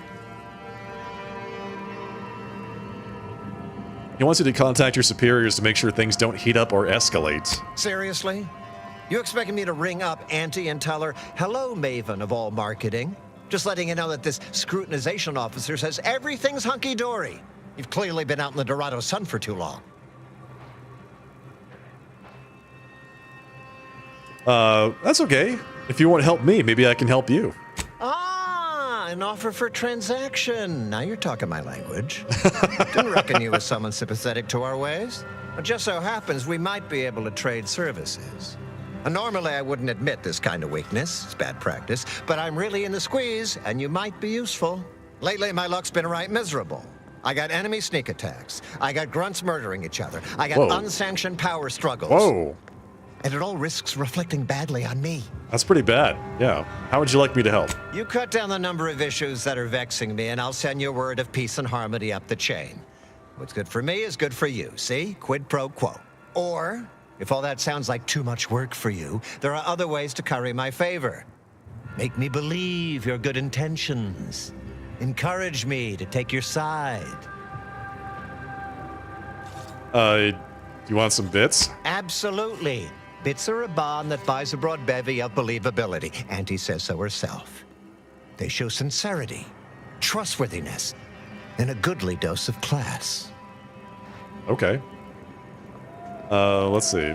He wants you to contact your superiors to make sure things don't heat up or escalate. Seriously? You expecting me to ring up Auntie and tell her, hello, Maven of all marketing? Just letting you know that this scrutinization officer says everything's hunky-dory. You've clearly been out in the Dorado sun for too long. That's okay. If you want to help me, maybe I can help you. Ah, an offer for transaction. Now you're talking my language. Didn't reckon you was someone sympathetic to our ways. It just so happens we might be able to trade services. Normally, I wouldn't admit this kind of weakness. It's bad practice. But I'm really in the squeeze, and you might be useful. Lately, my luck's been right miserable. I got enemy sneak attacks. I got grunts murdering each other. I got unsanctioned power struggles. Whoa. And it all risks reflecting badly on me. That's pretty bad. Yeah. How would you like me to help? You cut down the number of issues that are vexing me, and I'll send you a word of peace and harmony up the chain. What's good for me is good for you, see? Quid pro quo. Or, if all that sounds like too much work for you, there are other ways to curry my favor. Make me believe your good intentions. Encourage me to take your side. You want some bits? Absolutely. Bits are a bond that buys a broad bevy of believability. Auntie says so herself. They show sincerity, trustworthiness, and a goodly dose of class. Okay. Let's see.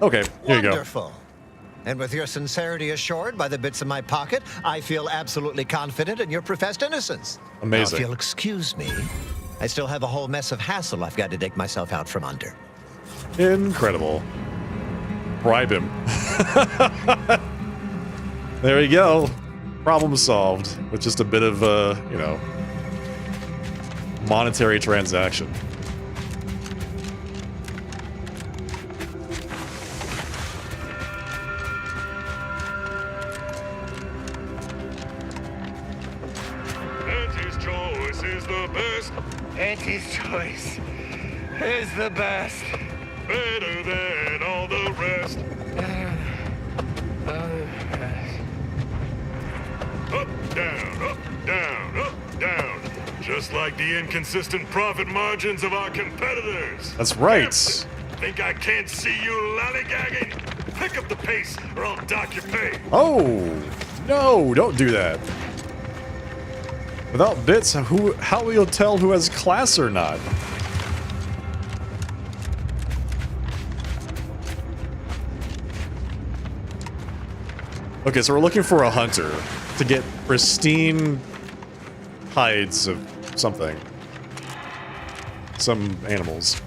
Okay, here you go. Wonderful. And with your sincerity assured by the bits in my pocket, I feel absolutely confident in your professed innocence. Amazing. Now, if you'll excuse me, I still have a whole mess of hassle I've got to dig myself out from under. Incredible. Bribe him. There you go. Problem solved with just a bit of, you know, monetary transaction. Auntie's choice is the best. Auntie's choice is the best. Better than all the rest. Up, down, up, down, up, down. Just like the inconsistent profit margins of our competitors. That's right. Think I can't see you lollygagging? Pick up the pace or I'll dock your pay. Oh, no, don't do that. Without bits, how will you tell who has class or not? Okay, so we're looking for a hunter to get pristine hides of something. Some animals.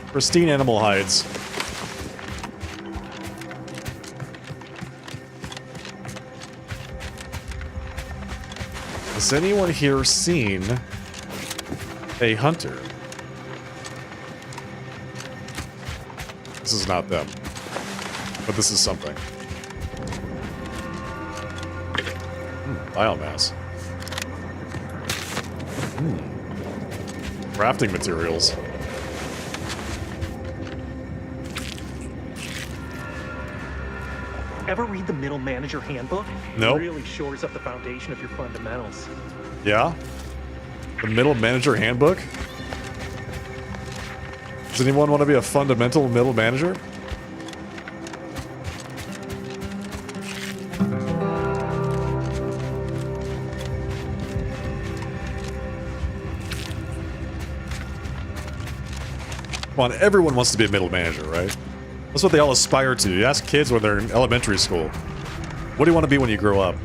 Pristine animal hides. Has anyone here seen a hunter? This is not them. But this is something. Biomass. Crafting materials. Ever read the Middle Manager Handbook? Nope. It really shores up the foundation of your fundamentals. Yeah? The Middle Manager Handbook? Does anyone want to be a fundamental middle manager? Come on, everyone wants to be a middle manager, right? That's what they all aspire to. You ask kids when they're in elementary school, what do you want to be when you grow up?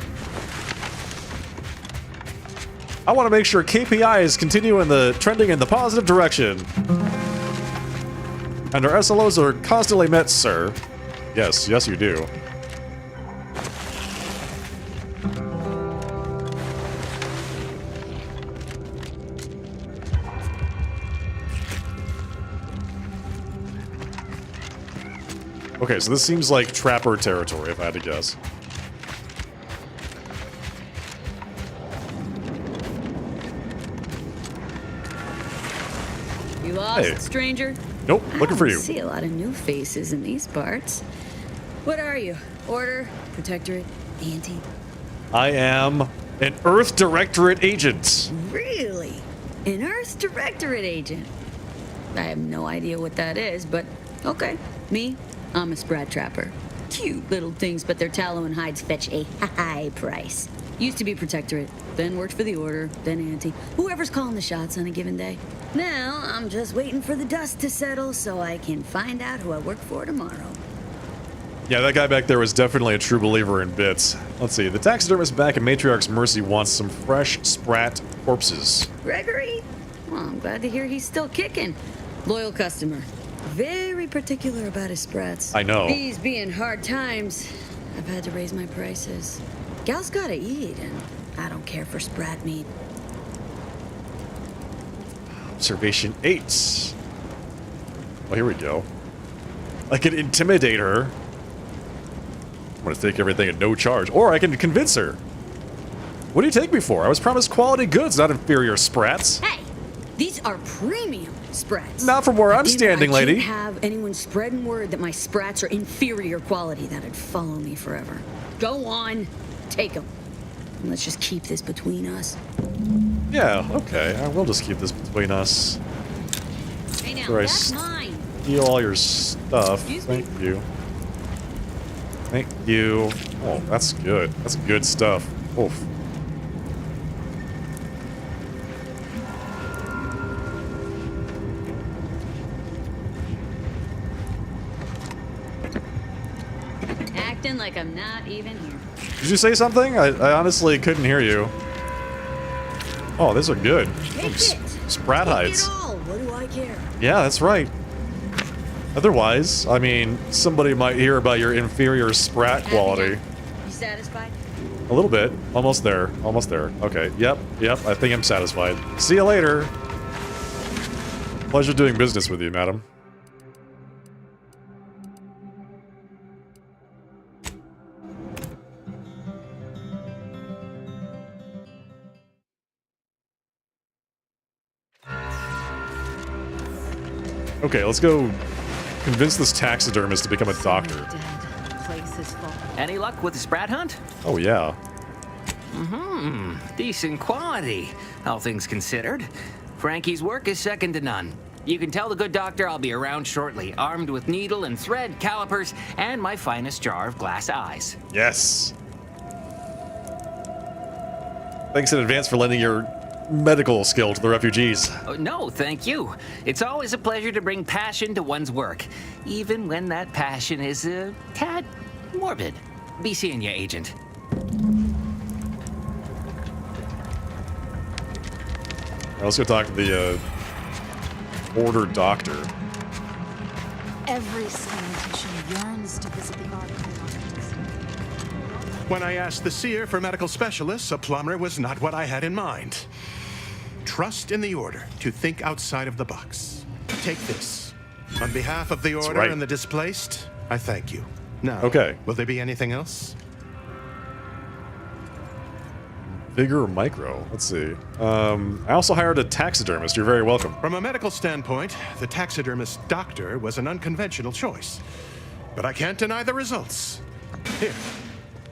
I want to make sure KPIs continue trending in the positive direction. And our SLOs are constantly met, sir. Yes, yes you do. Okay, so this seems like trapper territory, if I had to guess. You lost, Hey. stranger? Nope, looking for I you. see a lot of new faces in these parts. What are you? Order? Protectorate? Anti? I am an Earth Directorate agent. Really? An Earth Directorate agent? I have no idea what that is, but okay. Me? I'm a Sprat Trapper. Cute little things, but their tallow and hides fetch a high price. Used to be Protectorate, then worked for the Order, then Anti. Whoever's calling the shots on a given day. Now, I'm just waiting for the dust to settle so I can find out who I work for tomorrow. Yeah, that guy back there was definitely a true believer in bits. Let's see, the taxidermist back at Matriarch's Mercy wants some fresh Sprat corpses. Gregory? Well, I'm glad to hear he's still kicking. Loyal customer. Very particular about his sprats. I know. These being hard times, I've had to raise my prices. Gal's gotta eat, and I don't care for sprat meat. Observation 8. Oh, here we go. I can intimidate her. I'm gonna take everything at no charge. Or I can convince her. What do you take me for? I was promised quality goods, not inferior sprats. Hey! These are premium sprats. Not from where I'm standing, I lady. can't have anyone spreading word that my sprats are inferior quality. That'd follow me forever. Go on, take them. And let's just keep this between us. Yeah, okay. I will just keep this between us. Hey now, Before I that's mine. steal all your stuff. Excuse me? Thank you. Thank you. Oh, that's good. That's good stuff. Oof. Acting like I'm not even here. Did you say something? I honestly couldn't hear you. Oh, these are good. Sprat hides. What do I care? Yeah, that's right. Otherwise, I mean, somebody might hear about your inferior sprat quality. You satisfied? A little bit. Almost there. Almost there. Okay. Yep. I think I'm satisfied. See you later. Pleasure doing business with you, madam. Okay, let's go convince this taxidermist to become a doctor. Any luck with the sprat hunt? Oh, yeah. Decent quality, all things considered. Frankie's work is second to none. You can tell the good doctor I'll be around shortly, armed with needle and thread, calipers, and my finest jar of glass eyes. Yes. Thanks in advance for lending your medical skill to the refugees. Oh, no, thank you. It's always a pleasure to bring passion to one's work, even when that passion is a tad morbid. Be seeing you, Agent. Let's go talk to the border doctor. Every scientician yearns to visit the archive. When I asked the seer for medical specialists, a plumber was not what I had in mind. Trust in the Order to think outside of the box. Take this. On behalf of the Order and the displaced, I thank you. Now, will there be anything else? Vigor Micro. Let's see. I also hired a taxidermist. You're very welcome. From a medical standpoint, the taxidermist doctor was an unconventional choice. But I can't deny the results. Here,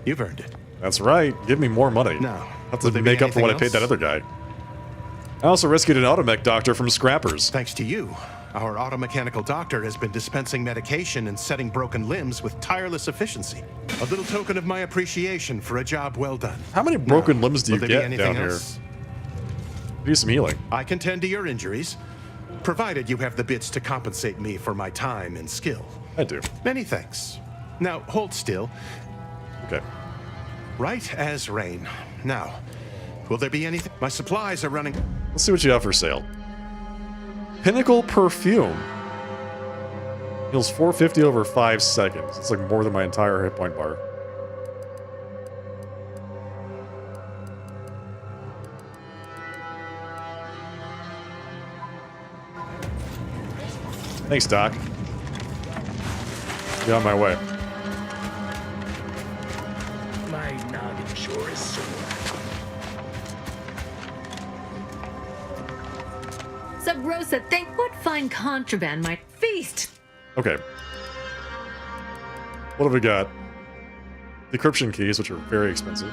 you've earned it. That's right. Give me more money. Now, have to make up for what I paid that other guy. I also rescued an automech doctor from scrappers. Thanks to you, our automechanical doctor has been dispensing medication and setting broken limbs with tireless efficiency. A little token of my appreciation for a job well done. How many broken limbs do you get down here? Else? Do some healing. I can tend to your injuries, provided you have the bits to compensate me for my time and skill. I do. Many thanks. Now, hold still. Okay. Right as rain. Now, will there be anything? My supplies are running. Let's see what you have for sale. Pinnacle Perfume. Heals 450 over 5 seconds. It's like more than my entire hit point bar. Thanks, Doc. Get on my way. My noggin sure is sore. Sub Rosa, think what fine contraband might feast. Okay. What have we got? Decryption keys, which are very expensive.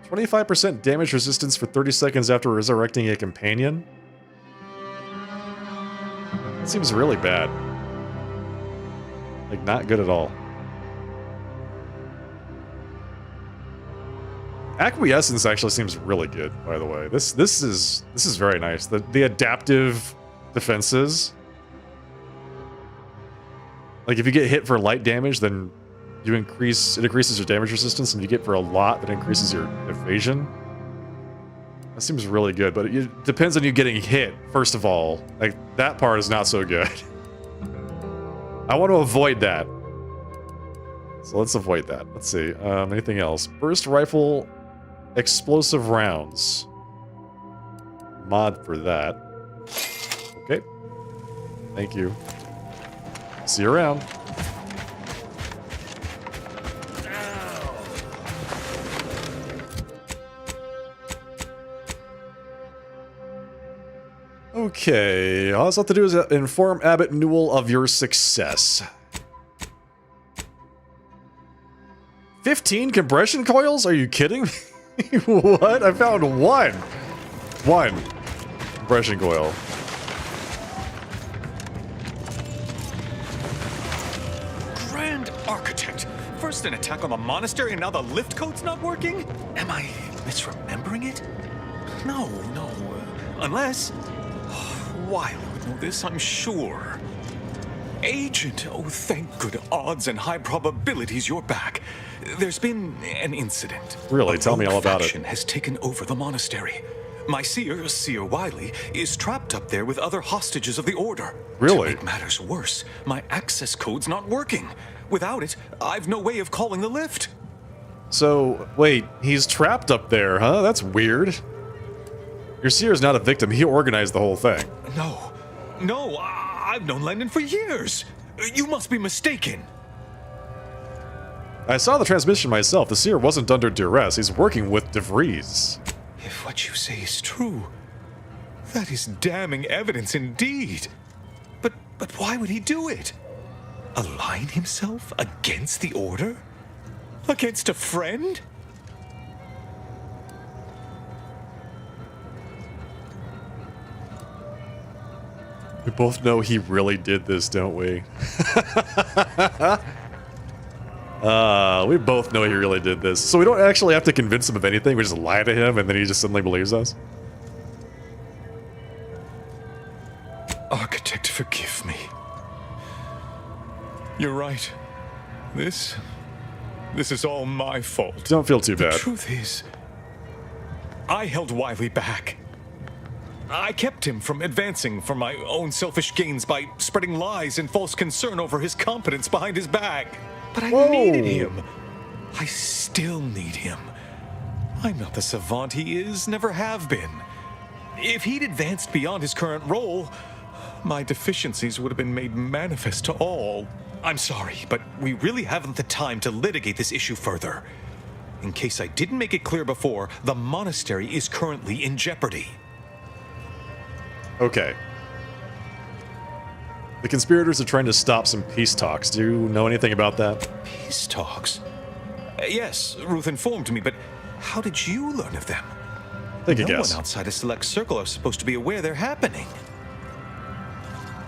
%25% damage resistance for 30 seconds after resurrecting a companion? That seems really bad. Like, not good at all. Acquiescence actually seems really good, by the way. This is very nice. The adaptive defenses. Like, if you get hit for light damage, then it increases your damage resistance, and if you get for a lot, that increases your evasion. That seems really good, but it depends on you getting hit, first of all. Like, that part is not so good. I want to avoid that. So let's avoid that. Let's see. Anything else? Burst rifle, explosive rounds. Mod for that. Okay. Thank you. See you around. Okay, all that's left to do is inform Abbott Newell of your success. 15 compression coils? Are you kidding me? What? I found one. One compression coil. damned architect! First an attack on the monastery, and now the lift code's not working? Am I misremembering it? No. Unless... Wiley would know this, I'm sure. Agent, oh, thank good odds and high probabilities you're back. There's been an incident. Really? Tell me all about it. A faction has taken over the monastery. My Seer Wiley, is trapped up there with other hostages of the Order. Really? To make matters worse, my access code's not working. Without it, I've no way of calling the lift. So, wait, he's trapped up there, huh? That's weird. Your Seer's not a victim. He organized the whole thing. No, I've known Landon for years. You must be mistaken. I saw the transmission myself. The Seer wasn't under duress. He's working with DeVries. If what you say is true, that is damning evidence indeed. But why would he do it? Align himself against the Order? Against a friend? We both know he really did this, don't we? We both know he really did this. So we don't actually have to convince him of anything. We just lie to him and then he just suddenly believes us. Architect, forgive me. You're right. This is all my fault. Don't feel too bad. The truth is, I held Wiley back. I kept him from advancing for my own selfish gains by spreading lies and false concern over his competence behind his back. But I needed him. I still need him. I'm not the savant he is, never have been. If he'd advanced beyond his current role, my deficiencies would have been made manifest to all. I'm sorry, but we really haven't the time to litigate this issue further. In case I didn't make it clear before, the monastery is currently in jeopardy. Okay. The conspirators are trying to stop some peace talks. Do you know anything about that? Peace talks? Yes, Ruth informed me, but how did you learn of them? Take a No guess. one outside a select circle are supposed to be aware they're happening.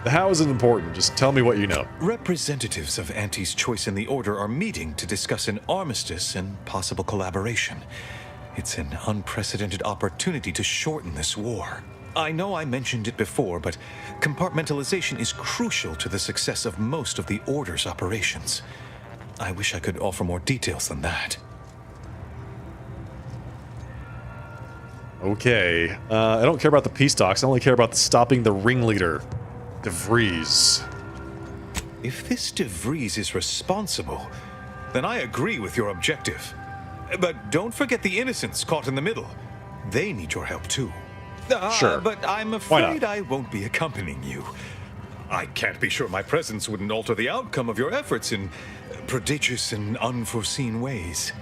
The how isn't important. Just tell me what you know. Representatives of Auntie's Choice and the Order are meeting to discuss an armistice and possible collaboration. It's an unprecedented opportunity to shorten this war. I know I mentioned it before, but compartmentalization is crucial to the success of most of the Order's operations. I wish I could offer more details than that. Okay. I don't care about the peace talks. I only care about stopping the ringleader, DeVries. If this DeVries is responsible, then I agree with your objective. But don't forget the innocents caught in the middle. They need your help too. Sure. But I'm Why not? afraid I won't be accompanying you. I can't be sure my presence wouldn't alter the outcome of your efforts in prodigious and unforeseen ways.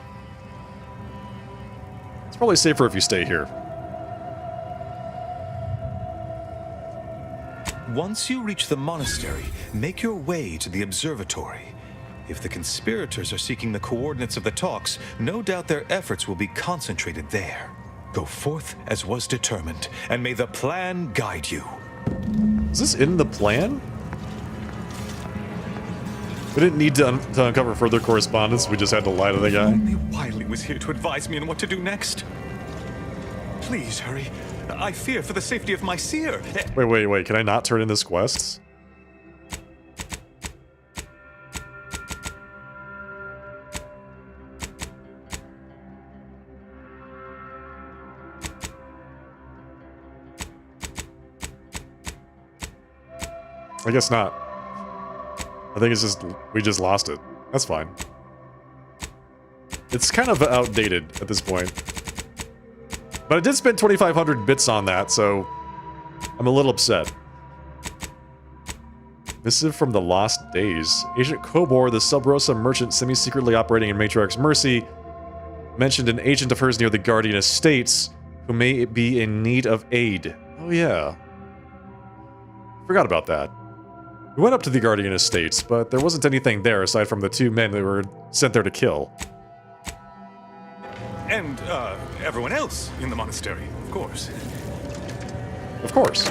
It's probably safer if you stay here. Once you reach the monastery, make your way to the observatory. If the conspirators are seeking the coordinates of the talks, no doubt their efforts will be concentrated there. Go forth as was determined, and may the plan guide you. Is this in the plan? We didn't need to uncover further correspondence. We just had to lie to the guy. Only Wiley was here to advise me on what to do next. Please hurry. I fear for the safety of my seer. Wait. Can I not turn in this quest? I guess not. I think it's just, we just lost it. That's fine. It's kind of outdated at this point. But I did spend 2,500 bits on that, so I'm a little upset. Missive from the Lost Days. Agent Kobor, the Sub Rosa merchant semi-secretly operating in Matriarch's Mercy, mentioned an agent of hers near the Guardian Estates who may be in need of aid. Oh yeah. Forgot about that. We went up to the Guardian Estates, but there wasn't anything there aside from the two men that were sent there to kill. And, everyone else in the monastery, of course. Of course.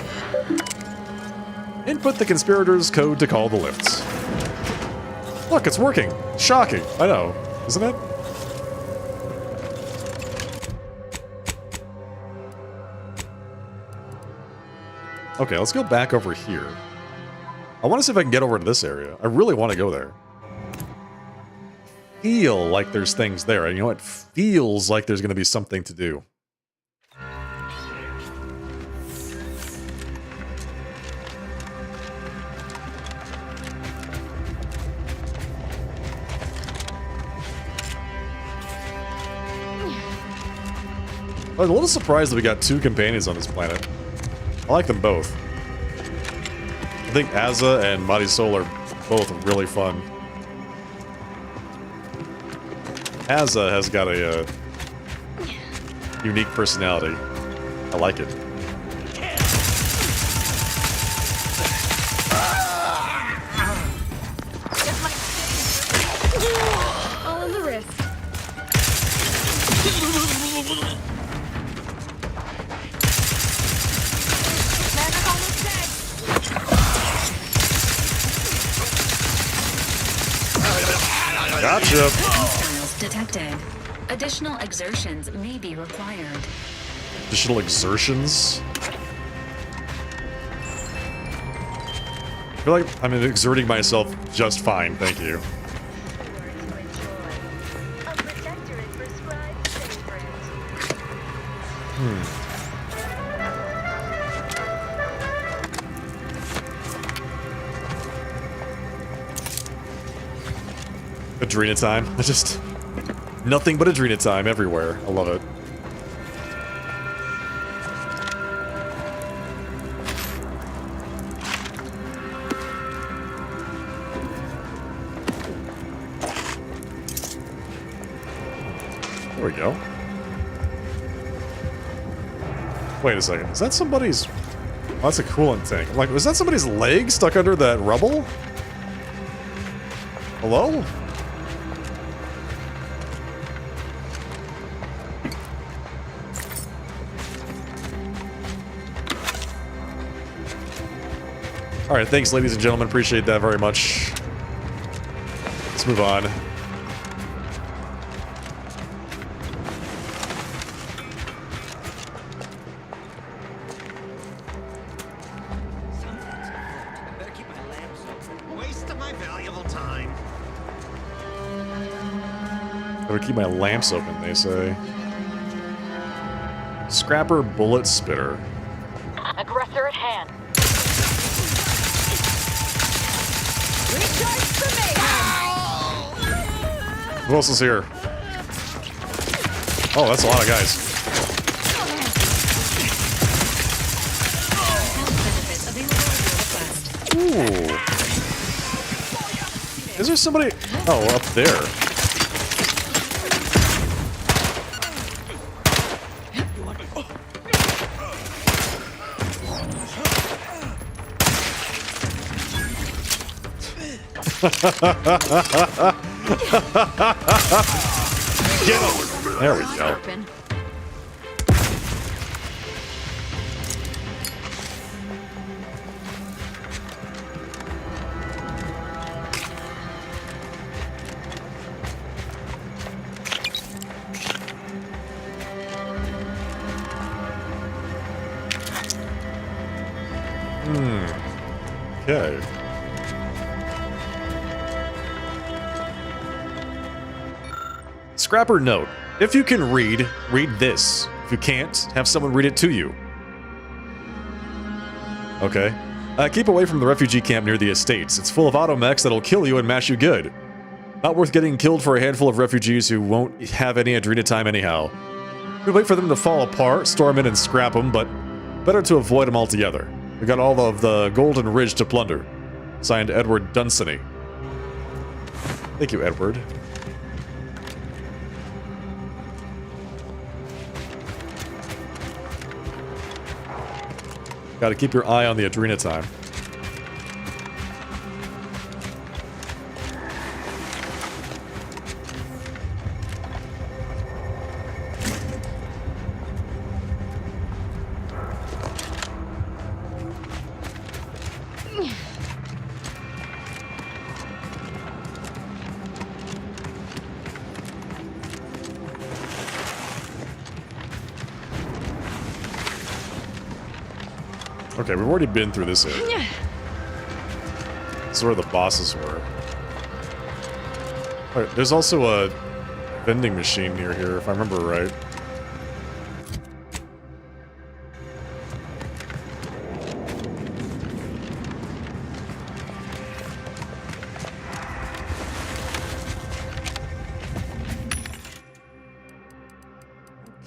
Input the conspirators' code to call the lifts. Look, it's working. Shocking. I know, isn't it? Okay, let's go back over here. I want to see if I can get over to this area. I really want to go there. Feel like there's things there. And you know what? Feels like there's going to be something to do. I'm a little surprised that we got 2 companions on this planet. I like them both. I think Azza and Marisol are both really fun. Azza has got a unique personality. I like it. All in the wrist. Gotcha. Styles detected. Additional exertions may be required. Additional exertions? I feel like I'm exerting myself just fine, thank you. Adrena time. Just nothing but Adrena time everywhere. I love it. There we go. Wait a second. Is that somebody's... Oh, that's a coolant tank. Like, was that somebody's leg stuck under that rubble? Hello? Alright, thanks ladies and gentlemen, appreciate that very much. Let's move on. Waste of my valuable time. Better keep my lamps open, they say. Scrapper bullet spitter. Aggressor at hand. Who else is here? Oh, that's a lot of guys. Ooh. Is there somebody? Oh, up there. Get him! There we go. Okay. Scrapper note. If you can read, read this. If you can't, have someone read it to you. Okay. Keep away from the refugee camp near the estates. It's full of automechs that'll kill you and mash you good. Not worth getting killed for a handful of refugees who won't have any Adrena time anyhow. We wait for them to fall apart, storm in and scrap them, but better to avoid them altogether. We got all of the Golden Ridge to plunder. Signed, Edward Dunsany. Thank you, Edward. Gotta keep your eye on the Adrena time. Okay, we've already been through this area. This is where the bosses were. Alright, there's also a vending machine near here, if I remember right.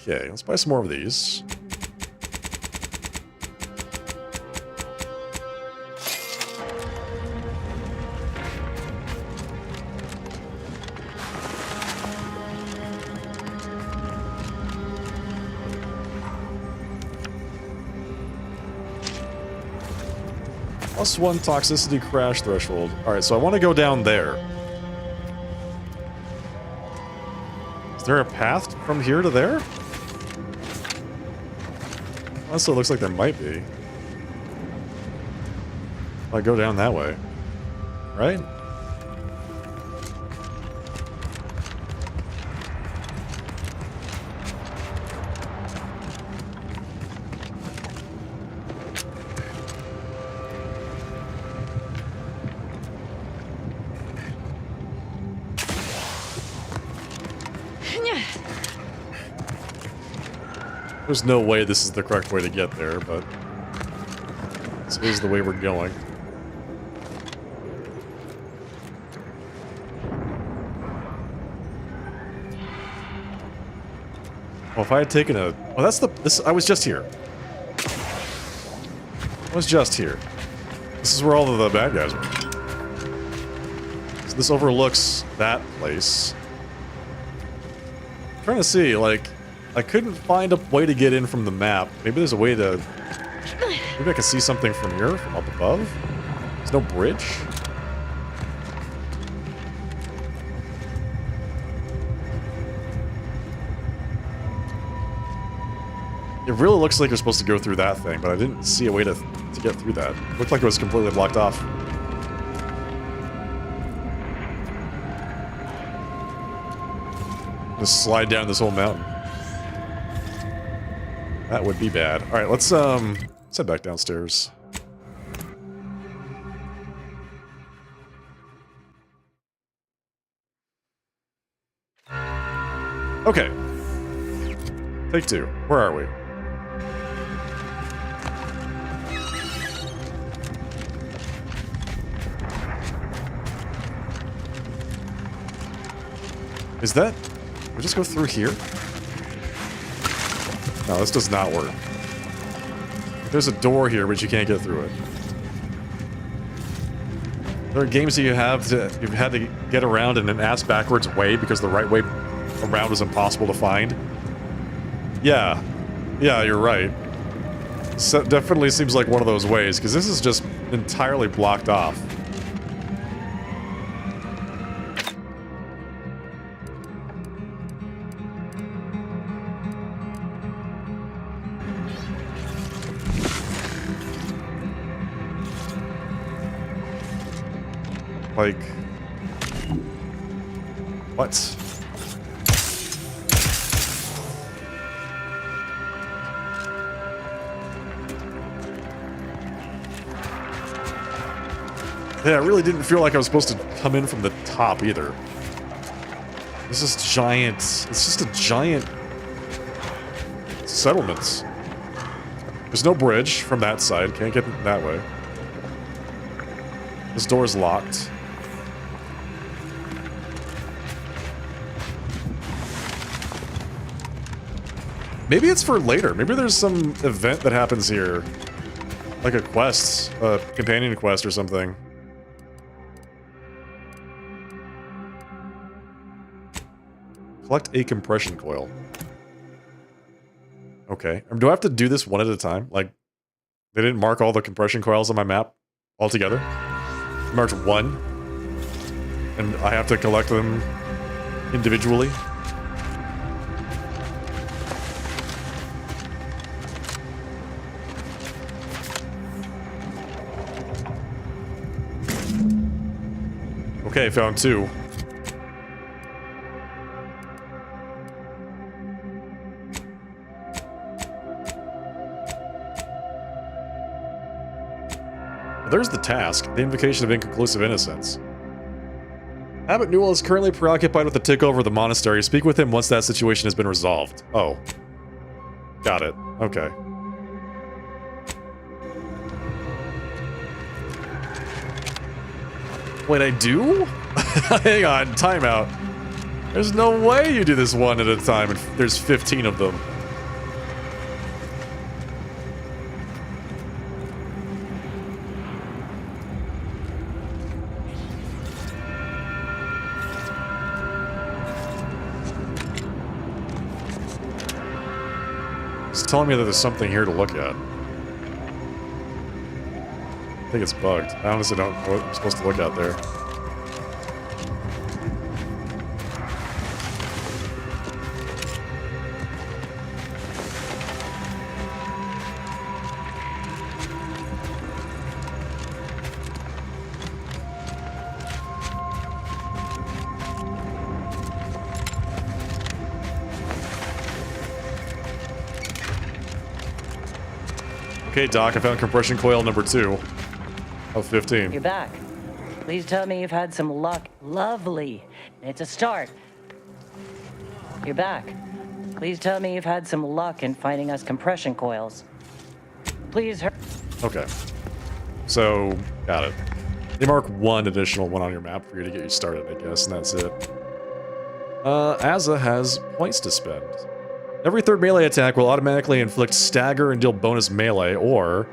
Okay, let's buy some more of these. +1 toxicity crash threshold. Alright, so I want to go down there. Is there a path from here to there? Also, looks like there might be. If I go down that way. Right? There's no way this is the correct way to get there, but this is the way we're going. Well, if I had taken a... Oh, that's the... This, I was just here. I was just here. This is where all of the bad guys were. So this overlooks that place. I'm trying to see, like... I couldn't find a way to get in from the map. Maybe there's a way to... Maybe I can see something from here, from up above? There's no bridge? It really looks like you're supposed to go through that thing, but I didn't see a way to get through that. It looked like it was completely blocked off. Just slide down this whole mountain. That would be bad. Alright, let's head back downstairs. Okay. Take two. Where are we? Is that... Can we just go through here? No, this does not work. There's a door here, but you can't get through it. There are games that you've had to get around in an ass-backwards way because the right way around is impossible to find. Yeah. Yeah, you're right. So definitely seems like one of those ways, because this is just entirely blocked off. Like... What? Yeah, it really didn't feel like I was supposed to come in from the top either. This is giant... It's just a giant... settlements. There's no bridge from that side. Can't get that way. This door is locked. Maybe it's for later. Maybe there's some event that happens here. Like a quest. A companion quest or something. Collect a compression coil. Okay. Do I have to do this one at a time? Like, they didn't mark all the compression coils on my map altogether? Marked one. And I have to collect them individually? Okay, found two. There's the task, the invocation of inconclusive innocence. Abbot Newell is currently preoccupied with the takeover of the monastery. Speak with him once that situation has been resolved. Oh. Got it. Okay. Wait, I do? Hang on, timeout. There's no way you do this one at a time and there's 15 of them. It's telling me that there's something here to look at. I think it's bugged. I honestly don't know what I'm supposed to look at there. Okay, Doc, I found compression coil number 2 of 15. You're back. Please tell me you've had some luck. Lovely. It's a start. You're back. Please tell me you've had some luck in finding us compression coils. Please hurry. Okay. So, got it. They mark one additional one on your map for you to get you started, I guess, and that's it. Azza has points to spend. Every third melee attack will automatically inflict stagger and deal bonus melee, or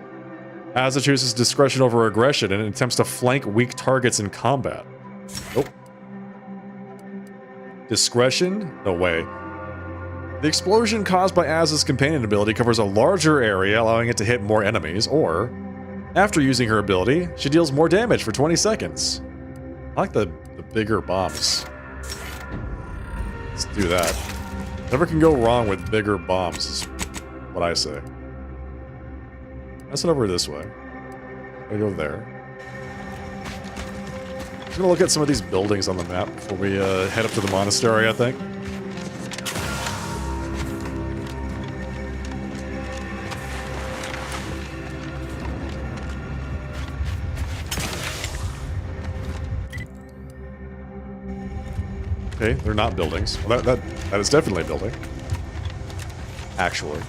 Azza chooses discretion over aggression and attempts to flank weak targets in combat. Nope. Discretion? No way. The explosion caused by Azza's companion ability covers a larger area, allowing it to hit more enemies, or after using her ability, she deals more damage for 20 seconds. I like the bigger bombs. Let's do that. Never can go wrong with bigger bombs, is what I say. Let's head over this way. I go there. I'm gonna look at some of these buildings on the map before we head up to the monastery, I think. Okay, they're not buildings. Well, that is definitely a building. Actually.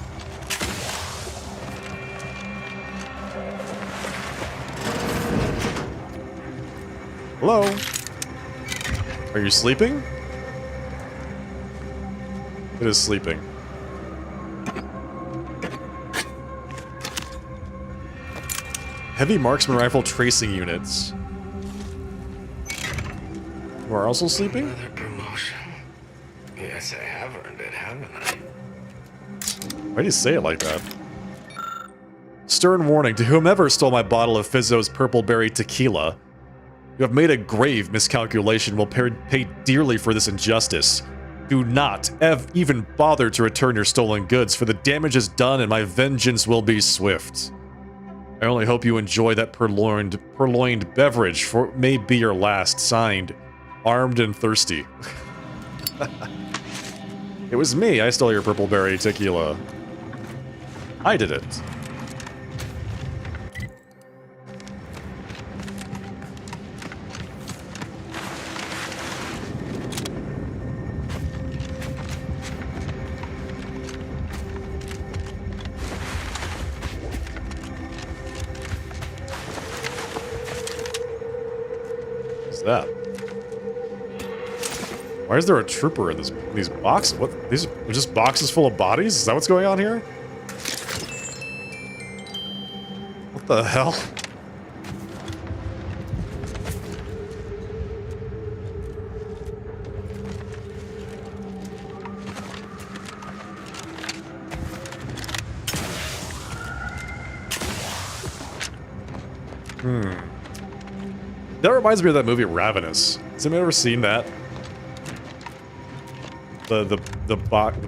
Hello? Are you sleeping? It is sleeping. Heavy marksman rifle tracing units. You are also sleeping? Another promotion. Yes, I have earned it, haven't I? Why do you say it like that? Stern warning to whomever stole my bottle of Fizzo's purple berry tequila. You have made a grave miscalculation, will pay dearly for this injustice. Do not even bother to return your stolen goods, for the damage is done and my vengeance will be swift. I only hope you enjoy that purloined beverage, for it may be your last. Signed, Armed and Thirsty. It was me, I stole your purple berry tequila. I did it. That? Why is there a trooper in these boxes? What? These are just boxes full of bodies? Is that what's going on here? What the hell? That reminds me of that movie Ravenous. Has anyone ever seen that? The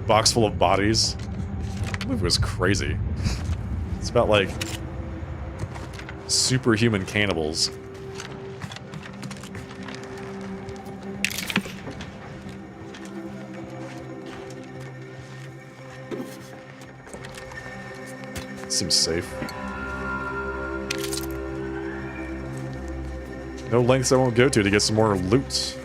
box full of bodies. That movie was crazy. It's about like superhuman cannibals. Seems safe. No lengths I won't go to get some more loot.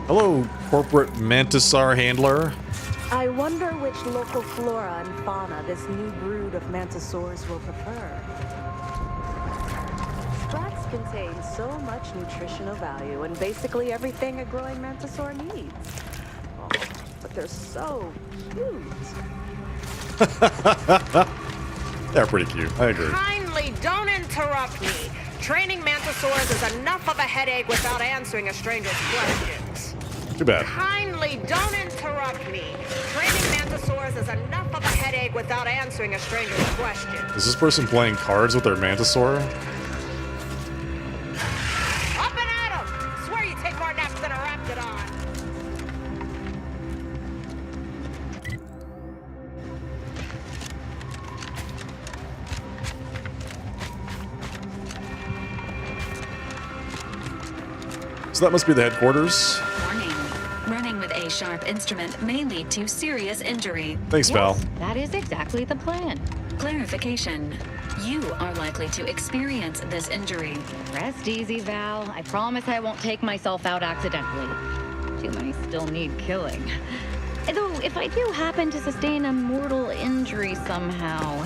Hello, corporate Mantisaur handler. I wonder which local flora and fauna this new brood of mantisaurs will prefer. Sprats contain so much nutritional value and basically everything a growing mantisaur needs. Oh, but they're so cute. They're pretty cute. I agree. Kindly don't interrupt me. Training mantisaurs is enough of a headache without answering a stranger's questions. Too bad. Kindly don't interrupt me. Training mantisaurs is enough of a headache without answering a stranger's questions. Is this person playing cards with their Mantisaur? Up and at 'em! Swear you take more naps than a Raptidon. So that must be the headquarters. Warning. Running with a sharp instrument may lead to serious injury. Thanks, Val. That is exactly the plan. Clarification. You are likely to experience this injury. Rest easy, Val. I promise I won't take myself out accidentally. Too many still need killing. Though, if I do happen to sustain a mortal injury somehow,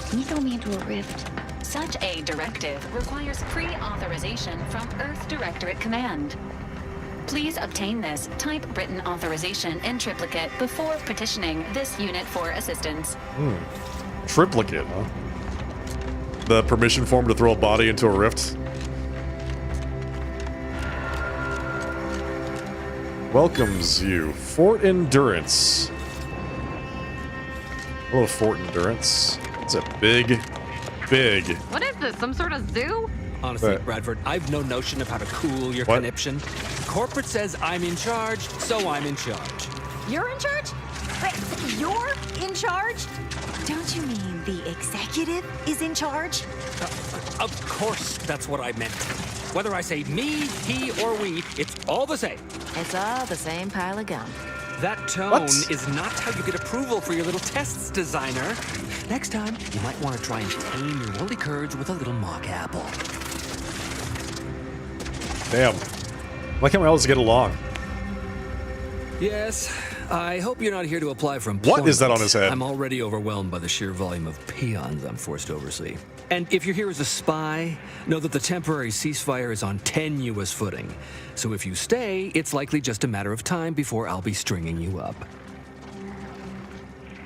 can you throw me into a rift? Such a directive requires pre-authorization from Earth Directorate Command. Please obtain this type-written authorization in triplicate before petitioning this unit for assistance. Triplicate, huh? The permission form to throw a body into a rift. Welcomes you, Fort Endurance. Hello, Fort Endurance. It's a big. What is this, some sort of zoo? Honestly, Right. Bradford, I've no notion of how to cool your conniption. Corporate says I'm in charge, so I'm in charge. You're in charge? Wait, you're in charge? Don't you mean the executive is in charge? Of course, that's what I meant. Whether I say me, he, or we, it's all the same. It's all the same pile of gum. That tone is not how you get approval for your little tests, designer. Next time, you might want to try and tame your woolly curds with a little mock apple. Damn. Why can't we all just get along? Yes, I hope you're not here to apply for What employment. is that on his head? I'm already overwhelmed by the sheer volume of peons I'm forced to oversee. And if you're here as a spy, know that the temporary ceasefire is on tenuous footing. So if you stay, it's likely just a matter of time before I'll be stringing you up.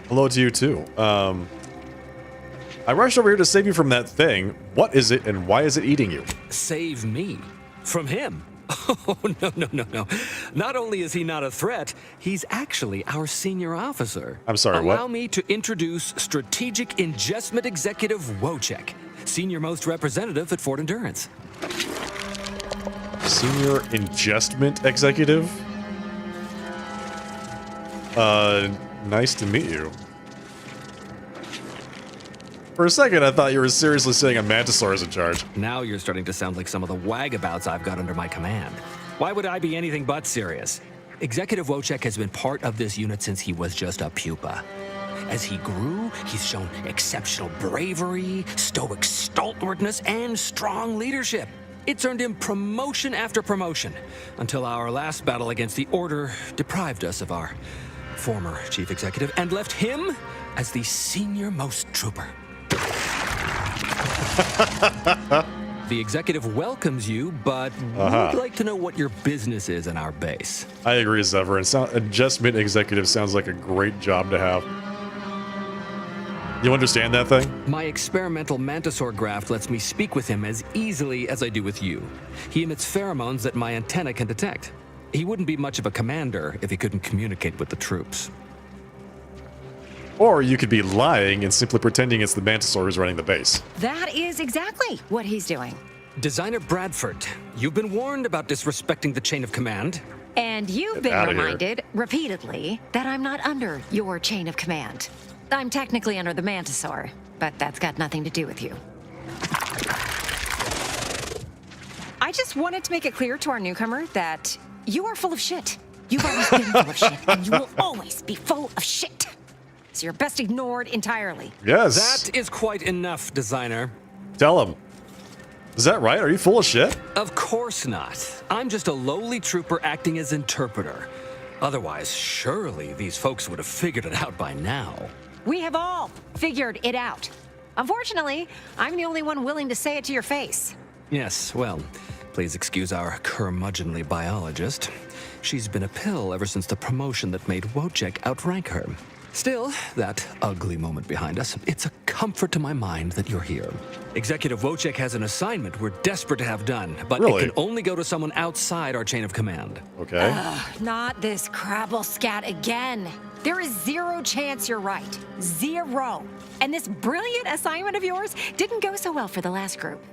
Hello to you too. I rushed over here to save you from that thing. What is it and why is it eating you? Save me? From him? Oh, no. Not only is he not a threat, he's actually our senior officer. I'm sorry, what? Allow me to introduce Strategic Ingestment Executive Wojciech, senior most representative at Fort Endurance. Senior Ingestment Executive? Nice to meet you. For a second, I thought you were seriously saying a Mantisaur is in charge. Now you're starting to sound like some of the wagabouts I've got under my command. Why would I be anything but serious? Executive Wojciech has been part of this unit since he was just a pupa. As he grew, he's shown exceptional bravery, stoic stalwartness, and strong leadership. It's earned him promotion after promotion, until our last battle against the Order deprived us of our former chief executive and left him as the senior-most trooper. The executive welcomes you, but would like to know what your business is in our base. I agree, Zevran. Ingestment Executive sounds like a great job to have. You understand that thing? My experimental Mantisaur graft lets me speak with him as easily as I do with you. He emits pheromones that my antenna can detect. He wouldn't be much of a commander if he couldn't communicate with the troops. Or you could be lying and simply pretending it's the Mantisaur who's running the base. That is exactly what he's doing. Designer Bradford, you've been warned about disrespecting the chain of command. And you've been outta here. reminded repeatedly that I'm not under your chain of command. I'm technically under the Mantisaur, but that's got nothing to do with you. I just wanted to make it clear to our newcomer that you are full of shit. You've always been full of shit, and you will always be full of shit. So you're best ignored entirely. Yes. That is quite enough, designer. Tell him. Is that right? Are you full of shit? Of course not. I'm just a lowly trooper acting as interpreter. Otherwise, surely these folks would have figured it out by now. We have all figured it out. Unfortunately, I'm the only one willing to say it to your face. Yes, well, please excuse our curmudgeonly biologist. She's been a pill ever since the promotion that made Wojciech outrank her. Still, that ugly moment behind us, it's a comfort to my mind that you're here. Executive Wojciech has an assignment we're desperate to have done, but Really? it can only go to someone outside our chain of command. Okay. Not this crabble scat again. There is zero chance you're right. Zero. And this brilliant assignment of yours didn't go so well for the last group.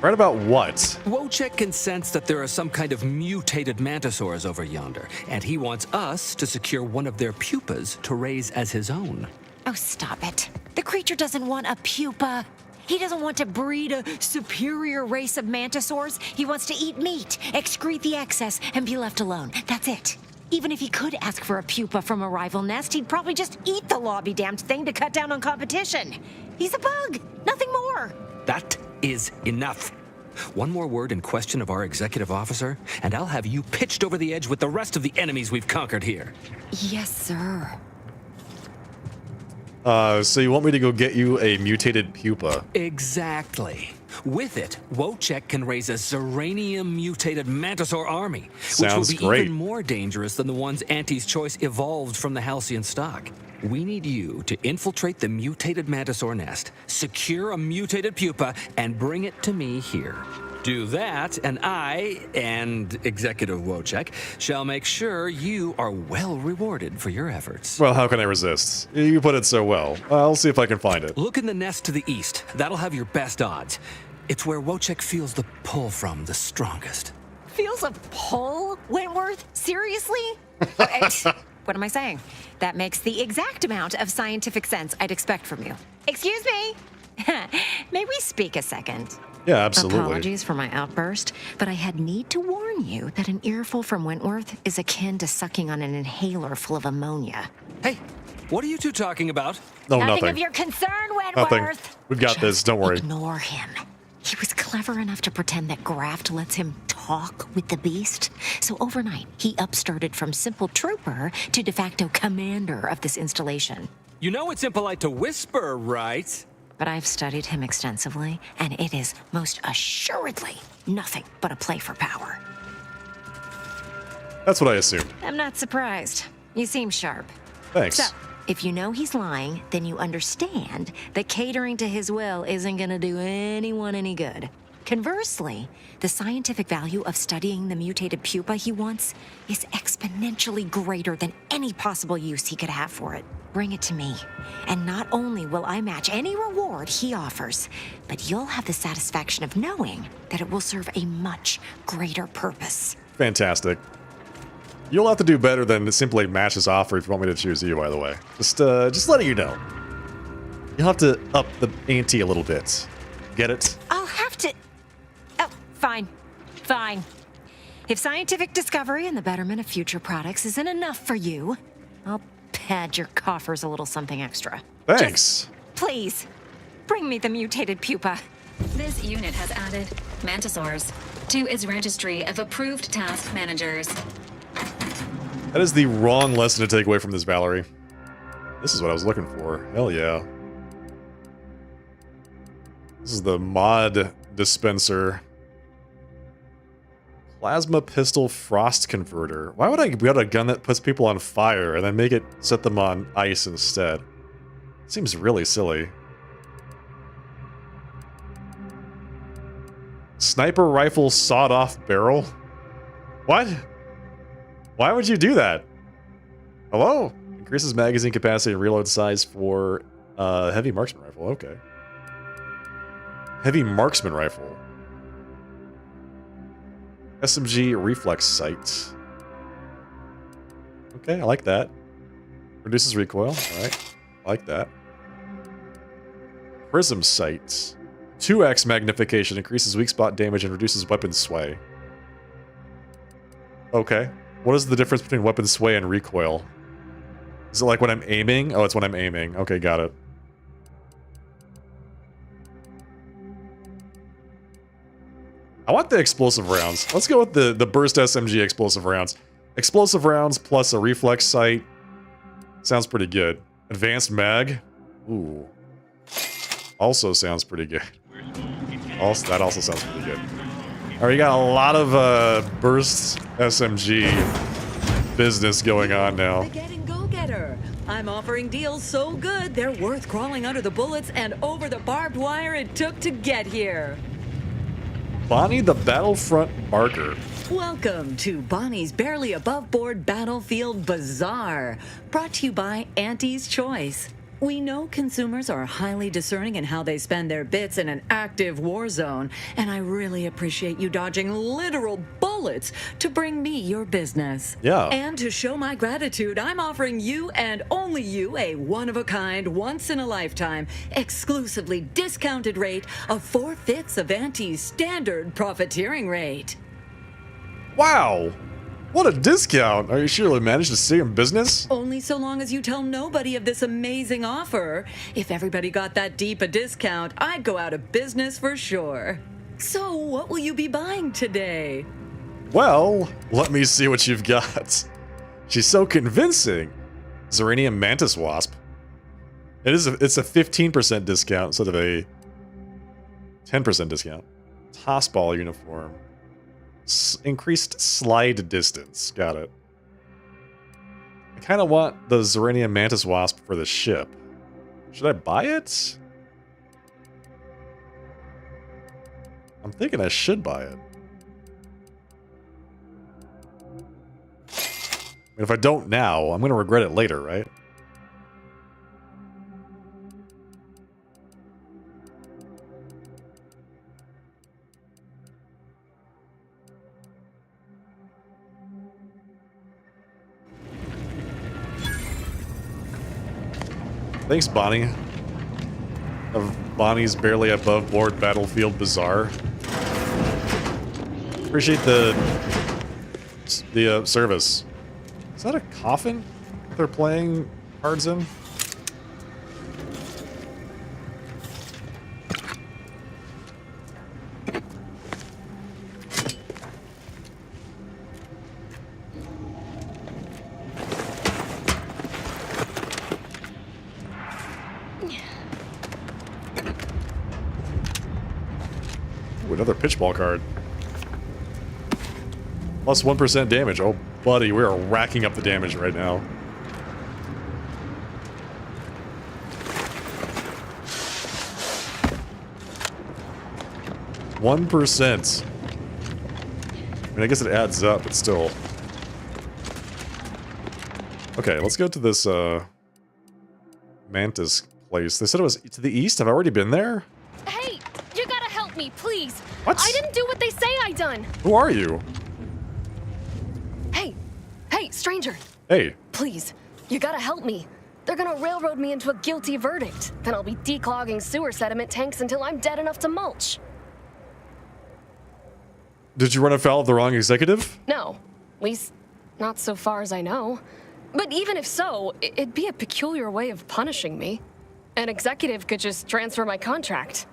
Right about what? Wojciech can sense that there are some kind of mutated mantisaurs over yonder, and he wants us to secure one of their pupas to raise as his own. Oh, stop it. The creature doesn't want a pupa. He doesn't want to breed a superior race of mantisaurs. He wants to eat meat, excrete the excess, and be left alone. That's it. Even if he could ask for a pupa from a rival nest, he'd probably just eat the law-be damned thing to cut down on competition. He's a bug, nothing more. That is enough. One more word in question of our executive officer, and I'll have you pitched over the edge with the rest of the enemies we've conquered here. Yes, sir. So you want me to go get you a mutated pupa? Exactly. With it, Wojciech can raise a Zeranium-mutated Mantisaur army, Sounds which will be great. even more dangerous than the ones Auntie's Choice evolved from the Halcyon stock. We need you to infiltrate the mutated Mantisaur nest, secure a mutated pupa, and bring it to me here. Do that, and I, and Executive Wojciech, shall make sure you are well rewarded for your efforts. Well, how can I resist? You put it so well. I'll see if I can find it. Look in the nest to the east. That'll have your best odds. It's where Wojciech feels the pull from the strongest. Feels a pull, Wentworth? Seriously? What am I saying? That makes the exact amount of scientific sense I'd expect from you. Excuse me? May we speak a second? Yeah, absolutely. Apologies for my outburst, but I had need to warn you that an earful from Wentworth is akin to sucking on an inhaler full of ammonia. Hey, what are you two talking about? No, Nothing nothing. of your concern, Wentworth. Nothing. We've got this, don't worry. Ignore him. He was clever enough to pretend that Graft lets him talk with the beast. So overnight, he upstarted from simple trooper to de facto commander of this installation. You know it's impolite to whisper, right? But I've studied him extensively, and it is most assuredly nothing but a play for power. That's what I assumed. I'm not surprised. You seem sharp. Thanks. So, if you know he's lying, then you understand that catering to his will isn't gonna do anyone any good. Conversely, the scientific value of studying the mutated pupa he wants is exponentially greater than any possible use he could have for it. Bring it to me, and not only will I match any reward he offers, but you'll have the satisfaction of knowing that it will serve a much greater purpose. Fantastic. You'll have to do better than simply match his offer if you want me to choose you, by the way. Just letting you know. You'll have to up the ante a little bit. Get it? I'll have to... Oh, fine. Fine. If scientific discovery and the betterment of future products isn't enough for you, I'll pad your coffers a little something extra. Thanks. Please, bring me the mutated pupa. This unit has added Mantisaurs to its registry of approved task managers. That is the wrong lesson to take away from this, Valerie. This is what I was looking for. Hell yeah. This is the mod dispenser. Plasma pistol frost converter. Why would I get a gun that puts people on fire and then make it set them on ice instead? Seems really silly. Sniper rifle sawed-off barrel? What? Why would you do that? Hello? Increases magazine capacity and reload size for heavy marksman rifle. Okay. Heavy marksman rifle. SMG reflex sight. Okay, I like that. Reduces recoil. Alright. I like that. Prism sight. 2x magnification increases weak spot damage and reduces weapon sway. Okay. What is the difference between weapon sway and recoil? Is it like when I'm aiming? Oh, it's when I'm aiming. Okay, got it. I want the explosive rounds. Let's go with the burst SMG explosive rounds. Explosive rounds plus a reflex sight. Sounds pretty good. Advanced mag. Ooh. Also sounds pretty good. That also sounds pretty good. Alright, you got a lot of burst SMG business going on now. The Get and Go Getter. I'm offering deals so good they're worth crawling under the bullets and over the barbed wire it took to get here. Bonnie the Battlefront Barker. Welcome to Bonnie's Barely Above Board Battlefield Bazaar, brought to you by Auntie's Choice. We know consumers are highly discerning in how they spend their bits in an active war zone, and I really appreciate you dodging literal bullets to bring me your business. Yeah. And to show my gratitude, I'm offering you and only you a one-of-a-kind, once-in-a-lifetime, exclusively discounted rate of 4/5 of Auntie's standard profiteering rate. Wow! What a discount! Are you sure you'll manage to stay in business? Only so long as you tell nobody of this amazing offer. If everybody got that deep a discount, I'd go out of business for sure. So, what will you be buying today? Well, let me see what you've got. She's so convincing. Zeranium Mantis Wasp. It's a 15% discount instead of a 10% discount. Tossball uniform. Increased slide distance. Got it. I kind of want the Zeranium Mantis Wasp for the ship. Should I buy it? I'm thinking I should buy it. I mean, if I don't now, I'm going to regret it later, right? Thanks, Bonnie. Of Bonnie's Barely Above Board Battlefield Bazaar. Appreciate the service. Is that a coffin they're playing cards in? Another pitchball card. Plus 1% damage. Oh, buddy, we are racking up the damage right now. %. I mean, I guess it adds up, but still. Okay, let's go to this Mantis place. They said it was to the east. Have I already been there? Hey, you gotta help me, please. What? I didn't do what they say I done. Who are you? Hey, stranger. Hey. Please, you gotta help me. They're gonna railroad me into a guilty verdict. Then I'll be declogging sewer sediment tanks until I'm dead enough to mulch. Did you run afoul of the wrong executive? No, at least not so far as I know. But even if so, it'd be a peculiar way of punishing me. An executive could just transfer my contract.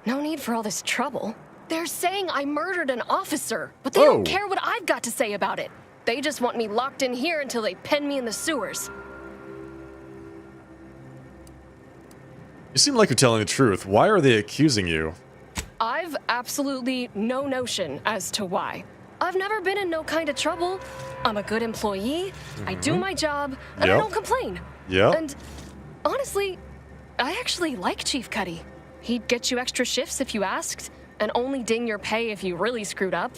No need for all this trouble. They're saying I murdered an officer, but they don't care what I've got to say about it. They just want me locked in here until they pen me in the sewers. You seem like you're telling the truth. Why are they accusing you? I've absolutely no notion as to why. I've never been in no kind of trouble. I'm a good employee, I do my job, and I don't complain. Yep. And honestly, I actually like Chief Cuddy. He'd get you extra shifts if you asked, and only ding your pay if you really screwed up.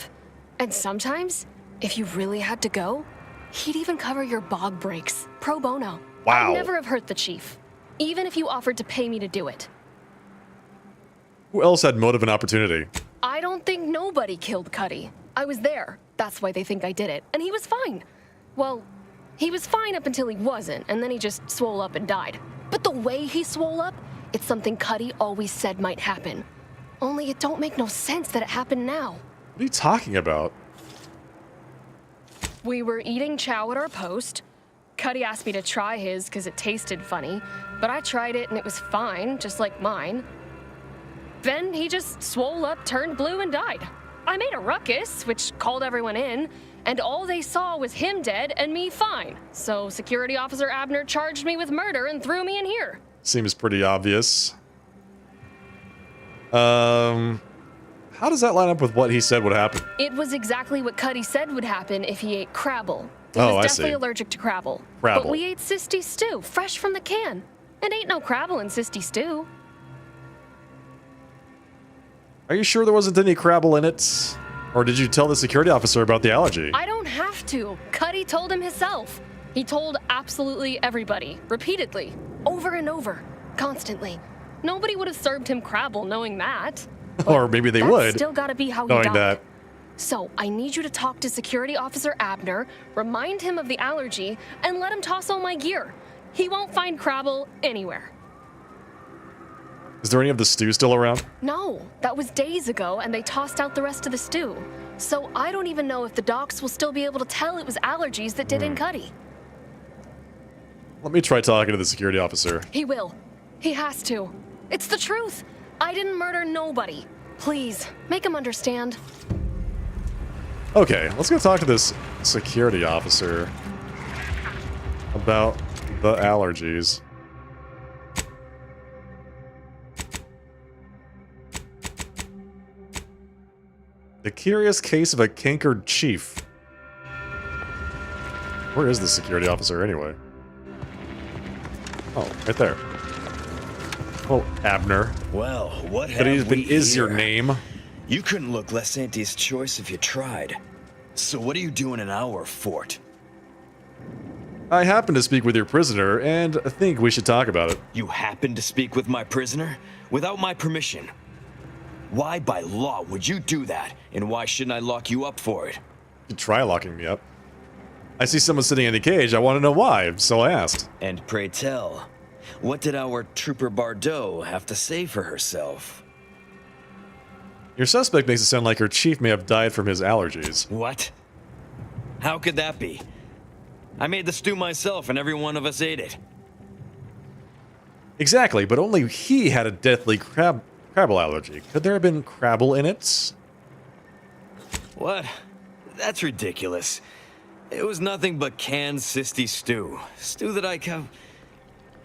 And sometimes, if you really had to go, he'd even cover your bog breaks, pro bono. Wow. I'd never have hurt the chief, even if you offered to pay me to do it. Who else had motive and opportunity? I don't think nobody killed Cuddy. I was there. That's why they think I did it. And he was fine. Well, he was fine up until he wasn't, and then he just swole up and died. But the way he swole up, it's something Cuddy always said might happen. Only it don't make no sense that it happened now. What are you talking about? We were eating chow at our post. Cuddy asked me to try his because it tasted funny, but I tried it and it was fine, just like mine. Then he just swole up, turned blue, and died. I made a ruckus, which called everyone in, and all they saw was him dead and me fine. So Security Officer Abner charged me with murder and threw me in here. Seems pretty obvious. How does that line up with what he said would happen? It was exactly what Cuddy said would happen if he ate Crabble. He Oh, was I definitely see. allergic to Crabble. Crabble. But we ate Sisty stew, fresh from the can. And ain't no Crabble in Sisty stew. Are you sure there wasn't any Crabble in it? Or did you tell the security officer about the allergy? I don't have to. Cuddy told him himself. He told absolutely everybody, repeatedly, over and over, constantly. Nobody would have served him Crabble knowing that. Or maybe they That's would. still gotta be how he knowing died. that. So I need you to talk to Security Officer Abner, remind him of the allergy, and let him toss all my gear. He won't find Crabble anywhere. Is there any of the stew still around? No, that was days ago, and they tossed out the rest of the stew. So I don't even know if the docs will still be able to tell it was allergies that did in Cuddy. Let me try talking to the security officer. He will. He has to. It's the truth. I didn't murder nobody. Please, make him understand. Okay, let's go talk to this security officer about the allergies. The curious case of a cankered chief. Where is the security officer anyway? Oh, right there. Oh, Abner. Well, what But have we is your here? name? You couldn't look less Auntie's choice if you tried. So what are you doing in our fort? I happened to speak with your prisoner, and I think we should talk about it. You happened to speak with my prisoner? Without my permission? Why by law would you do that? And why shouldn't I lock you up for it? You try locking me up. I see someone sitting in the cage. I want to know why, so I asked. And pray tell, what did our Trooper Bardot have to say for herself? Your suspect makes it sound like her chief may have died from his allergies. What? How could that be? I made the stew myself and every one of us ate it. Exactly, but only he had a deathly crabble allergy. Could there have been Crabble in it? What? That's ridiculous. It was nothing but canned Sisty stew. Stew that I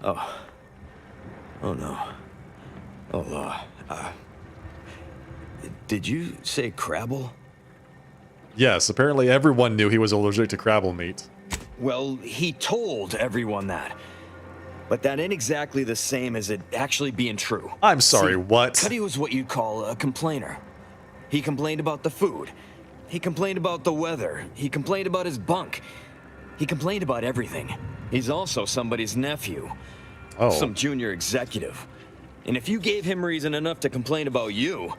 Oh. Oh no. Oh, did you say Crabble? Yes, apparently everyone knew he was allergic to Crabble meat. Well, he told everyone that. But that ain't exactly the same as it actually being true. I'm sorry, See, what? Cuddy was what you'd call a complainer. He complained about the food. He complained about the weather. He complained about his bunk. He complained about everything. He's also somebody's nephew. Oh. Some junior executive. And if you gave him reason enough to complain about you,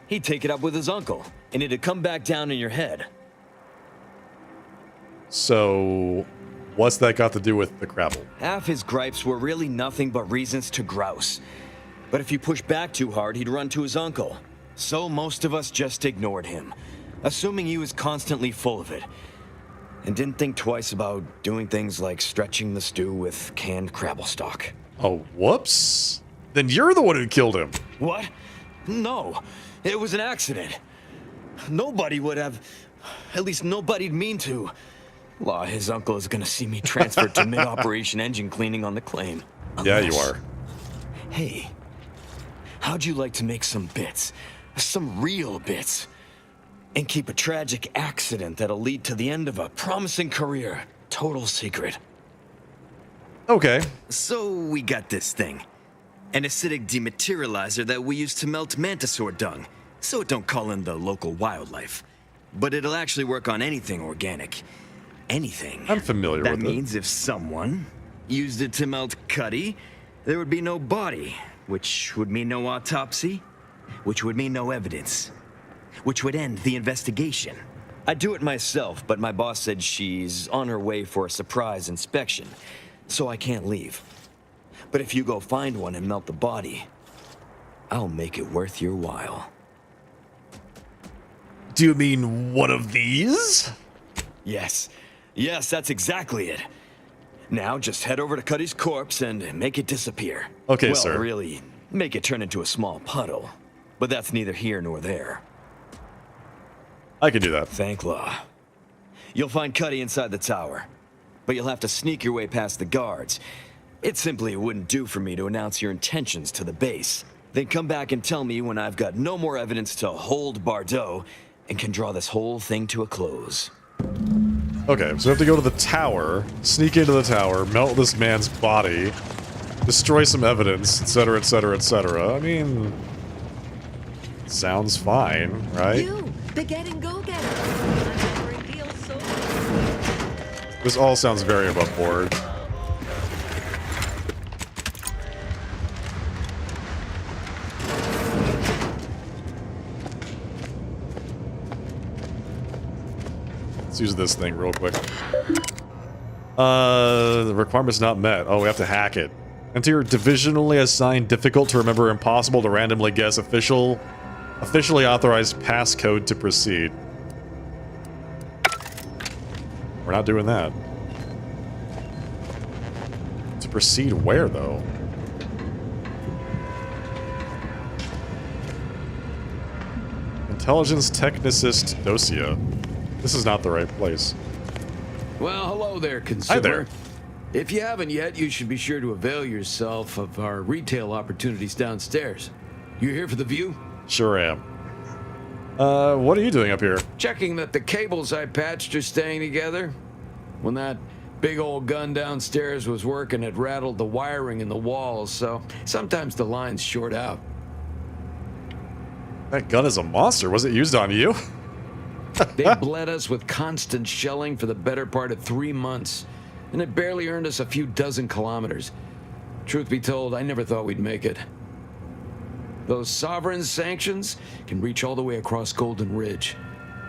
he'd take it up with his uncle, and it'd come back down in your head. So, what's that got to do with the Crabble? Half his gripes were really nothing but reasons to grouse. But if you push back too hard, he'd run to his uncle. So most of us just ignored him, assuming he was constantly full of it. And didn't think twice about doing things like stretching the stew with canned Crabble stock. Oh, whoops. Then you're the one who killed him. What? No, it was an accident. Nobody would have, at least nobody'd mean to. Law, his uncle is gonna see me transferred to mid-operation engine cleaning on the claim. Yeah, you are. Hey, how'd you like to make some bits? Some real bits? And keep a tragic accident that'll lead to the end of a promising career. Total secret. Okay. So we got this thing. An acidic dematerializer that we use to melt mantisaur dung, so it don't call in the local wildlife. But it'll actually work on anything organic. Anything. I'm familiar that with it. That means if someone used it to melt Cuddy, there would be no body, which would mean no autopsy, which would mean no evidence, which would end the investigation. I'd do it myself, but my boss said she's on her way for a surprise inspection, so I can't leave. But if you go find one and melt the body, I'll make it worth your while. Do you mean one of these? Yes. Yes, that's exactly it. Now just head over to Cuddy's corpse and make it disappear. Okay, well, sir. Really, make it turn into a small puddle. But that's neither here nor there. I can do that. Thanklaw. You'll find Cuddy inside the tower. But you'll have to sneak your way past the guards. It simply wouldn't do for me to announce your intentions to the base. Then come back and tell me when I've got no more evidence to hold Bardot and can draw this whole thing to a close. Okay, so we have to go to the tower, sneak into the tower, melt this man's body, destroy some evidence, etc., etc., etc. I mean, sounds fine, right? You, the getting go-getter. This all sounds very above board. Let's use this thing real quick. The requirement's not met. Oh, we have to hack it. Enter your divisionally assigned difficult to remember, impossible to randomly guess officially authorized passcode to proceed. We're not doing that. To proceed where, though? Intelligence Technicist Dosia. This is not the right place. Well, hello there, consumer. Hi there. If you haven't yet, you should be sure to avail yourself of our retail opportunities downstairs. You here for the view? Sure am. What are you doing up here? Checking that the cables I patched are staying together. When that big old gun downstairs was working, it rattled the wiring in the walls, so sometimes the lines short out. That gun is a monster. Was it used on you? They bled us with constant shelling for the better part of 3 months, and it barely earned us a few dozen kilometers. Truth be told, I never thought we'd make it. Those sovereign sanctions can reach all the way across Golden Ridge.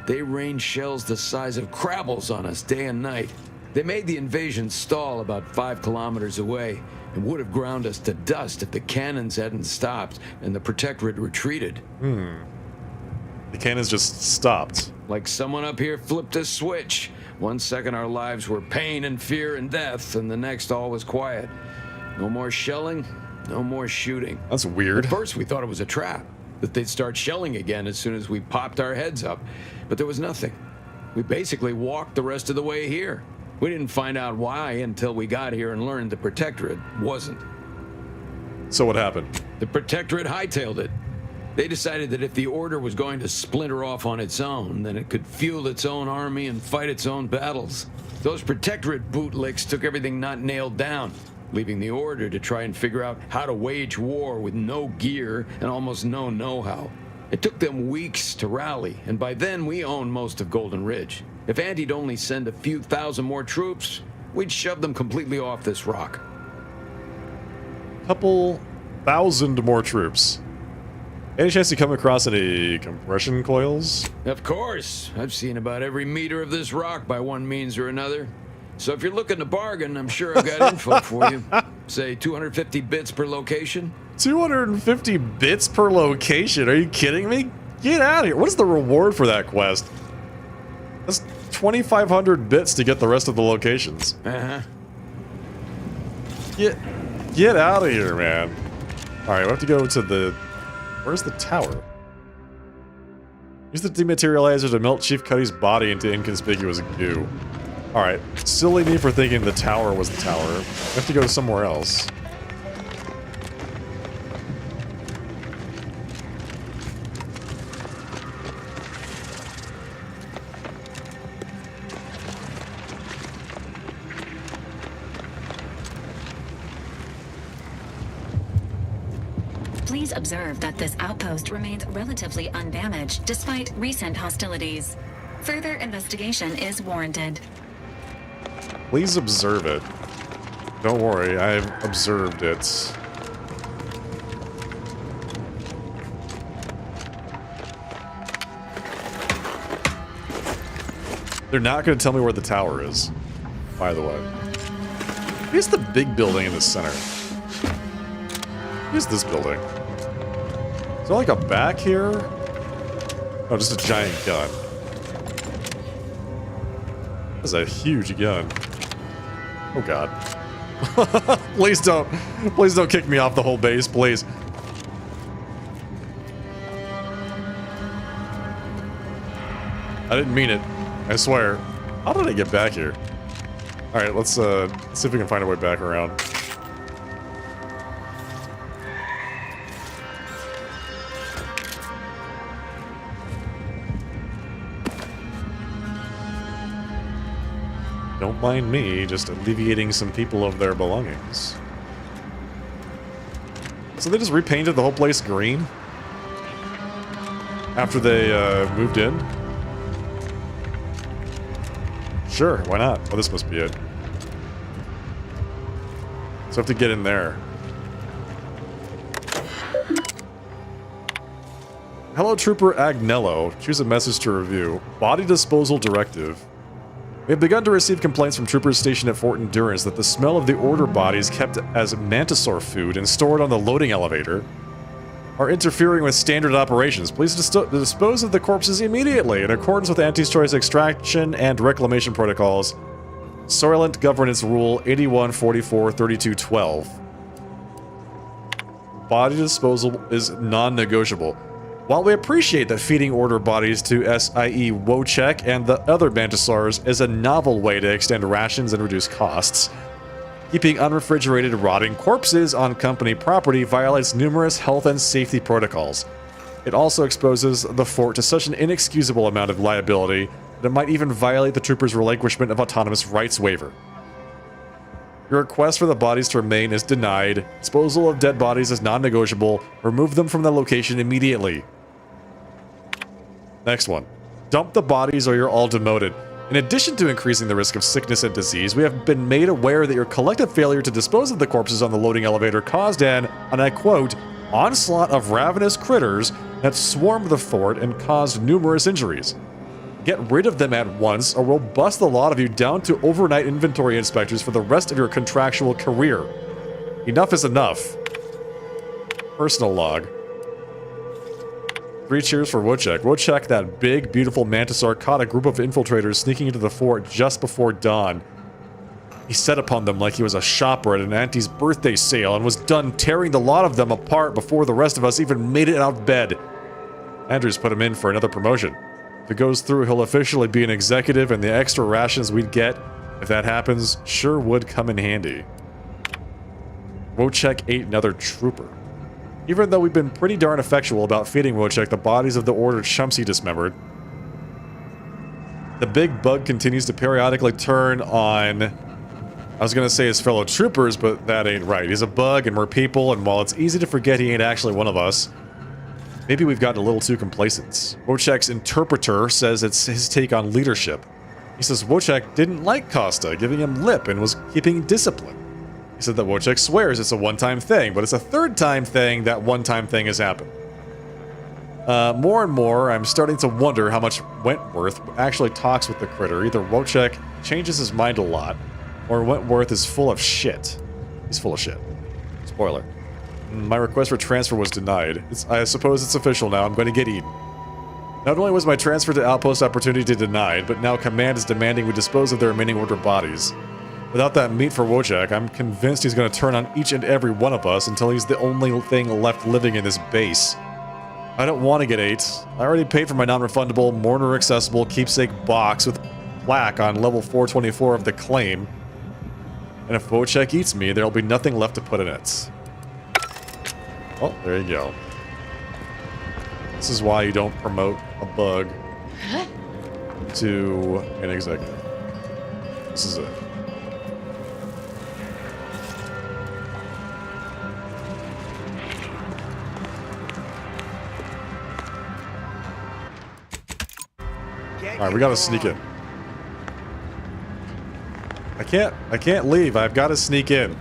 They rain shells the size of crabbles on us day and night. They made the invasion stall about 5 kilometers away and would have ground us to dust if the cannons hadn't stopped and the Protectorate retreated. The cannons just stopped. Like someone up here flipped a switch. 1 second our lives were pain and fear and death, and the next all was quiet. No more shelling, no more shooting. That's weird. At first we thought it was a trap, that they'd start shelling again as soon as we popped our heads up. But there was nothing. We basically walked the rest of the way here. We didn't find out why until we got here and learned the Protectorate wasn't. So what happened? The Protectorate hightailed it. They decided that if the Order was going to splinter off on its own, then it could fuel its own army and fight its own battles. Those Protectorate bootlicks took everything not nailed down, leaving the Order to try and figure out how to wage war with no gear and almost no know-how. It took them weeks to rally, and by then we owned most of Golden Ridge. If Andy'd only send a few thousand more troops, we'd shove them completely off this rock. Couple thousand more troops. Any chance you come across any compression coils? Of course. I've seen about every meter of this rock by one means or another. So if you're looking to bargain, I'm sure I've got info for you. Say 250 bits per location. 250 bits per location? Are you kidding me? Get out of here. What is the reward for that quest? That's 2,500 bits to get the rest of the locations. Uh-huh. Get out of here, man. Alright, we have to go to the... Where's the tower? Use the dematerializer to melt Chief Cuddy's body into inconspicuous goo. Alright, silly me for thinking the tower was the tower. We have to go somewhere else. Please observe that this outpost remains relatively undamaged despite recent hostilities. Further investigation is warranted. Please observe it. Don't worry, I've observed it. They're not going to tell me where the tower is, by the way. Here's the big building in the center. Here's this building. there like a back here? Oh, just a giant gun. That's a huge gun. Oh god. Please don't kick me off the whole base, please. I didn't mean it. I swear. How did I get back here? Alright, let's see if we can find a way back around. Don't mind me, just alleviating some people of their belongings. So they just repainted the whole place green? After they moved in? Sure, why not? Well, this must be it. So I have to get in there. Hello, Trooper Agnello. Choose a message to review. Body disposal directive. We have begun to receive complaints from troopers stationed at Fort Endurance that the smell of the Order bodies kept as mantisaur food and stored on the loading elevator are interfering with standard operations. Please dispose of the corpses immediately in accordance with anti-choice extraction and reclamation protocols. Soylent Governance Rule 8144-3212. Body disposal is non-negotiable. While we appreciate that feeding Order bodies to SIE Wojciech and the other Mantisaurs is a novel way to extend rations and reduce costs, keeping unrefrigerated, rotting corpses on company property violates numerous health and safety protocols. It also exposes the fort to such an inexcusable amount of liability that it might even violate the troopers' relinquishment of autonomous rights waiver. Your request for the bodies to remain is denied. Disposal of dead bodies is non-negotiable. Remove them from the location immediately. Next one. Dump the bodies or you're all demoted. In addition to increasing the risk of sickness and disease, we have been made aware that your collective failure to dispose of the corpses on the loading elevator caused an, and I quote, onslaught of ravenous critters that swarmed the fort and caused numerous injuries. Get rid of them at once, or we'll bust the lot of you down to overnight inventory inspectors for the rest of your contractual career. Enough is enough. Personal log. 3 cheers for Wojciech. Wojciech, that big, beautiful Mantisaur, caught a group of infiltrators sneaking into the fort just before dawn. He set upon them like he was a shopper at an auntie's birthday sale and was done tearing the lot of them apart before the rest of us even made it out of bed. Andrews put him in for another promotion. If it goes through, he'll officially be an executive, and the extra rations we'd get, if that happens, sure would come in handy. Wojciech ate another trooper. Even though we've been pretty darn effectual about feeding Wojciech the bodies of the Order chumps he dismembered, the big bug continues to periodically turn on, I was gonna say his fellow troopers, but that ain't right. He's a bug and we're people, and while it's easy to forget he ain't actually one of us, maybe we've gotten a little too complacent. Wojciech's interpreter says it's his take on leadership. He says Wojciech didn't like Costa, giving him lip and was keeping discipline. He said that Wojciech swears it's a one-time thing, but it's a third-time thing that one-time thing has happened. More and more, I'm starting to wonder how much Wentworth actually talks with the critter. Either Wojciech changes his mind a lot, or Wentworth is full of shit. He's full of shit. Spoiler. My request for transfer was denied. I suppose it's official now. I'm going to get eaten. Not only was my transfer to Outpost Opportunity denied, but now Command is demanding we dispose of the remaining Order bodies. Without that meat for Wojciech, I'm convinced he's going to turn on each and every one of us until he's the only thing left living in this base. I don't want to get ate. I already paid for my non-refundable, mourner-accessible keepsake box with plaque on level 424 of the claim. And if Wojciech eats me, there'll be nothing left to put in it. Well, there you go. This is why you don't promote a bug to an executive. This is it. Alright, we gotta sneak in. I can't leave. I've gotta sneak in.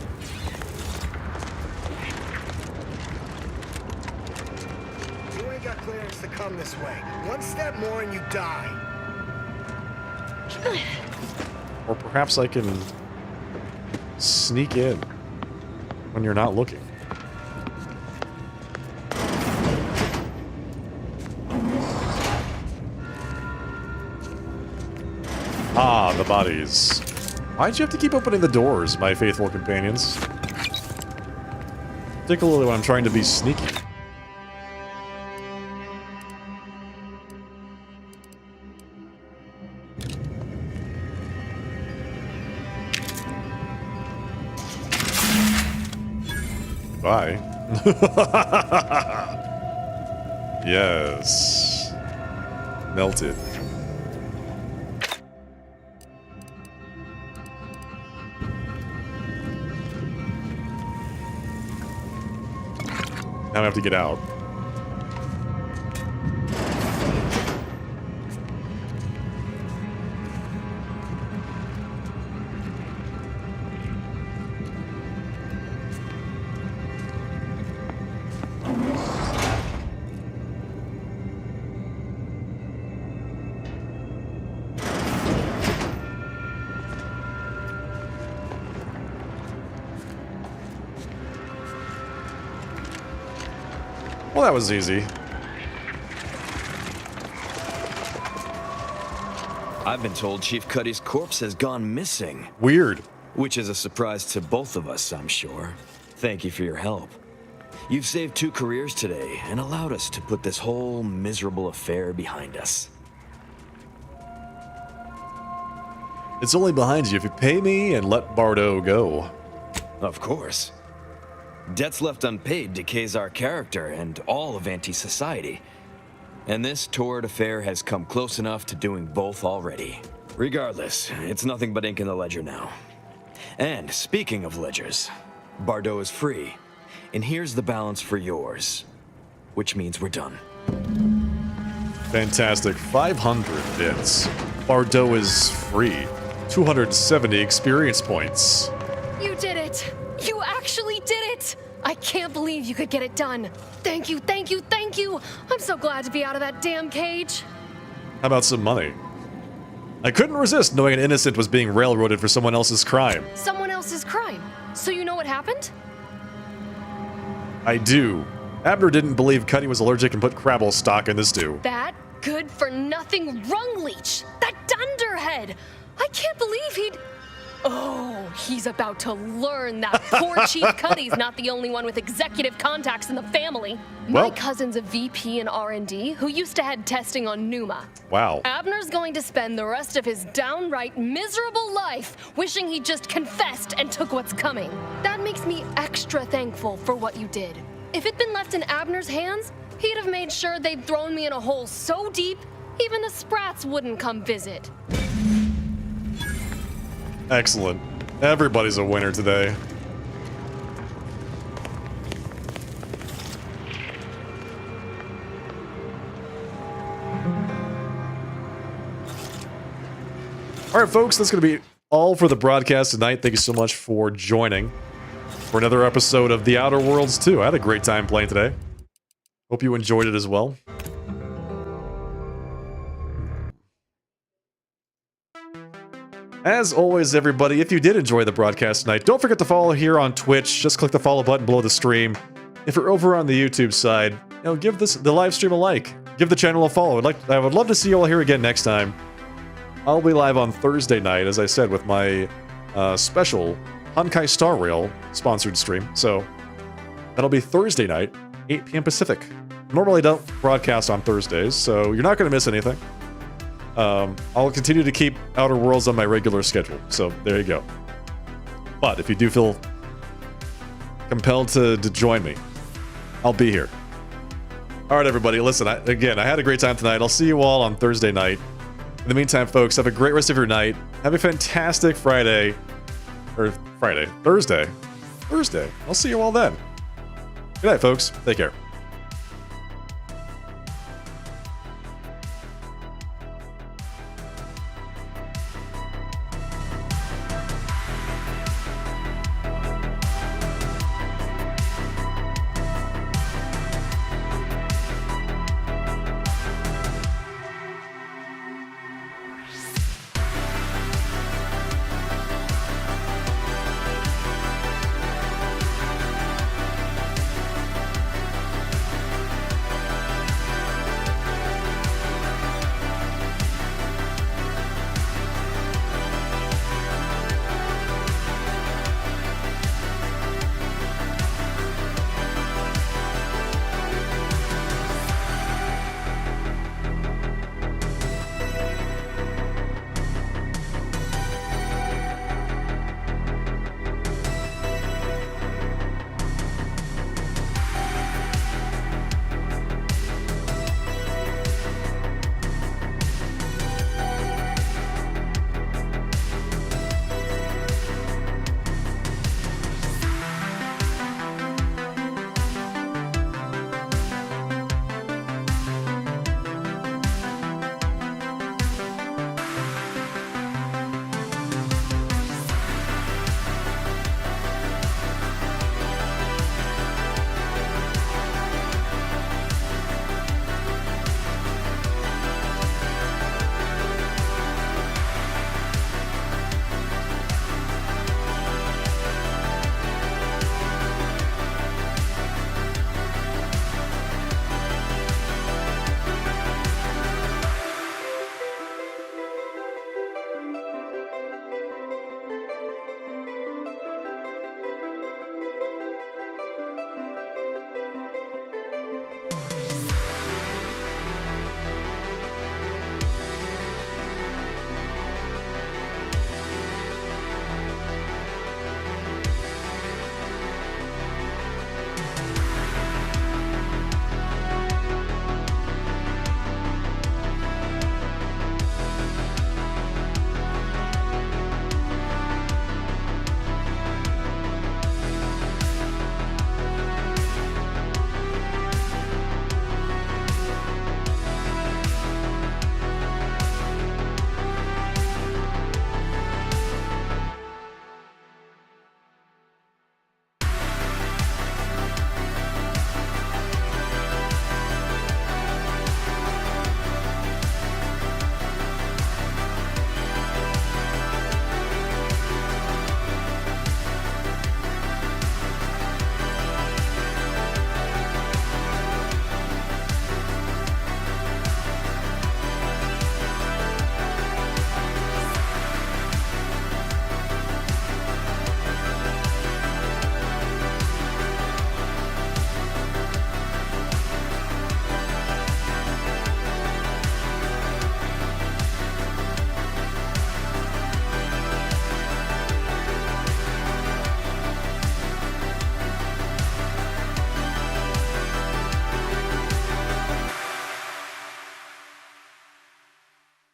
You ain't got clearance to come this way. One step more and you die. Or perhaps I can sneak in when you're not looking. Ah, the bodies. Why'd you have to keep opening the doors, my faithful companions? Particularly when I'm trying to be sneaky. Bye. Yes. Melted. Now I have to get out. Well, that was easy. I've been told Chief Cuddy's corpse has gone missing. Weird. Which is a surprise to both of us, I'm sure. Thank you for your help. You've saved 2 careers today and allowed us to put this whole miserable affair behind us. It's only behind you if you pay me and let Bardo go. Of course. Debts left unpaid decays our character and all of anti-society. And this torrid affair has come close enough to doing both already. Regardless, it's nothing but ink in the ledger now. And speaking of ledgers, Bardo is free. And here's the balance for yours. Which means we're done. Fantastic. 500 bits. Bardo is free. 270 experience points. You did it! You actually did it! I can't believe you could get it done. Thank you, thank you, thank you! I'm so glad to be out of that damn cage. How about some money? I couldn't resist knowing an innocent was being railroaded for someone else's crime. Someone else's crime. So you know what happened? I do. Abner didn't believe Cuddy was allergic and put Crabble stock in the stew. That good-for-nothing rung leech! That dunderhead! I can't believe he'd... Oh, he's about to learn that poor Chief Cuddy's not the only one with executive contacts in the family. My cousin's a VP in R&D who used to head testing on Numa. Wow. Abner's going to spend the rest of his downright miserable life wishing he just confessed and took what's coming. That makes me extra thankful for what you did. If it'd been left in Abner's hands, he'd have made sure they'd thrown me in a hole so deep, even the Sprats wouldn't come visit. Excellent. Everybody's a winner today. All right, folks, that's going to be all for the broadcast tonight. Thank you so much for joining for another episode of The Outer Worlds 2. I had a great time playing today. Hope you enjoyed it as well. As always, everybody, if you did enjoy the broadcast tonight, don't forget to follow here on Twitch. Just click the follow button below the stream. If you're over on the YouTube side, give the live stream a like. Give the channel a follow. I would love to see you all here again next time. I'll be live on Thursday night, as I said, with my special Honkai Star Rail sponsored stream. So that'll be Thursday night, 8 p.m. Pacific. Normally don't broadcast on Thursdays, so you're not going to miss anything. I'll continue to keep Outer Worlds on my regular schedule, so there you go. But if you do feel compelled to join me, I'll be here. All right, everybody, listen, I had a great time tonight. I'll see you all on Thursday night. In the meantime, folks, have a great rest of your night. Have a fantastic Thursday. I'll see you all then. Good night, folks. Take care.